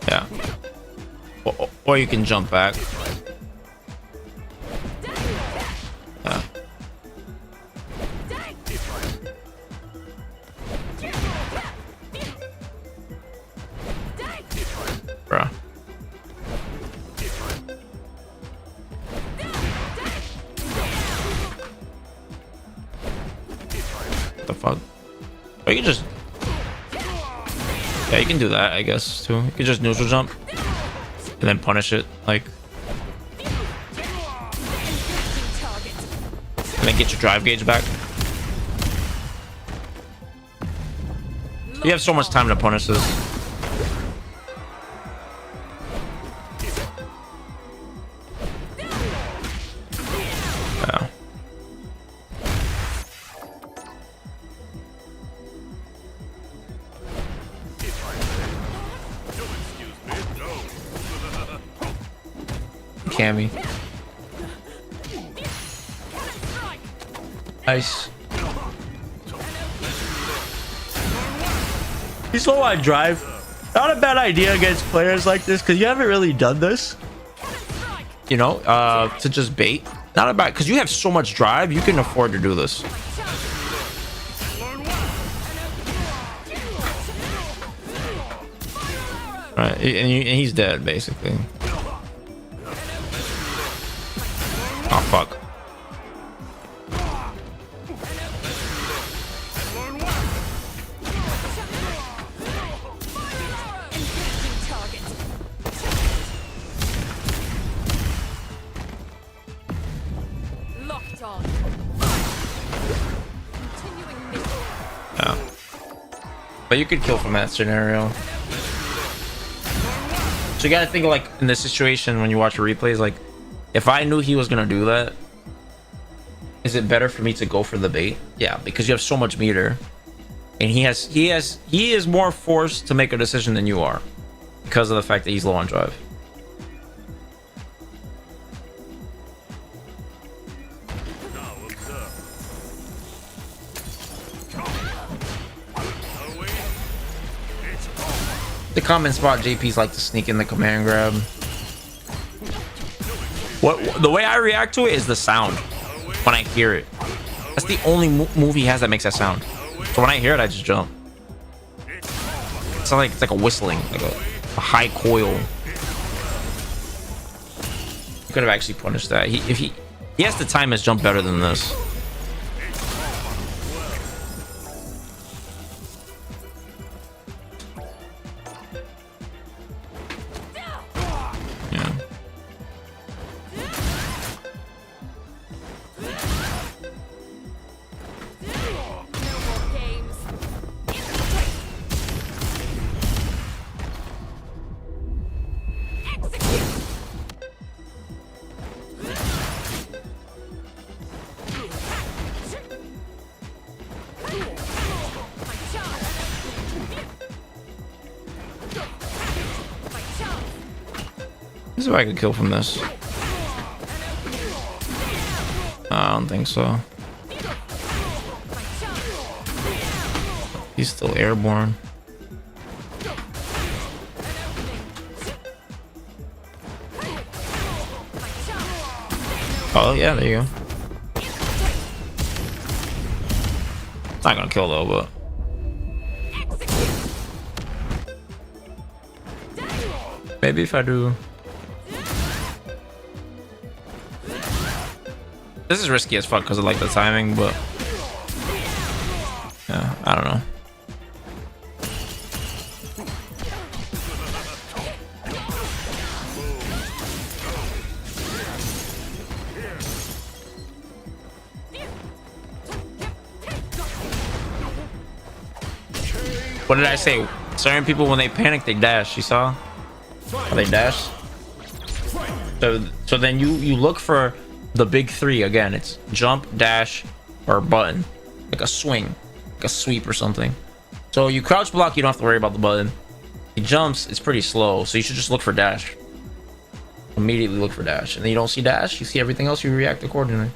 Yeah. Or you can jump back. Yeah. Bruh. What the fuck? Or you can just... Yeah, you can do that, I guess, too. You can just neutral jump. And then punish it, like... And then get your drive gauge back. You have so much time to punish this. Yeah. Cammy. Nice. You saw I drive. Not a bad idea against players like this because you haven't really done this. You know, to just bait. Not a bad, because you have so much drive, you can afford to do this. Right, and he's dead basically. Oh fuck. Yeah. But you could kill from that scenario. So you gotta think like in this situation when you watch replays, like if I knew he was gonna do that, is it better for me to go for the bait? Yeah, because you have so much meter, and he is more forced to make a decision than you are because of the fact that he's low on drive. The common spot JP's like to sneak in the command grab. What the way I react to it is the sound when I hear it. That's the only move he has that makes that sound. So when I hear it, I just jump. It's like a whistling, like a high coil. He could have actually punished that. If he has to time his jump better than this. Let's see if I can kill from this. I don't think so. He's still airborne. Oh yeah, there you go. It's not gonna kill though, but maybe if I do. This is risky as fuck because of like the timing, but yeah, I don't know. What did I say? Certain people, when they panic, they dash. You saw? How they dash? So then you look for the big three again. It's jump, dash, or button. Like a swing, like a sweep or something. So you crouch block, you don't have to worry about the button. He jumps, it's pretty slow. So you should just look for dash. Immediately look for dash. And then you don't see dash, you see everything else, you react accordingly.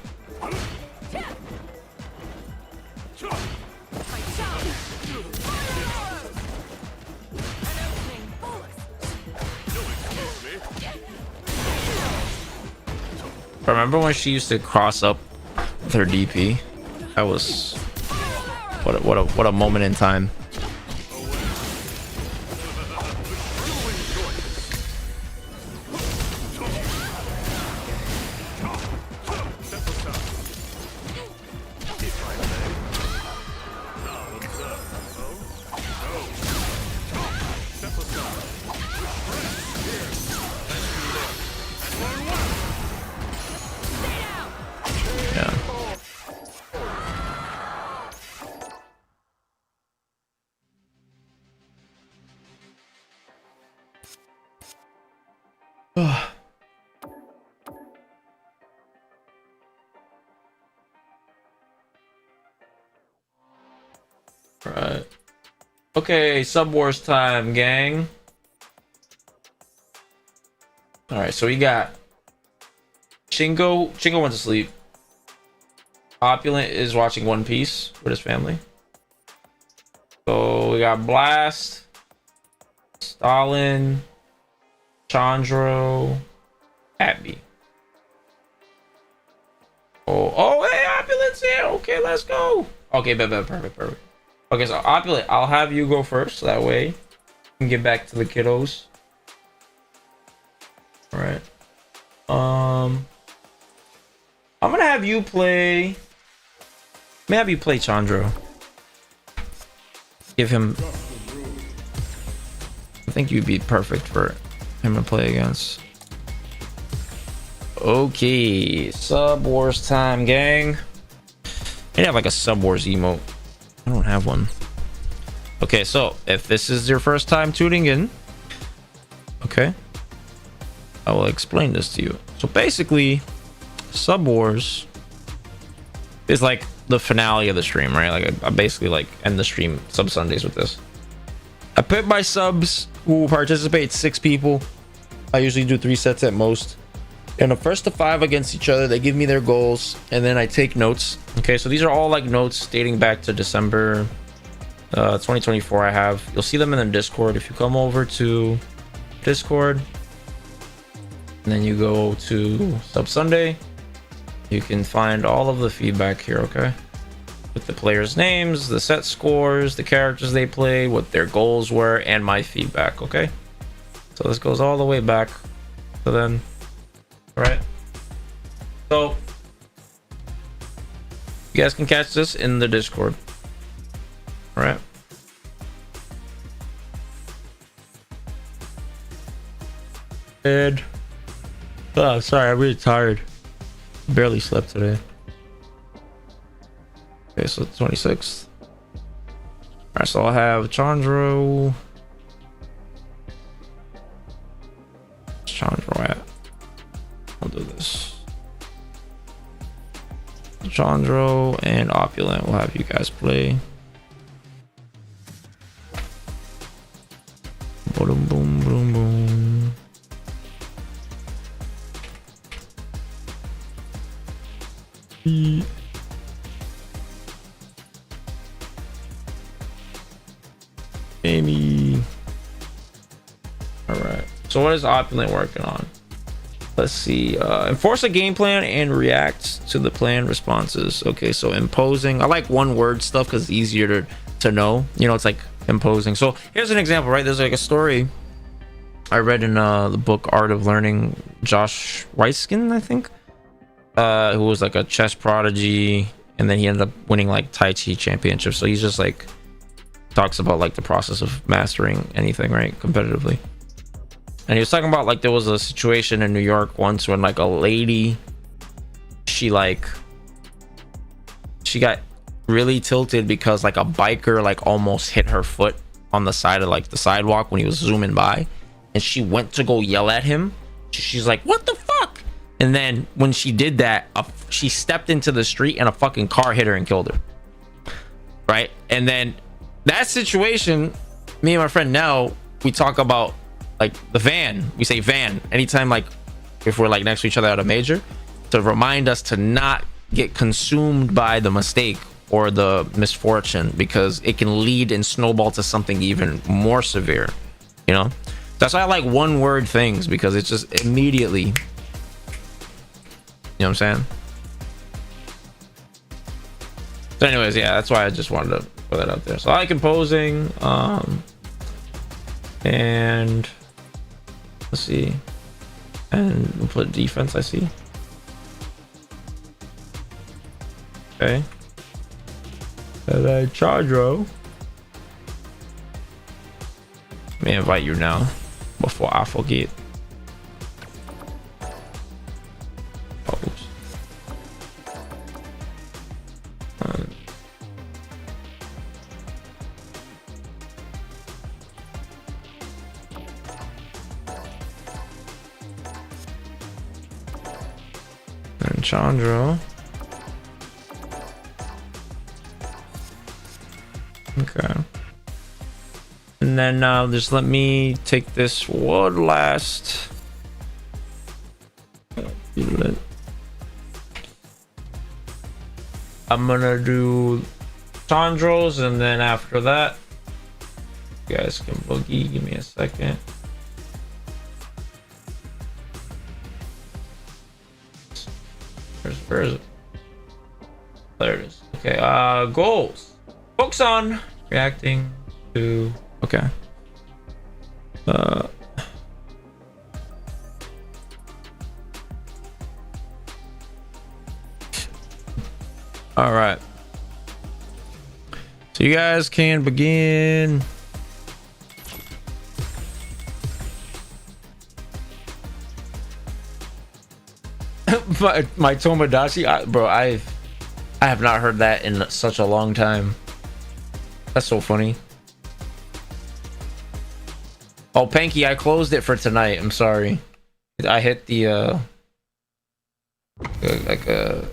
Remember when she used to cross up with her DP? That was what a moment in time. Right. Okay, Sub Wars time, gang. Alright, so we got Chingo. Chingo went to sleep. Opulent is watching One Piece with his family. So we got Blast, Stalin, Chandro, Abby. Oh, hey, Opulent's here. Okay, let's go. Okay, perfect. Okay, so Opulent, I'll have you go first, so that way you can get back to the kiddos. All right. I'm gonna have you play. May I have you play Chandro? Give him. I think you'd be perfect for him to play against. Okay, Sub Wars time, gang. I have like a Sub Wars emote. I don't have one. Okay, so if this is your first time tuning in, okay, I will explain this to you. So basically, Sub Wars is like the finale of the stream, right? Like I basically like end the stream Sub Sundays with this. I put my subs who participate 6 people. I usually do 3 sets at most. And the first to 5 against each other, they give me their goals, and then I take notes. Okay, so these are all like notes dating back to December 2024. I have. You'll see them in the Discord. If you come over to Discord, and then you go to Sub Sunday, you can find all of the feedback here. Okay, with the players' names, the set scores, the characters they played, what their goals were, and my feedback. Okay, so this goes all the way back to then. All right, so you guys can catch this in the Discord. All right. And oh, sorry, I'm really tired. Barely slept today. Okay, so 26th. All right, so I'll have Chandro. Where's Chandro at? I'll do this. Chandro and Opulent will have you guys play. Boom, boom, boom, boom. Amy. All right. So what is Opulent working on? Let's see. Enforce a game plan and react to the plan responses. Okay, so imposing. I like one word stuff because it's easier to know. You know, it's like imposing. So here's an example, right? There's like a story I read in the book Art of Learning. Josh Weiskin, I think, who was like a chess prodigy, and then he ended up winning like Tai Chi championships. So he's just like talks about like the process of mastering anything, right, competitively. And he was talking about like there was a situation in New York once when like a lady, she got really tilted because like a biker like almost hit her foot on the side of like the sidewalk when he was zooming by, and she went to go yell at him. She's like, what the fuck? And then when she did that, she stepped into the street and a fucking car hit her and killed her, right? And then that situation, me and my friend Nell, we talk about like the van. We say van anytime, like if we're like next to each other at a major, to remind us to not get consumed by the mistake or the misfortune, because it can lead and snowball to something even more severe, you know. That's why I like one word things, because it's just immediately, you know what I'm saying. So anyways, yeah, that's why I just wanted to put that out there. So I like imposing, and let's see, and we'll put defense. I see. Okay. And then Chadro. Let me invite you now before I forget. Oh, oops. And Chandra. Okay. And then just let me take this one last. I'm gonna do Chandros, and then after that, you guys can boogie. Give me a second. Where is it? There it is. Okay. Goals. Focus on reacting to. Okay. All right. So you guys can begin. my Tomodachi, bro. I have not heard that in such a long time. That's so funny. Oh, Panky, I closed it for tonight. I'm sorry. I hit the like a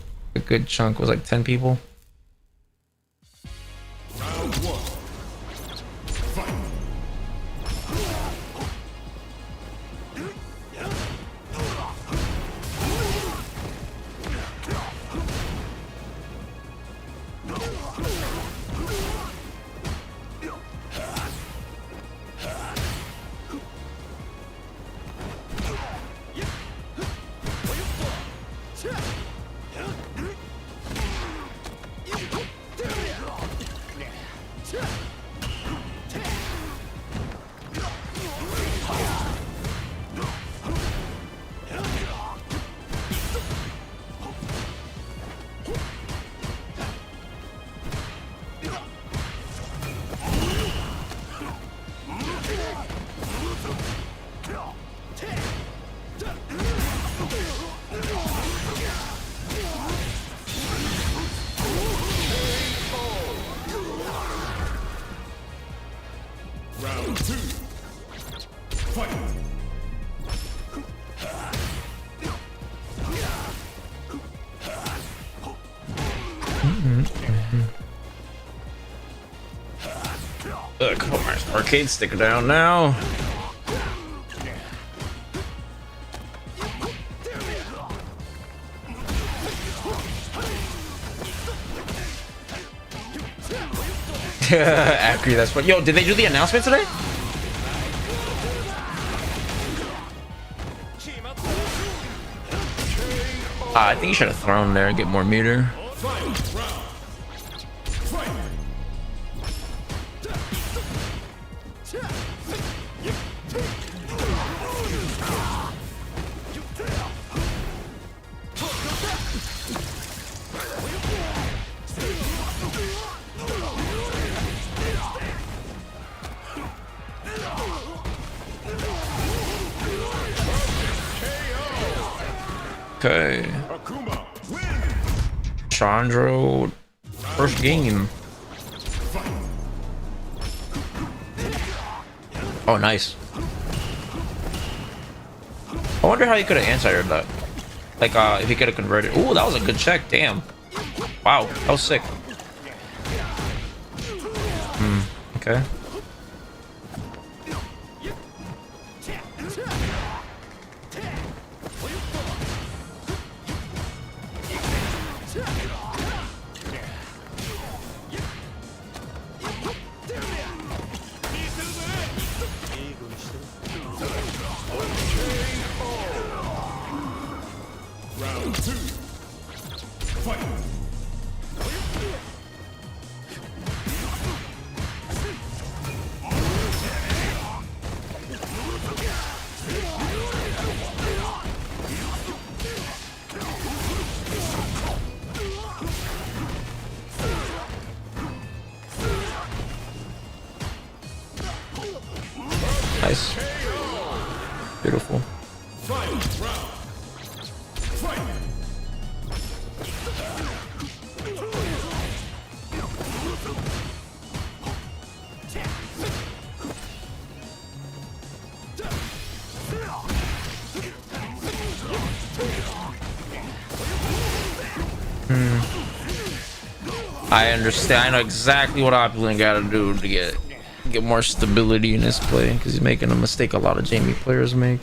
good chunk. Was like 10 people. Round one. Fight. Round two. Fight. Ugh, put my arcade sticker down now. Accurate, that's what. Yo, did they do the announcement today? I think you should have thrown there and get more meter. Okay. Chandro, first game. Oh, nice. I wonder how he could have answered that. Like, if he could have converted. Ooh, that was a good check. Damn. Wow, that was sick. Okay. Nice. Beautiful. I understand. I know exactly what Opulent got to do to get more stability in his play, because he's making a mistake a lot of Jamie players make.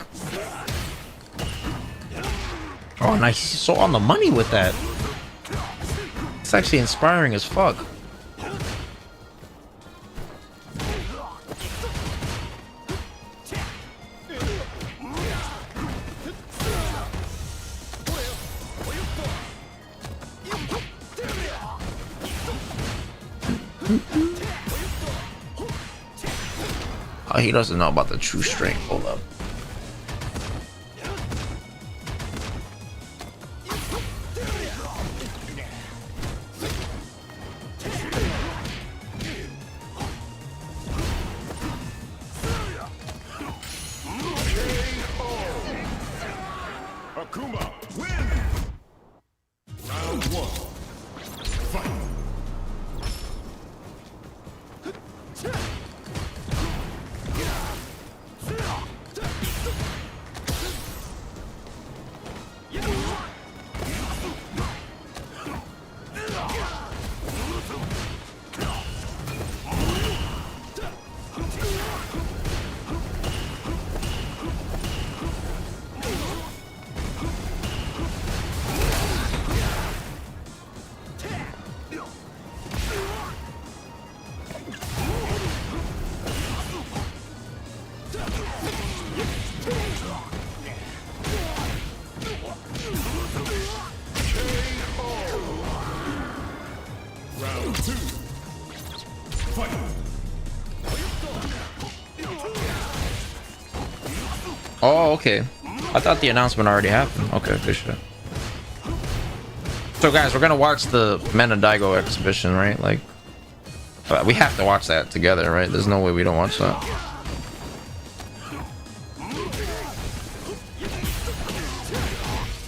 Oh, nice. He's so on the money with that. It's actually inspiring as fuck. Oh, he doesn't know about the true strength. Hold up. Akuma, win! Round one. Fight! Round two. Fight! Oh, okay. I thought the announcement already happened. Okay, good shit. So, guys, we're gonna watch the Men of Daigo exhibition, right? Like, we have to watch that together, right? There's no way we don't watch that.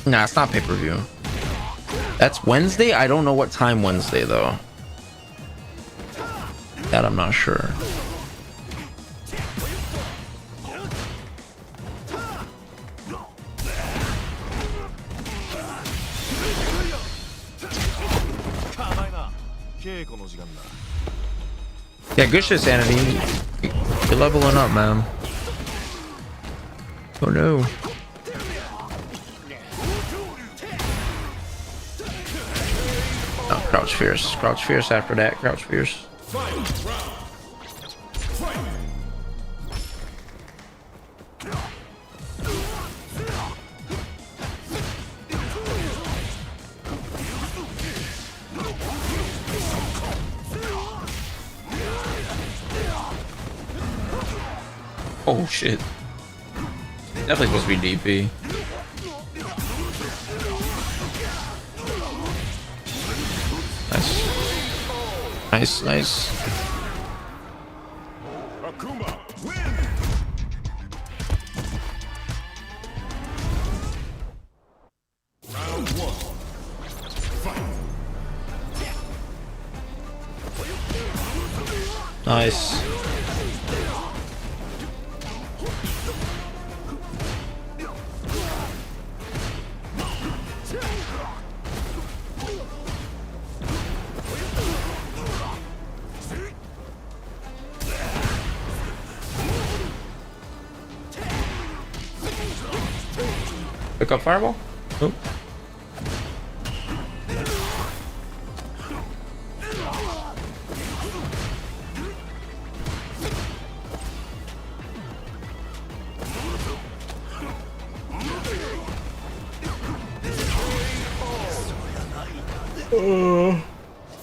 Nah, it's not pay-per-view. That's Wednesday? I don't know what time Wednesday, though. That I'm not sure. Yeah, good shit, Sanity. You're leveling up, man. Oh no. Oh, crouch fierce. Crouch fierce after that. Crouch fierce. Oh shit. Definitely supposed to be DP. Nice. Nice. Akuma, win! Round one. Fight. Nice. Pick up fireball. Oop.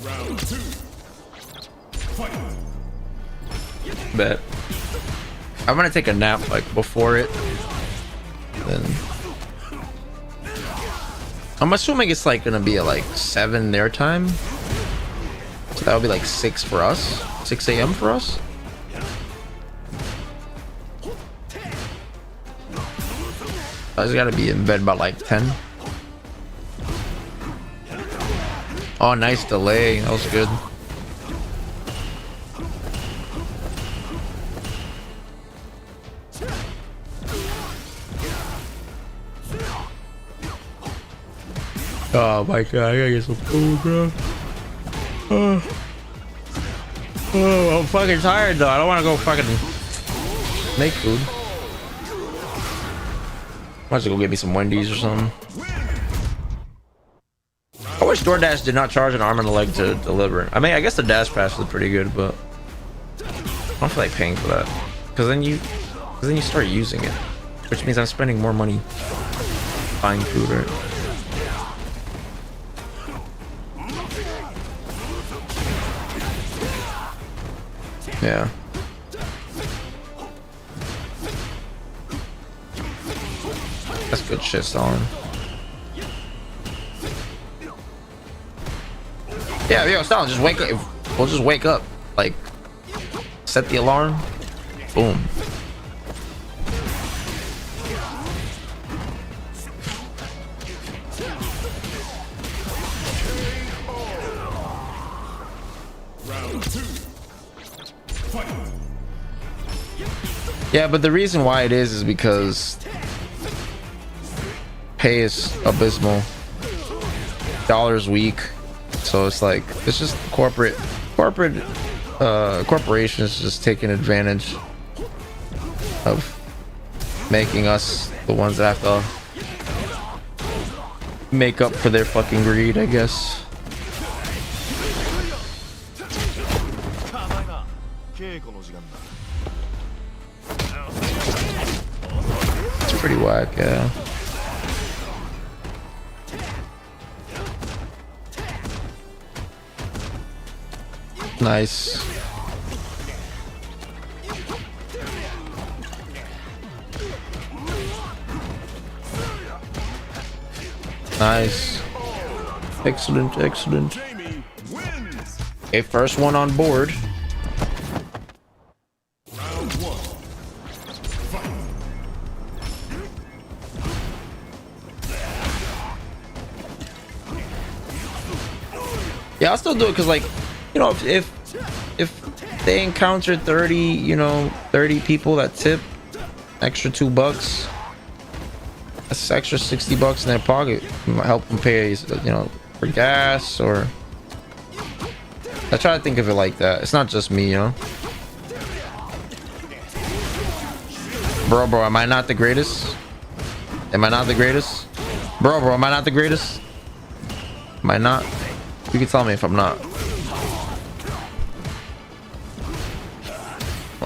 Round two. Fight. Bet. I'm gonna take a nap like before it. Then I'm assuming it's like gonna be at like 7 their time. So that would be like 6 for us. 6 a.m. for us. I just gotta be in bed by like 10. Oh, nice delay. That was good. Oh my god, I gotta get some food, bro. Oh, I'm fucking tired though. I don't want to go fucking make food. Might as well go get me some Wendy's or something. I wish DoorDash did not charge an arm and a leg to deliver. I mean, I guess the Dash Pass is pretty good, but I don't feel like paying for that. Because then you start using it, which means I'm spending more money buying food, right? Yeah. That's good shit, Stalin. Yeah, yo, Stalin, just wake up. We'll just wake up. Like, set the alarm. Boom. Yeah, but the reason why it is because pay is abysmal. $1 week. So it's like it's just corporations just taking advantage of making us the ones that have to make up for their fucking greed, I guess. It's pretty whack, yeah. Nice. Nice. Excellent, excellent. Okay, first one on board. Yeah, I'll still do it because, like, you know, if they encounter 30 people that tip, extra $2, that's extra $60 in their pocket. Might help them pay, for gas, or I try to think of it like that. It's not just me, Bro, am I not the greatest? Am I not the greatest? Bro, am I not the greatest? Am I not? You can tell me if I'm not.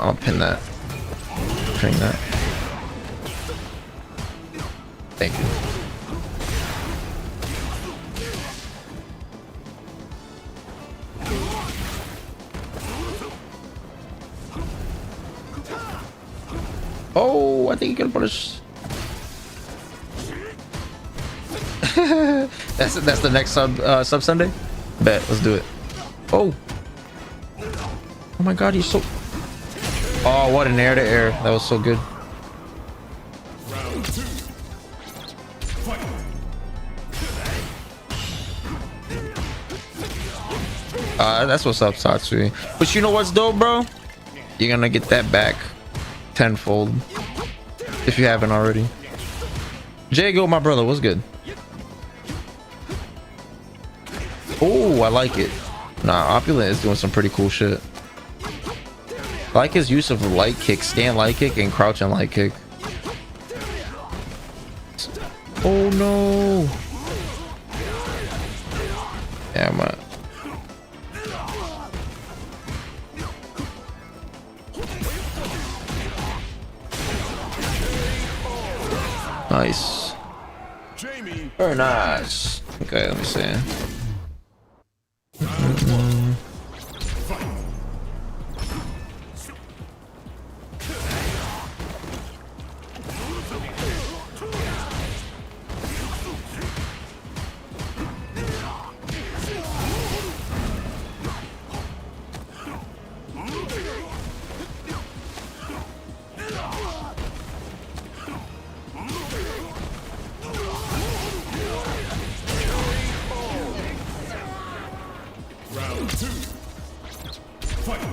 I'll pin that. Pin that. Thank you. Oh, I think you can punish. that's the next sub Sunday. Bet, let's do it. Oh my god, he's so. Oh, what an air to air. That was so good. Round 2. Fight. That's what's up, Satsui. But you know what's dope, bro? You're gonna get that back tenfold if you haven't already. Jago, my brother, what's good? Oh, I like it. Nah, Opulent is doing some pretty cool shit. I like his use of the light kick, stand light kick, and crouch and light kick. Oh no. Yeah, man. Nice. Jamie. Very nice. Okay, let me see. Round 2. Fight.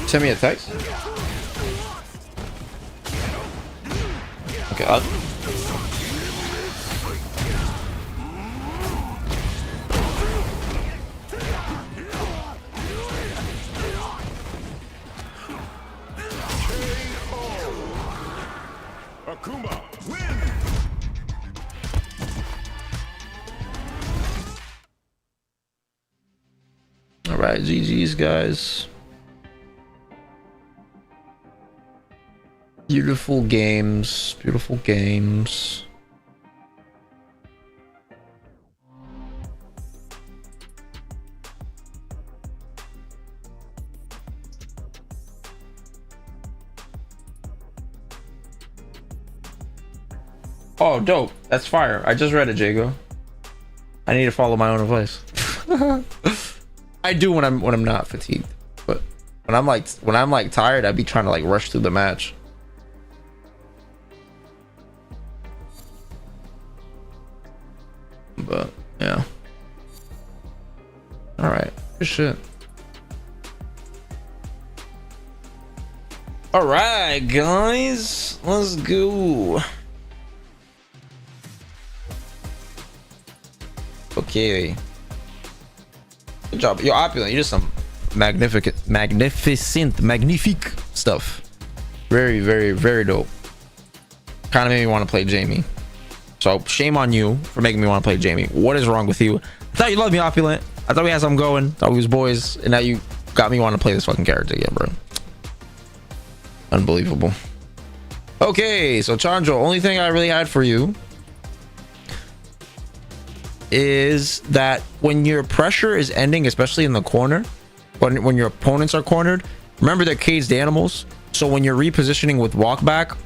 Send me a text. Okay, Akuma, win! all right, GG's, guys. Beautiful games, beautiful games. Oh, dope. That's fire. I just read it, Jago. I need to follow my own advice. I do when I'm not fatigued, but when I'm like tired, I'd be trying to like rush through the match. But yeah. All right. Good shit. All right, guys. Let's go. Okay. Good job. You're opulent. You're just some magnificent stuff. Very, very, very dope. Kind of made me want to play Jamie. So shame on you for making me want to play Jamie. What is wrong with you? I thought you loved me, opulent. I thought we had something going. Thought we was boys, and now you got me wanting to play this fucking character again, bro. Unbelievable. Okay, so Chandra, only thing I really had for you is that when your pressure is ending, especially in the corner, when your opponents are cornered, remember they're caged animals. So when you're repositioning with walk back,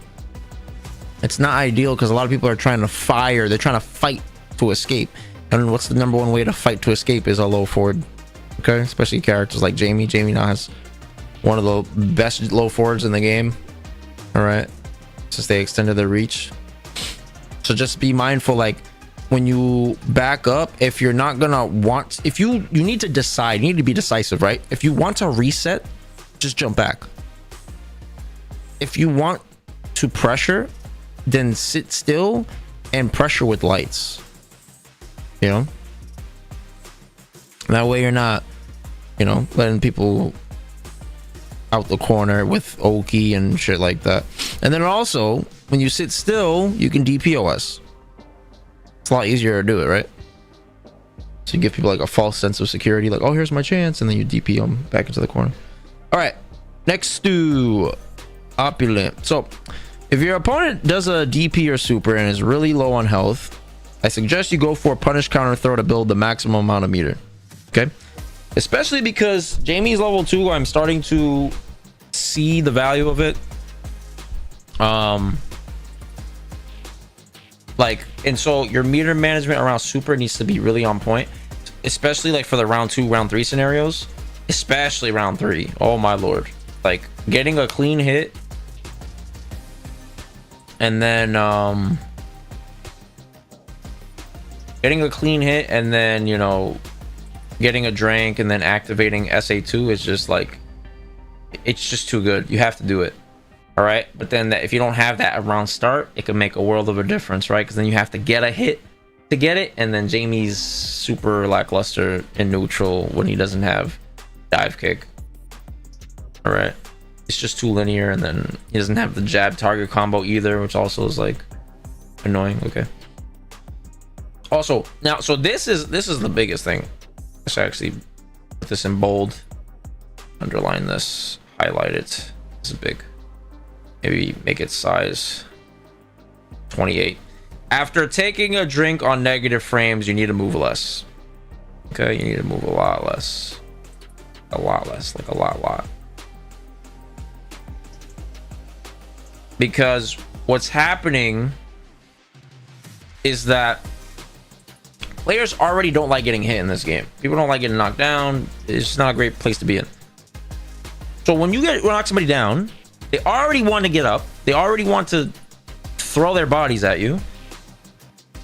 it's not ideal because a lot of people are trying to fire. They're trying to fight to escape. And what's the number one way to fight to escape is a low forward. Okay, especially characters like Jamie. Jamie now has one of the best low forwards in the game. All right, since they extended their reach. So just be mindful, like when you back up, if you're not gonna want, if you need to decide, you need to be decisive, right? If you want to reset, just jump back. If you want to pressure, then sit still and pressure with lights, you know, that way you're not, you know, letting people out the corner with Oki and shit like that. And then also, when you sit still, you can DPOS. It's a lot easier to do it, right? So you give people like a false sense of security, like, oh, here's my chance, and then you DP them back into the corner. All right, next to Opulent. So if your opponent does a DP or super and is really low on health, I suggest you go for punish counter throw to build the maximum amount of meter. Okay, especially because Jamie's level 2, I'm starting to see the value of it. Like, and so your meter management around super needs to be really on point, especially like for the round 2, round 3 scenarios, especially round 3. Oh my lord, like getting a clean hit and then getting a clean hit and then, you know, getting a drink and then activating SA2 is just like, it's just too good. You have to do it. All right, but then if you don't have that around start, it can make a world of a difference, right? Because then you have to get a hit to get it, and then Jamie's super lackluster in neutral when he doesn't have dive kick. All right, it's just too linear, and then he doesn't have the jab target combo either, which also is like annoying. Okay. Also, now, so this is the biggest thing. Let's actually put this in bold, underline this, highlight it. This is big. Maybe make it size 28. After taking a drink on negative frames, you need to move less. Okay, you need to move a lot less. A lot less, like a lot. Because what's happening is that players already don't like getting hit in this game. People don't like getting knocked down. It's just not a great place to be in. So when you knock somebody down, they already want to get up. They already want to throw their bodies at you.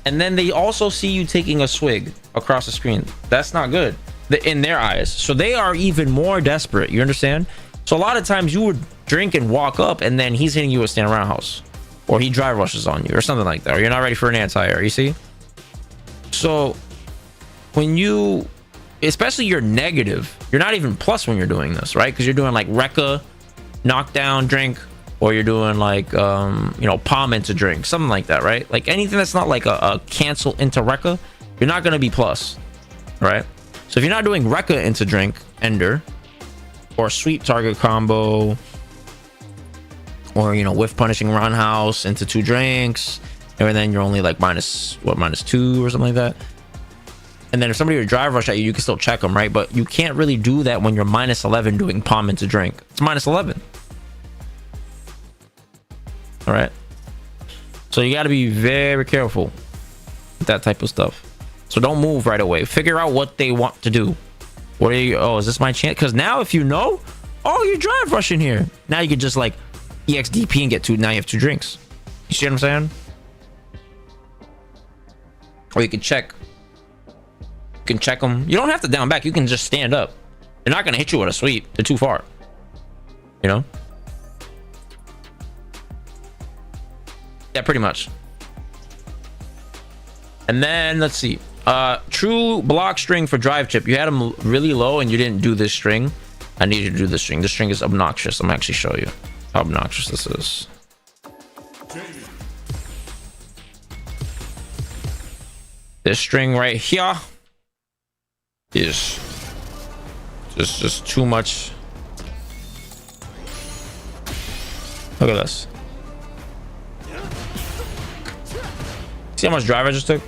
And then they also see you taking a swig across the screen. That's not good in their eyes. So they are even more desperate. You understand? So a lot of times you would drink and walk up and then he's hitting you with stand roundhouse. Or he drive rushes on you or something like that. Or you're not ready for an anti-air. You see? So when you, especially you're negative, you're not even plus when you're doing this, right? Because you're doing like Rekka, knockdown, drink, or you're doing like you know, palm into drink, something like that, right? Like anything that's not like a cancel into Rekka, you're not going to be plus, right? So if you're not doing Rekka into drink, ender, or sweep target combo, or, you know, whiff punishing roundhouse into 2 drinks, and then you're only like -2 or something like that. And then if somebody would drive rush at you, you can still check them, right? But you can't really do that when you're -11 doing palm into drink. It's -11. All right. So you got to be very careful with that type of stuff. So don't move right away. Figure out what they want to do. What are you? Oh, is this my chance? Because now if you know, oh, you're drive rushing here. Now you can just like EXDP and get 2. Now you have 2 drinks. You see what I'm saying? Or you can check. You can check them. You don't have to down back. You can just stand up. They're not going to hit you with a sweep. They're too far. You know? Yeah, pretty much. And then let's see. True block string for drive chip. You had them really low and you didn't do this string. I need you to do this string. This string is obnoxious. I'm gonna actually show you how obnoxious this is. This string right here is just too much. Look at this. See how much drive I just took?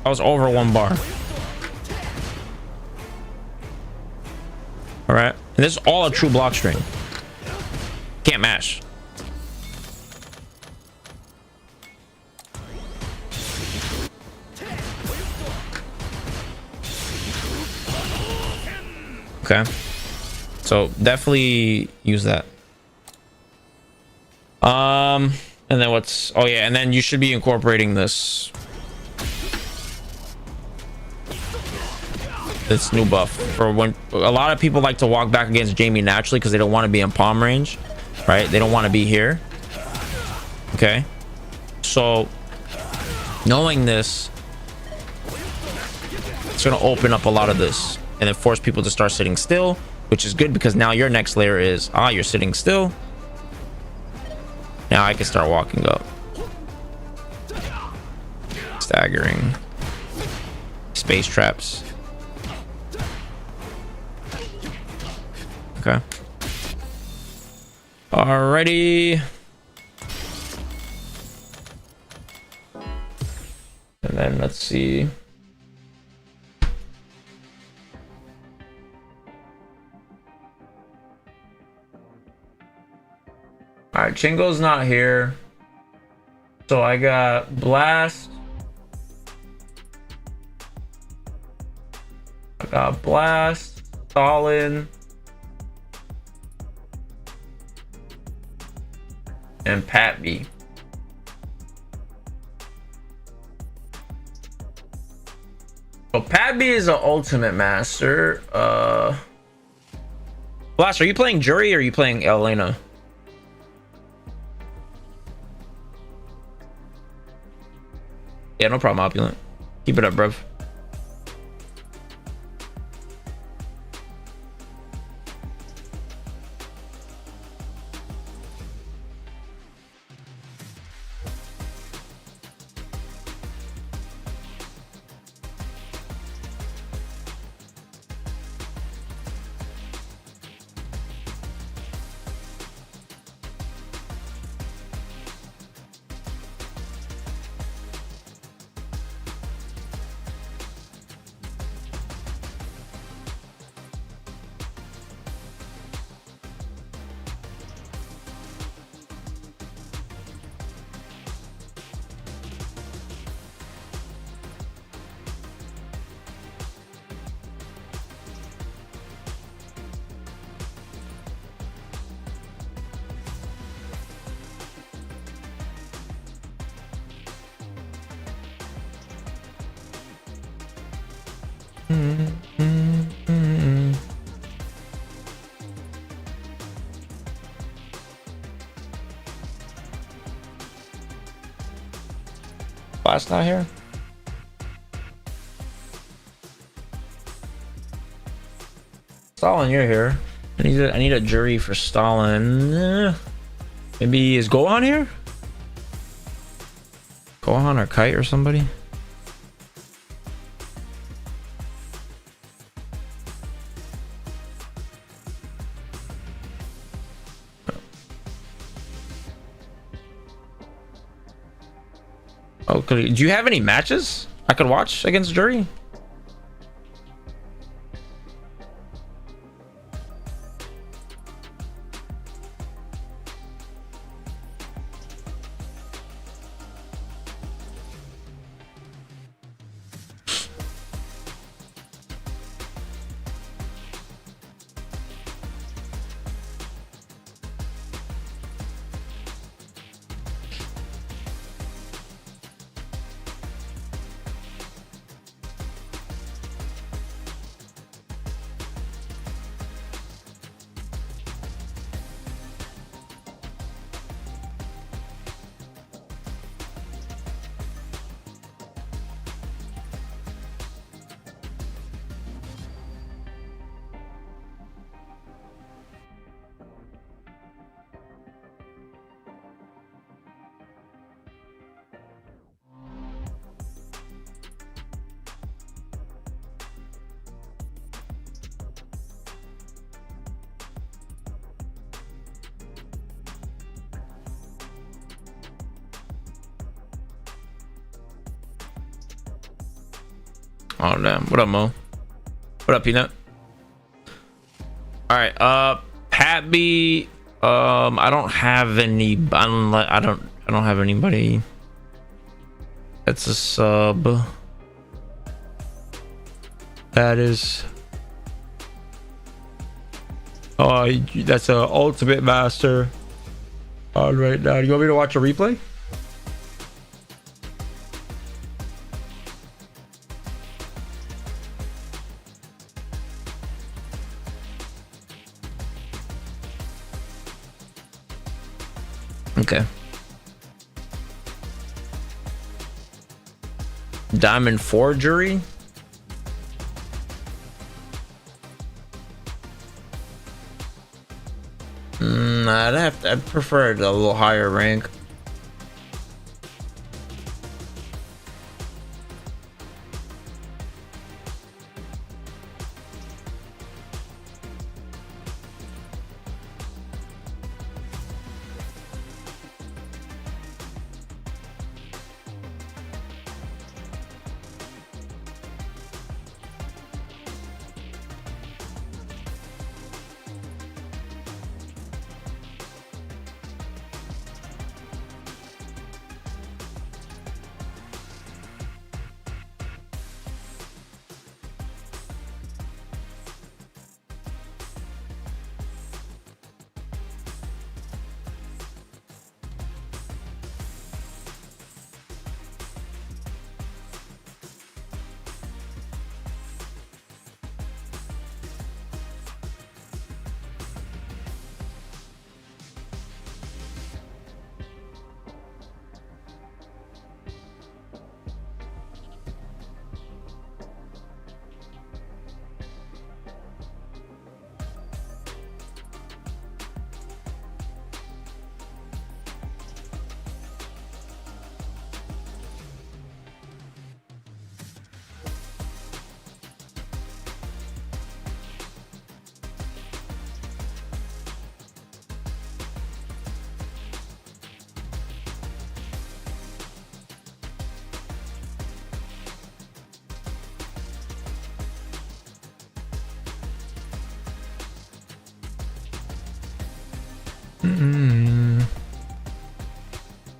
I was over 1 bar. All right, and this is all a true block string. Can't mash. Okay, so definitely use that. And then what's, oh yeah, and then you should be incorporating this new buff for when a lot of people like to walk back against Jamie naturally because they don't want to be in palm range, right? They don't want to be here. Okay, so knowing this, it's going to open up a lot of this and then force people to start sitting still, which is good because now your next layer is, you're sitting still. Now I can start walking up. Staggering. Space traps. Okay. Alrighty. And then let's see. Alright, Chingo's not here. So I got Blast. I got Blast, Stalin, and Pat B. So Pat B is an ultimate master. Blast, are you playing Jury or are you playing Elena? Yeah, no problem, Opulent. Keep it up, bruv. Blast not here? Stalin, you're here. I need a jury for Stalin. Maybe is Gohan here? Gohan or Kite or somebody? Okay, do you have any matches I could watch against Jury? Oh damn. What up, Mo? What up, Peanut? All right, Pat B. I don't have any. I don't have anybody. That's a sub. That is. Oh, that's a ultimate master. All right, now you want me to watch a replay? Okay. Diamond 4 jury. I'd prefer it a little higher rank.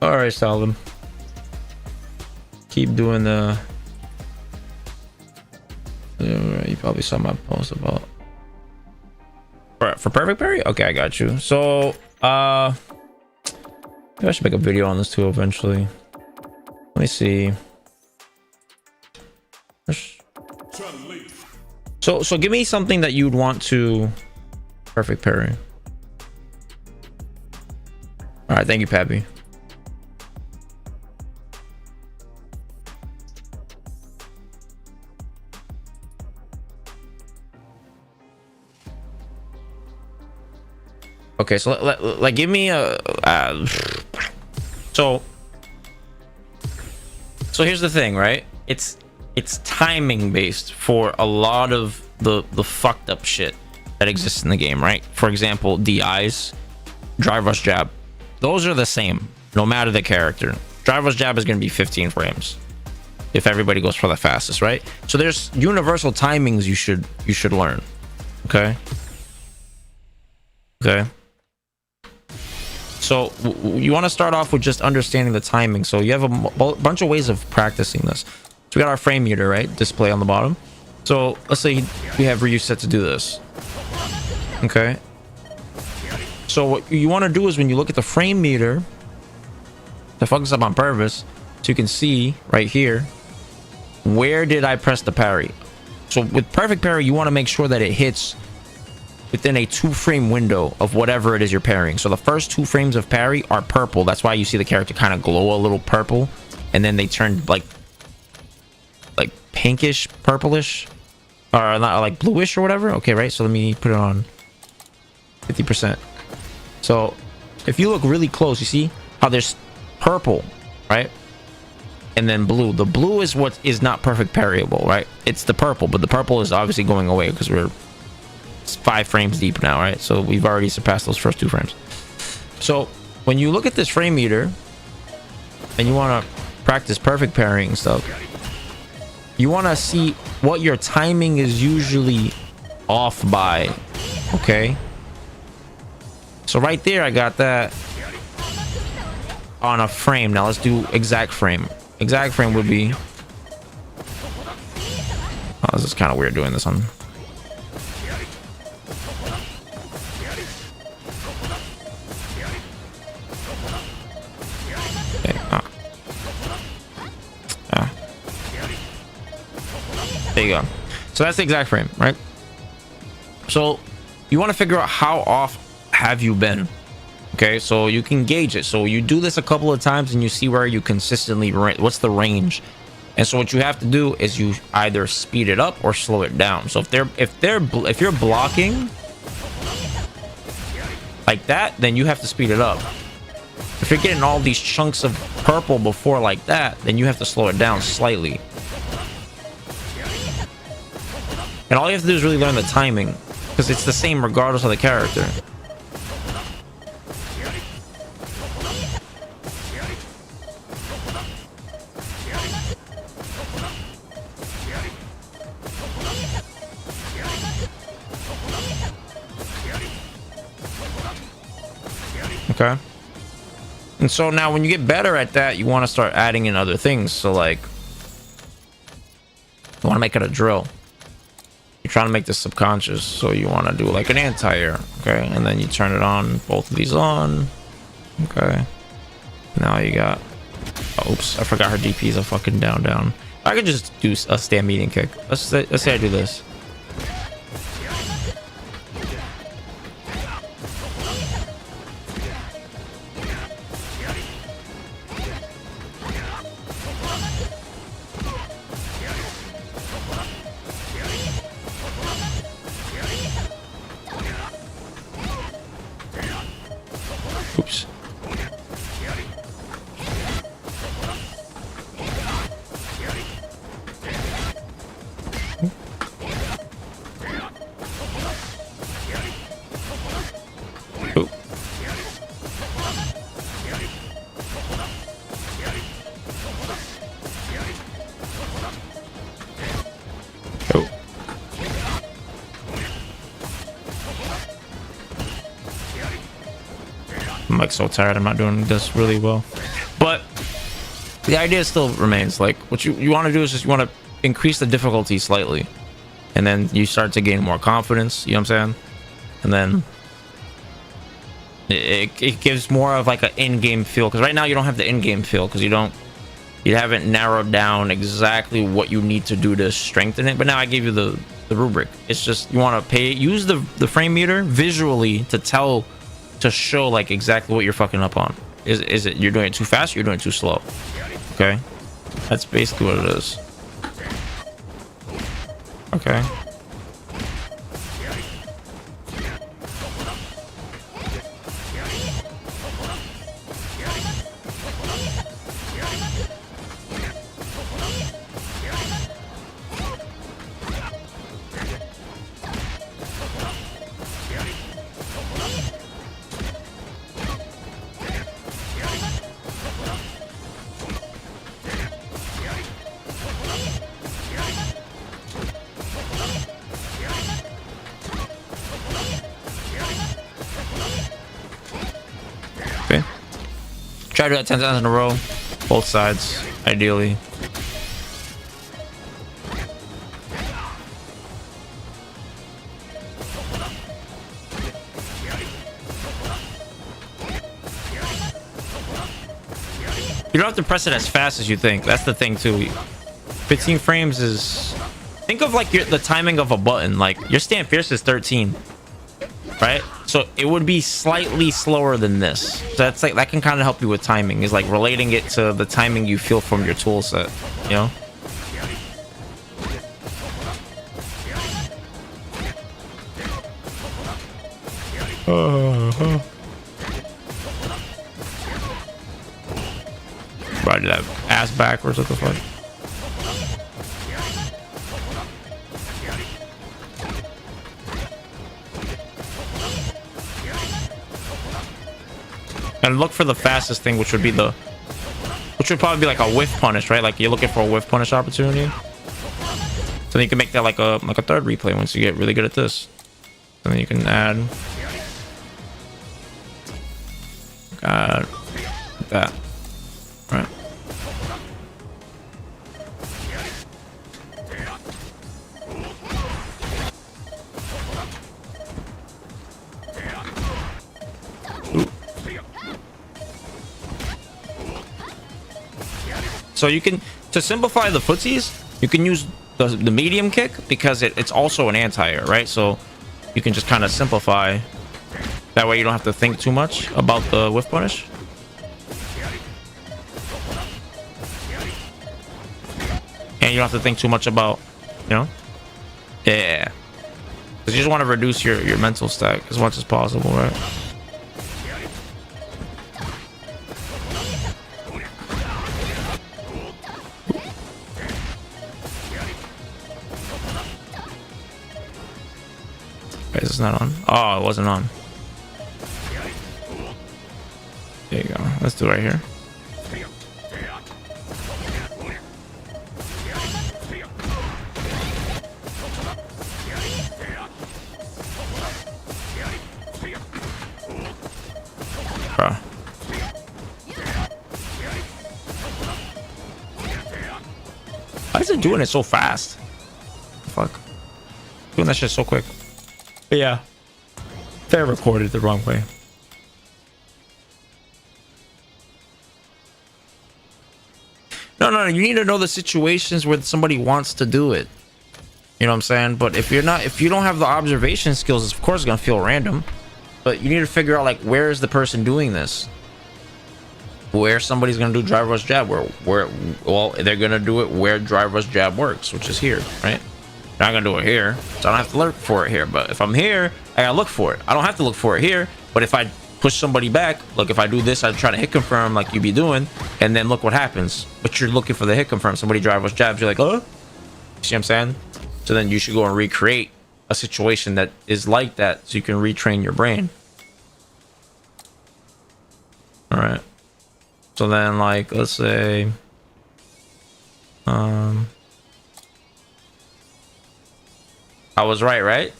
All right, Salvin. Keep doing the. You probably saw my post about. For perfect parry. Okay, I got you. So, maybe I should make a video on this too eventually. Let me see. So give me something that you'd want to perfect parry. All right, thank you, Pappy. Okay, so like give me a so here's the thing, right? It's timing based for a lot of the fucked up shit that exists in the game, right? For example, DIs, drive rush jab, those are the same no matter the character. Drive rush jab is going to be 15 frames if everybody goes for the fastest, right? So there's universal timings you should learn. Okay. So you want to start off with just understanding the timing. So you have a bunch of ways of practicing this. So we got our frame meter, right? Display on the bottom. So let's say we have Ryu set to do this. Okay. So what you want to do is when you look at the frame meter, to focus up on purpose, so you can see right here, where did I press the parry? So with perfect parry, you want to make sure that it hits within a 2-frame window of whatever it is you're parrying. So the first 2 frames of parry are purple. That's why you see the character kind of glow a little purple, and then they turn like pinkish, purplish, or not like bluish or whatever. Okay, right? So let me put it on 50%. So if you look really close, you see how there's purple, right? And then blue. The blue is what is not perfect parryable, right? It's the purple, but the purple is obviously going away because it's 5 frames deep now, right? So we've already surpassed those first 2 frames. So when you look at this frame meter and you want to practice perfect parrying and stuff, you want to see what your timing is usually off by. Okay, so right there I got that on a frame. Now let's do exact frame. Exact frame would be, oh, this is kind of weird doing this on. There you go. So that's the exact frame, right? So you want to figure out how off have you been. Okay, so you can gauge it. So you do this a couple of times and you see where you consistently what's the range. And so what you have to do is you either speed it up or slow it down. So if you're blocking, like that, then you have to speed it up. If you're getting all these chunks of purple before like that, then you have to slow it down slightly. And all you have to do is really learn the timing, because it's the same regardless of the character. Okay. And so now when you get better at that, you want to start adding in other things. So like, you want to make it a drill. You're trying to make this subconscious. So you want to do like an anti-air. Okay. And then you turn it on, both of these on. Okay. Now you got, oops, I forgot her DP is a fucking down. I could just do a stand median kick. Let's say I do this. Oops. Ooh. Oh. I'm like so tired. I'm not doing this really well, but the idea still remains. Like what you want to do is just you want to increase the difficulty slightly, and then you start to gain more confidence. You know what I'm saying? And then it gives more of like an in-game feel, because right now you don't have the in-game feel because you haven't narrowed down exactly what you need to do to strengthen it. But now I gave you the rubric. It's just you want to use the frame meter visually to show like exactly what you're fucking up on. Is it you're doing it too fast or you're doing it too slow? Okay, that's basically what it is. Okay. Okay. Try to do that 10 times in a row. Both sides, ideally. You don't have to press it as fast as you think. That's the thing too. 15 frames is... Think of like the timing of a button. Like your stand fierce is 13. Right? So it would be slightly slower than this. So that's like, that can kind of help you with timing, is like relating it to the timing you feel from your tool set, you know? Right, that ass backwards, what the fuck? And look for the fastest thing, which would probably be like a whiff punish, right? Like you're looking for a whiff punish opportunity. So then you can make that like a third replay once you get really good at this. And then you can add like that. Right. So you can, to simplify the footsies, you can use the medium kick because it's also an anti-air, right? So you can just kind of simplify. That way you don't have to think too much about the whiff punish. And you don't have to think too much about, you know? Yeah. Because you just want to reduce your mental stack as much as possible, right? Is this not on? Oh, it wasn't on. There you go. Let's do it right here. Bro. Why is it doing it so fast? Fuck. Doing that shit so quick. But yeah. They recorded the wrong way. No, you need to know the situations where somebody wants to do it. You know what I'm saying? But if you don't have the observation skills, of course it's gonna feel random. But you need to figure out like where is the person doing this? Where somebody's gonna do drive rush jab, well they're gonna do it where drive rush jab works, which is here, right? They're not gonna do it here, so I don't have to look for it here. But if I'm here, I gotta look for it. I don't have to look for it here, but if I push somebody back, look, if I do this, I try to hit confirm like you be doing, and then look what happens. But you're looking for the hit confirm. Somebody drive rush jabs, you're like, oh, see what I'm saying? So then you should go and recreate a situation that is like that, so you can retrain your brain. All right. So then, like, let's say, I was right?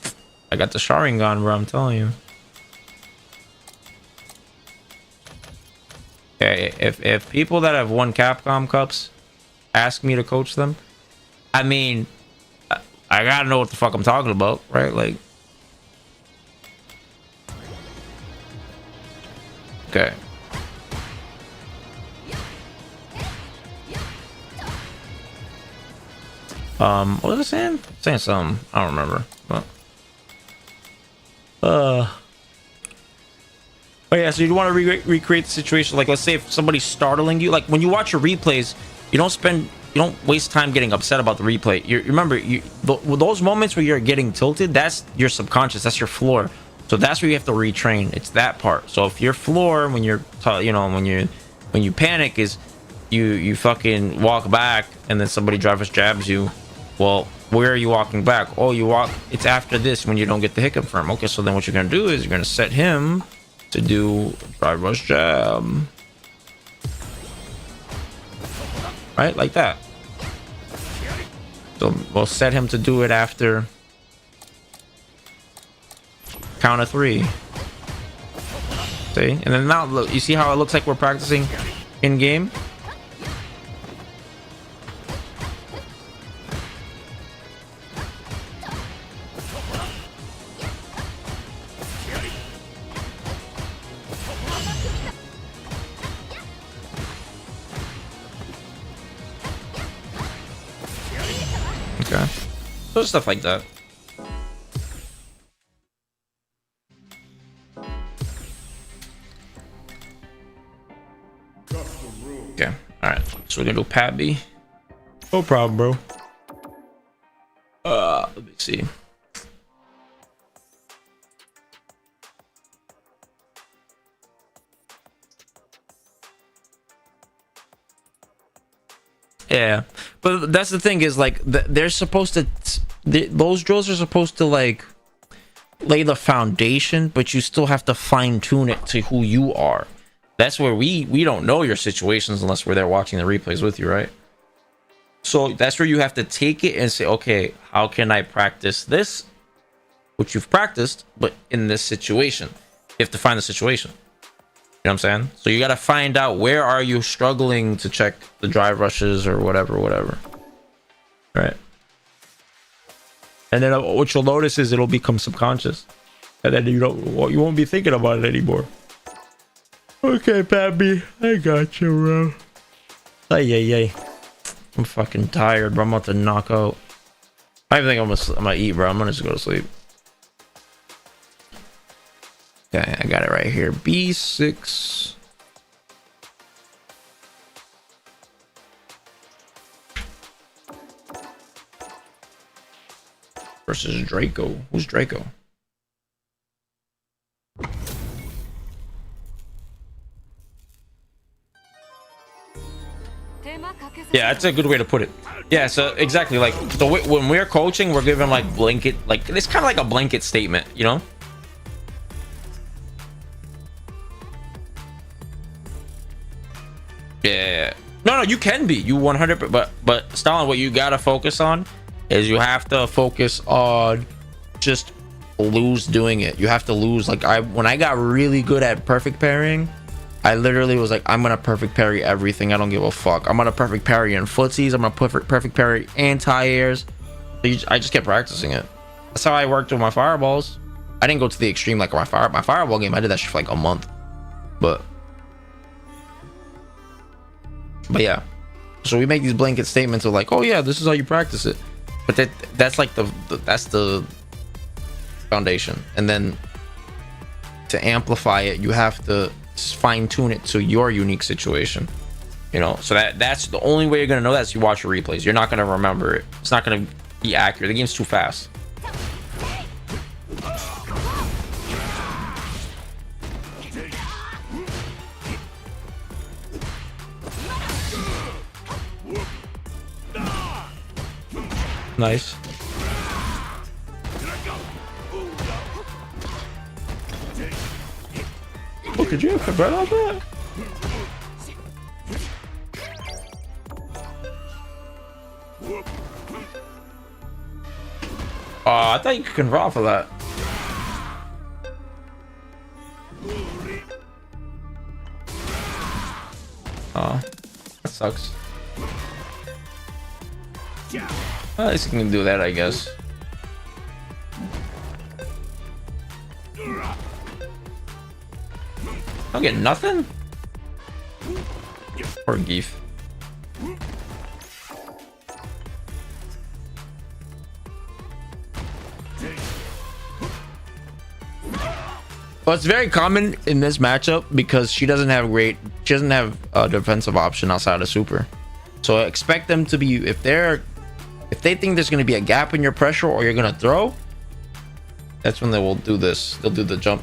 I got the Sharingan, bro. I'm telling you. Okay, if people that have won Capcom Cups ask me to coach them, I mean, I gotta know what the fuck I'm talking about, right? Like, okay. What was I saying? Saying something. I don't remember. But, oh yeah, so you want to recreate the situation. Like, let's say if somebody's startling you, like when you watch your replays, you don't waste time getting upset about the replay. Remember, those moments where you're getting tilted, that's your subconscious, that's your floor. So that's where you have to retrain. It's that part. So if your floor, when you're, when you panic, is you fucking walk back and then somebody jabs you. Well, where are you walking back? Oh, you walk. It's after this when you don't get the hit confirm. Okay, so then what you're gonna do is you're gonna set him to do drive rush jab, right, like that. So we'll set him to do it after count of 3. See, and then now look, you see how it looks like we're practicing in game. Okay, so stuff like that. Okay, all right. So we're gonna do Pat B. No problem, bro. Let me see. Yeah, but that's the thing is like they're supposed to those drills are supposed to like lay the foundation, but you still have to fine tune it to who you are. That's where we don't know your situations unless we're there watching the replays with you, right? So that's where you have to take it and say, okay, how can I practice this, which you've practiced, but in this situation? You have to find the situation. You know what I'm saying? So you got to find out where are you struggling to check the drive rushes or whatever. Right. And then what you'll notice is it'll become subconscious. And then you won't be thinking about it anymore. Okay, Pappy. I got you, bro. Ay. I'm fucking tired, bro. I'm about to knock out. I think I'm gonna eat, bro. I'm gonna just go to sleep. Okay, I got it right here. B6. Versus Draco. Who's Draco? Yeah, that's a good way to put it. Yeah, so exactly, like, so when we're coaching, we're giving like blanket, like it's kind of like a blanket statement, you know? Yeah. No, you can be. You 100, but Stalin, what you gotta focus on is you have to focus on just lose doing it. You have to lose. Like when I got really good at perfect parrying, I literally was like, I'm gonna perfect parry everything. I don't give a fuck. I'm gonna perfect parry in footsies. I'm gonna perfect parry anti-airs. I just kept practicing it. That's how I worked with my fireballs. I didn't go to the extreme like my fireball game. I did that shit for like a month, but yeah. So we make these blanket statements of like, oh yeah, this is how you practice it, but that's like that's the foundation. And then to amplify it, you have to fine tune it to your unique situation, you know. So that's the only way you're gonna know that is you watch your replays. You're not gonna remember it. It's not gonna be accurate. The game's too fast. Nice. Oh, could you have put bread on that? Oh, I thought you could convert off of that. Oh, that sucks. Well, at least you can do that, I guess. I'll get nothing? Poor Geef. Well, it's very common in this matchup because she doesn't have a defensive option outside of super. So expect them to be, if they think there's going to be a gap in your pressure or you're going to throw, that's when they will do this. They'll do the jump,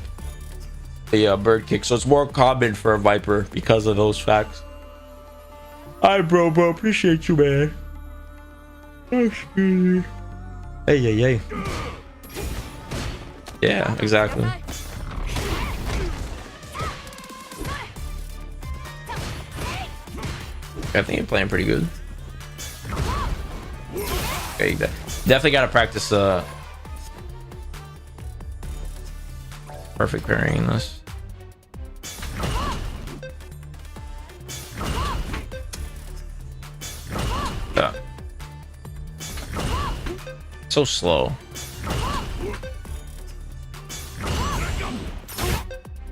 the bird kick. So it's more common for a Viper because of those facts. Alright, bro, appreciate you, man. Excuse me. Hey. Yeah, exactly. I think you're playing pretty good. Okay, definitely got to practice perfect parrying this. Yeah. So slow.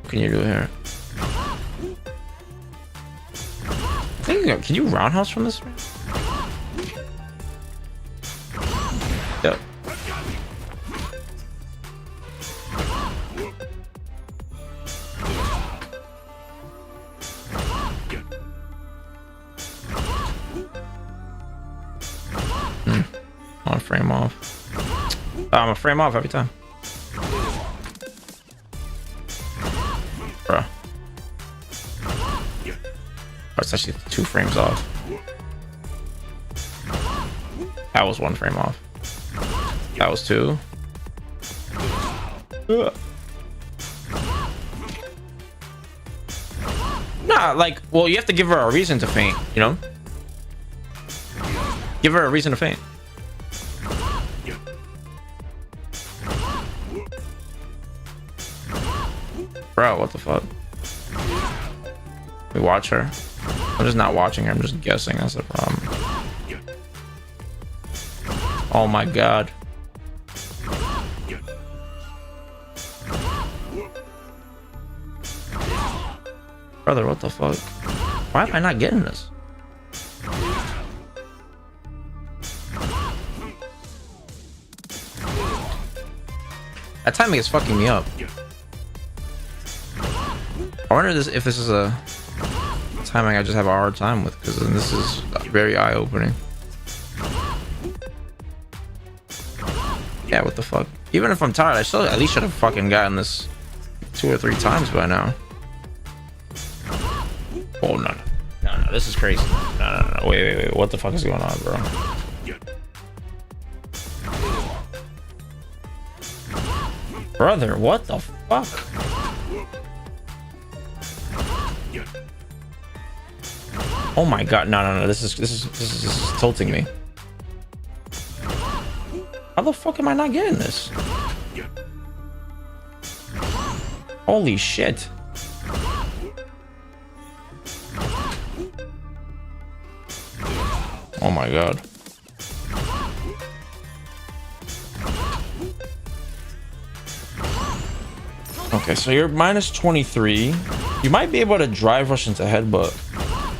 What can you do here? Can you roundhouse from this? Yep. I want to frame off. I'm gonna frame off every time. Bruh. Oh, it's actually 2 frames off. That was 1 frame off. That was 2. Nah, like, well, you have to give her a reason to faint, you know? Give her a reason to faint. Bro, what the fuck? We watch her. I'm just not watching her, I'm just guessing. That's the problem. Oh my god. Brother, what the fuck? Why am I not getting this? That timing is fucking me up. I wonder if this is a timing I just have a hard time with, because this is very eye-opening. Yeah, what the fuck? Even if I'm tired, I still at least should have fucking gotten this 2 or 3 times by now. Oh no. This is crazy. No. Wait. What the fuck is going on, bro? Brother, what the fuck? Oh my god, no. This is tilting me. How the fuck am I not getting this? Holy shit. Oh my god. Okay, so you're minus 23. You might be able to drive rush into headbutt.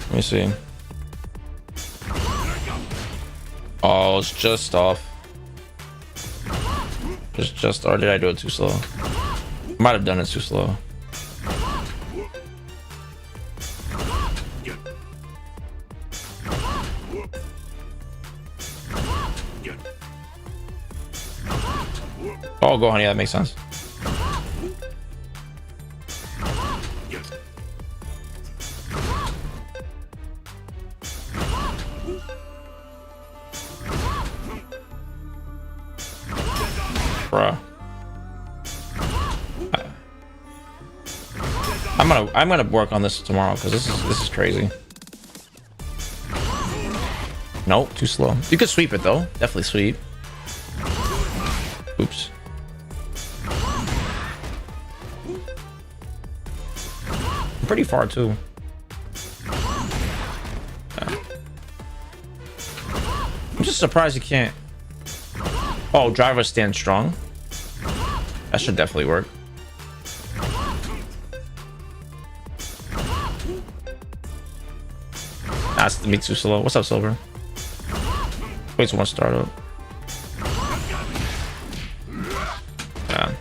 Let me see. Oh, it's just off. Just or did I do it too slow? Might have done it too slow. Oh, go honey, that makes sense. Bruh. I'm gonna work on this tomorrow because this is crazy. Nope, too slow. You could sweep it though. Definitely sweep. Oops. Pretty far too. Yeah. I'm just surprised you can't. Oh, driver stand strong. That should definitely work. That's me too slow. What's up, Silver? Wait till one start up. Yeah.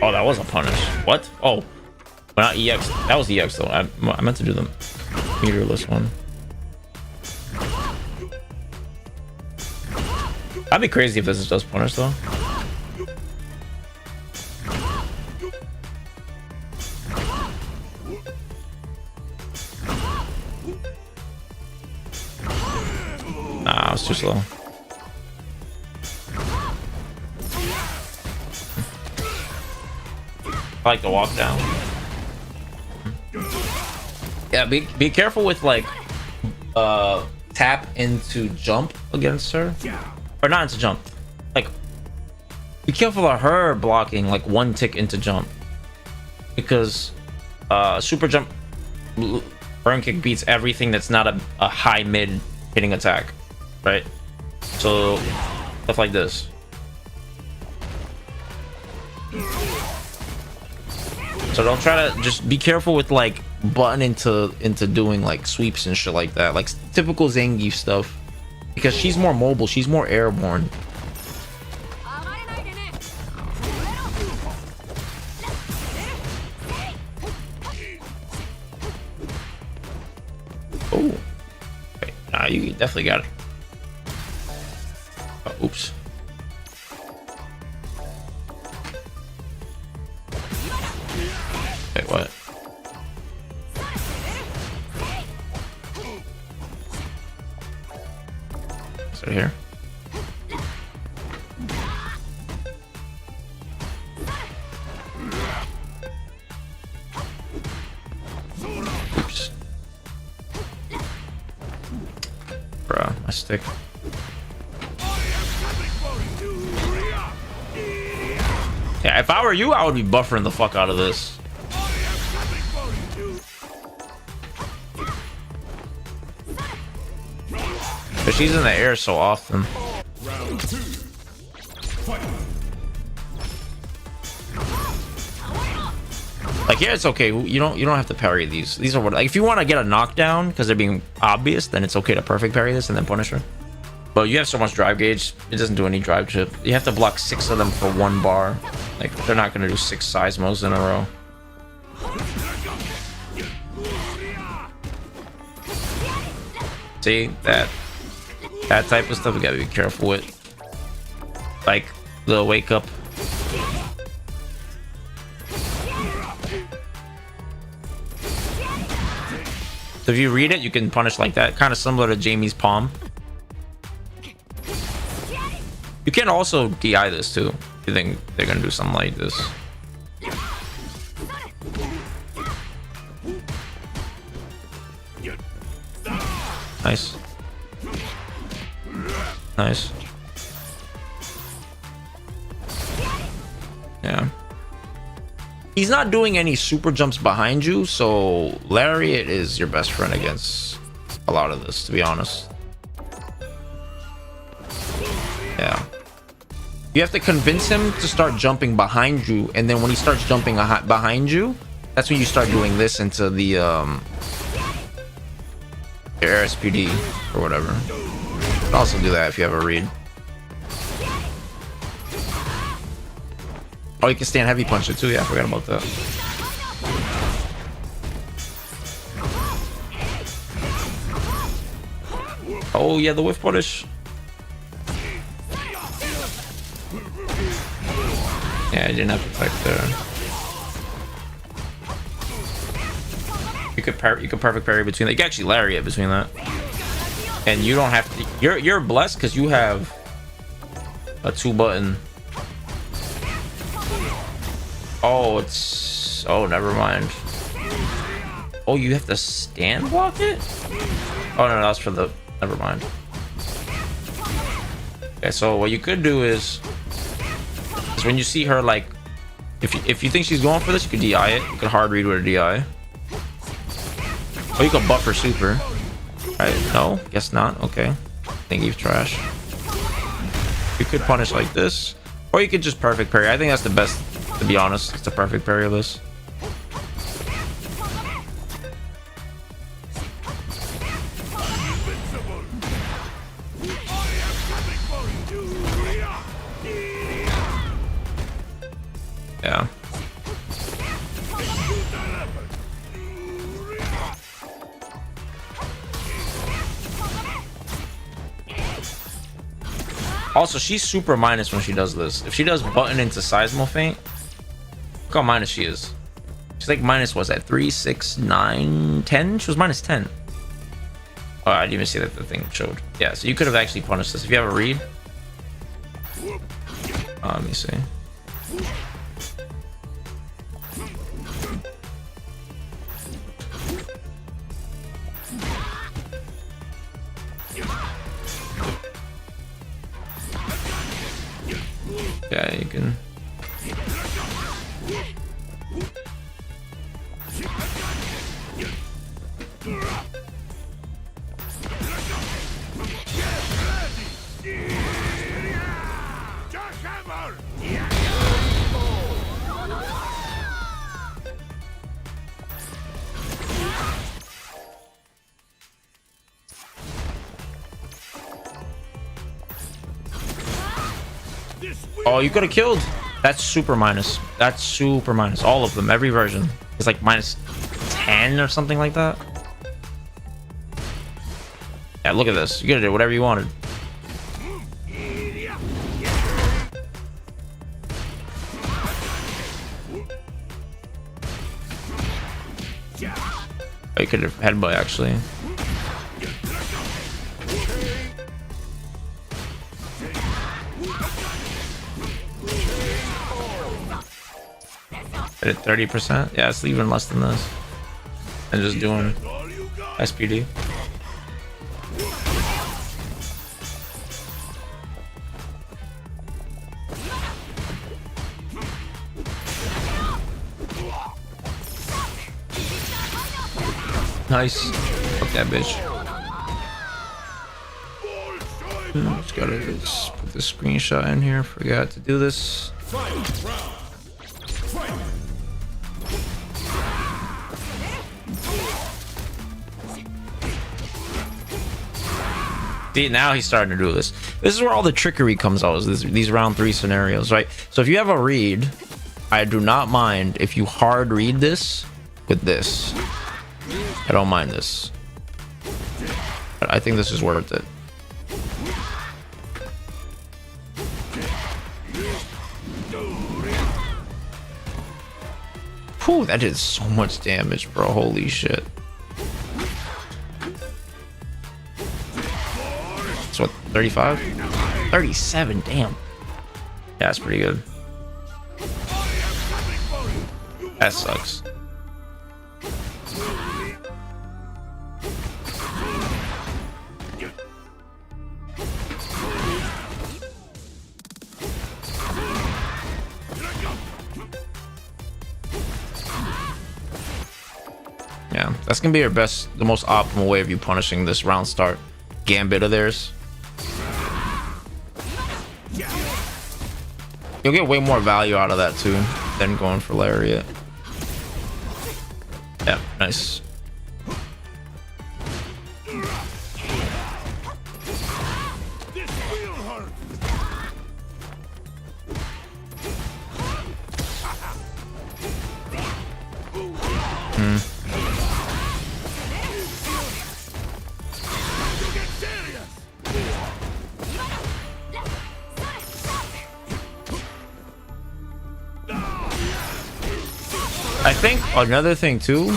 Oh, that was a punish. What? Oh, but not EX. That was EX though. I meant to do the meterless one. That'd be crazy if this does punish though. Nah, I was too slow. I like to walk down. Yeah, be careful with like tap into jump against her. Or not into jump. Like be careful of her blocking like one tick into jump. Because super jump burn kick beats everything that's not a high mid hitting attack. Right? So stuff like this. So don't try to, just be careful with like button into doing like sweeps and shit like that, like typical Zangief stuff, because she's more mobile, she's more airborne. Oh, okay. Nah, you definitely got it. Oh, oops. Wait, what? Is it here? Oops. Bruh, my stick. Yeah, if I were you, I would be buffering the fuck out of this. But she's in the air so often. Like here, it's okay. You don't have to parry these. These are what, like, if you want to get a knockdown because they're being obvious, then it's okay to perfect parry this and then punish her. But you have so much drive gauge, it doesn't do any drive chip. You have to block 6 of them for 1 bar. Like they're not gonna do 6 size moves in a row. See that? That type of stuff we gotta be careful with. Like the wake up. So if you read it, you can punish like that, kind of similar to Jamie's palm. You can also DI this too. You think they're gonna do something like this? Nice. Nice. Yeah. He's not doing any super jumps behind you, so Lariat is your best friend against a lot of this, to be honest. Yeah. You have to convince him to start jumping behind you, and then when he starts jumping behind you, that's when you start doing this into the your SPD or whatever. You can also do that if you have a read. Oh, you can stand heavy punch it too. Yeah, I forgot about that. Oh yeah, the whiff punish. Yeah, I didn't have to attack there. You could perfect parry between that. You can actually lariat between that, and you don't have to. You're blessed because you have a 2-button. Oh, it's. Oh, never mind. Oh, you have to stand block it. Oh no, that's for the. Never mind. Okay, so what you could do is when you see her, like, if you think she's going for this, you could DI it. You could hard read with a DI. Or you could buff her super. Right? No, guess not. Okay. I think he's trash. You could punish like this, or you could just perfect parry. I think that's the best, to be honest. It's a perfect parry of this. Yeah. Also, she's super minus when she does this. If she does button into seismal feint, look how minus she is. She's like minus, what's that, 3, 6, 9, 10? She was minus 10. Oh, I didn't even see that the thing showed. Yeah, so you could have actually punished this. If you have a read. Let me see. Yeah, you can. Oh, you could have killed. That's super minus. That's super minus. All of them, every version. It's like minus 10 or something like that. Yeah, look at this. You could have did whatever you wanted. Oh, you could have headbutt actually. At 30%? Yeah, it's even less than this. And just doing SPD. Nice. Fuck that bitch. Just gotta put the screenshot in here. Forgot to do this. See, now he's starting to do this. This is where all the trickery comes out, is these round 3 scenarios, right? So if you have a read, I do not mind if you hard read this with this. I don't mind this. But I think this is worth it. Whew, that did so much damage, bro. Holy shit. So what, 35? 37, damn. Yeah, that's pretty good. That sucks. Yeah, that's gonna be your best, the most optimal way of you punishing this round start gambit of theirs. You'll get way more value out of that too than going for Lariat. Yeah, nice. I think another thing too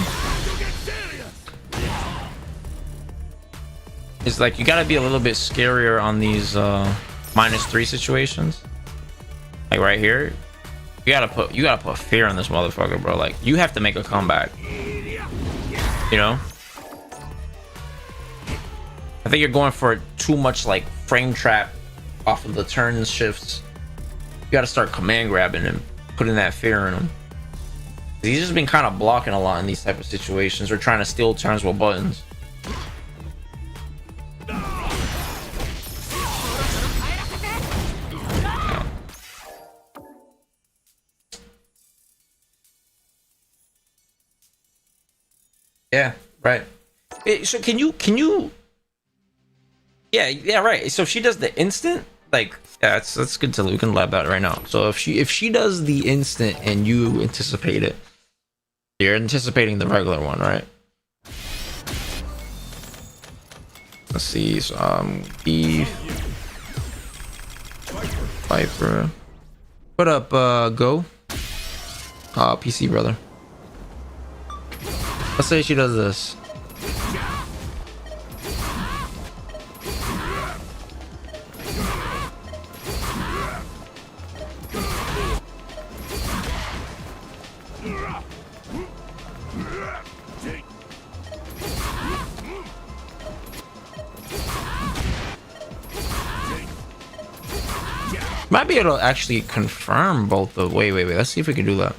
is like you gotta be a little bit scarier on these -3 situations. Like right here, you gotta put fear in this motherfucker, bro. Like you have to make a comeback. You know? I think you're going for too much like frame trap off of the turn shifts. You gotta start command grabbing him, putting that fear in him. He's just been kind of blocking a lot in these type of situations or trying to steal turns with buttons. Yeah, right. So can you yeah, right. So if she does the instant, like yeah, that's good to we can lab that right now. So if she does the instant and you anticipate it, you're anticipating the regular one, right? Let's see. So Beef, Viper. What up, Go? PC brother. Let's say she does this. Might be able to actually confirm both the wait. Let's see if we can do that.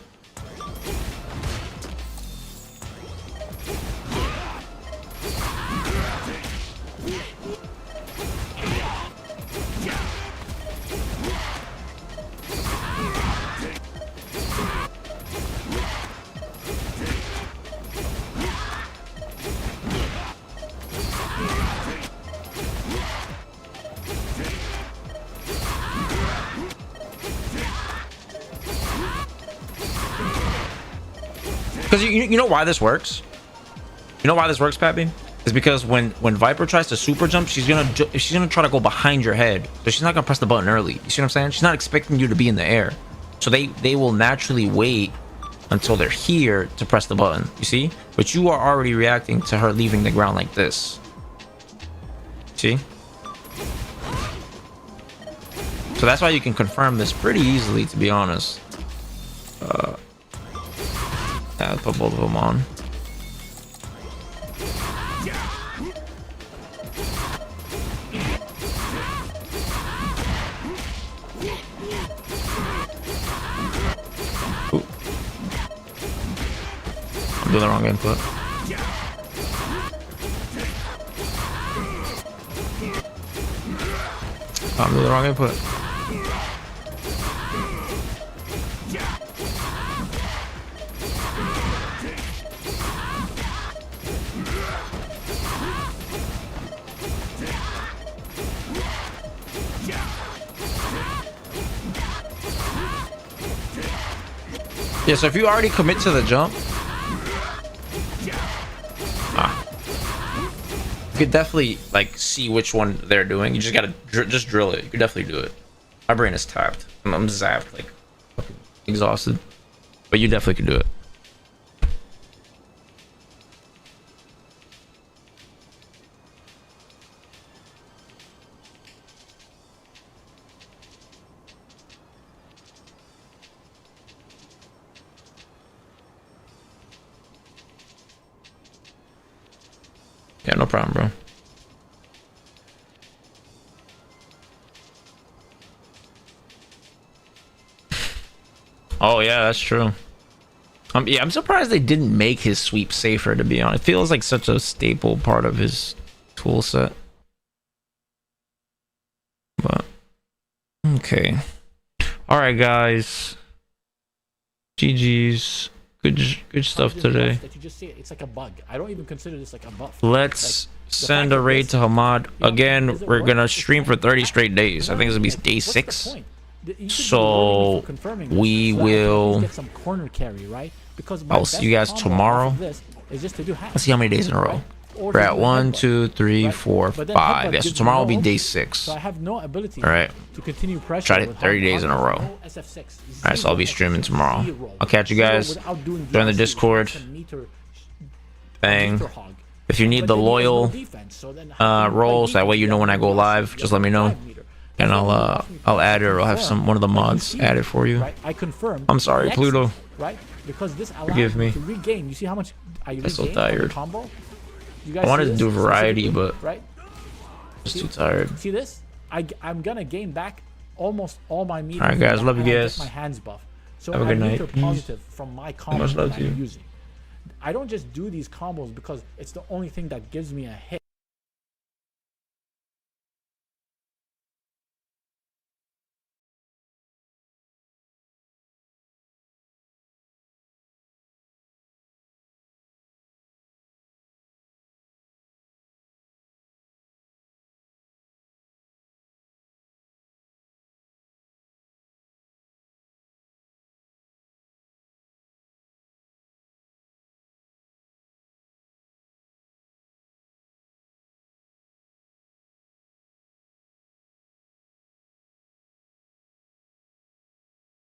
Because you know why this works? You know why this works, Pappy? Is because when Viper tries to super jump, she's gonna try to go behind your head, so she's not gonna press the button early. You see what I'm saying? She's not expecting you to be in the air, so they will naturally wait until they're here to press the button. You see? But you are already reacting to her leaving the ground like this. See? So that's why you can confirm this pretty easily, to be honest. Yeah, I'll put both of them on. Ooh. I'm doing the wrong input. I'm doing the wrong input. Yeah, so if you already commit to the jump, you could definitely like see which one they're doing. You just gotta just drill it. You could definitely do it. My brain is tapped. I'm zapped, like fucking exhausted, but you definitely could do it. no problem, bro. Oh yeah, that's true. Yeah, I'm surprised they didn't make his sweep safer, to be honest. It feels like such a staple part of his tool set. But okay. All right, guys. GG's. Good stuff today. That you just see it. It's like a bug. I don't even consider this like a buff. Let's like, send a raid to Hamad. Again, we're gonna stream for 30 straight days. I think it's gonna be day 6. So we will. Get some corner carry, right? Because I'll see you guys tomorrow. Let's see how many days in a row. We're at 1, 2, 3, 4, 5. Yeah, so tomorrow will be day 6. So I have no ability all right. to continue pressure. Try it 30 days in a row. All right, so I'll be streaming tomorrow. I'll catch you guys. Join the Discord. Bang. If you need the loyal roles, that way you know when I go live. Just let me know, and I'll add it, or I'll have one of the mods add it for you. I confirm. I'm sorry, Pluto. Right, because this allows Forgive me. to regain. You see how much I'm so tired. Combo? I wanted to do variety, but right? I'm just too tired. See this? I'm gonna gain back almost all my meter. All right, guys. Love you guys. My hands buff. So have a good night. Positive from my combos much love that to you. I'm using. I don't just do these combos because it's the only thing that gives me a hit.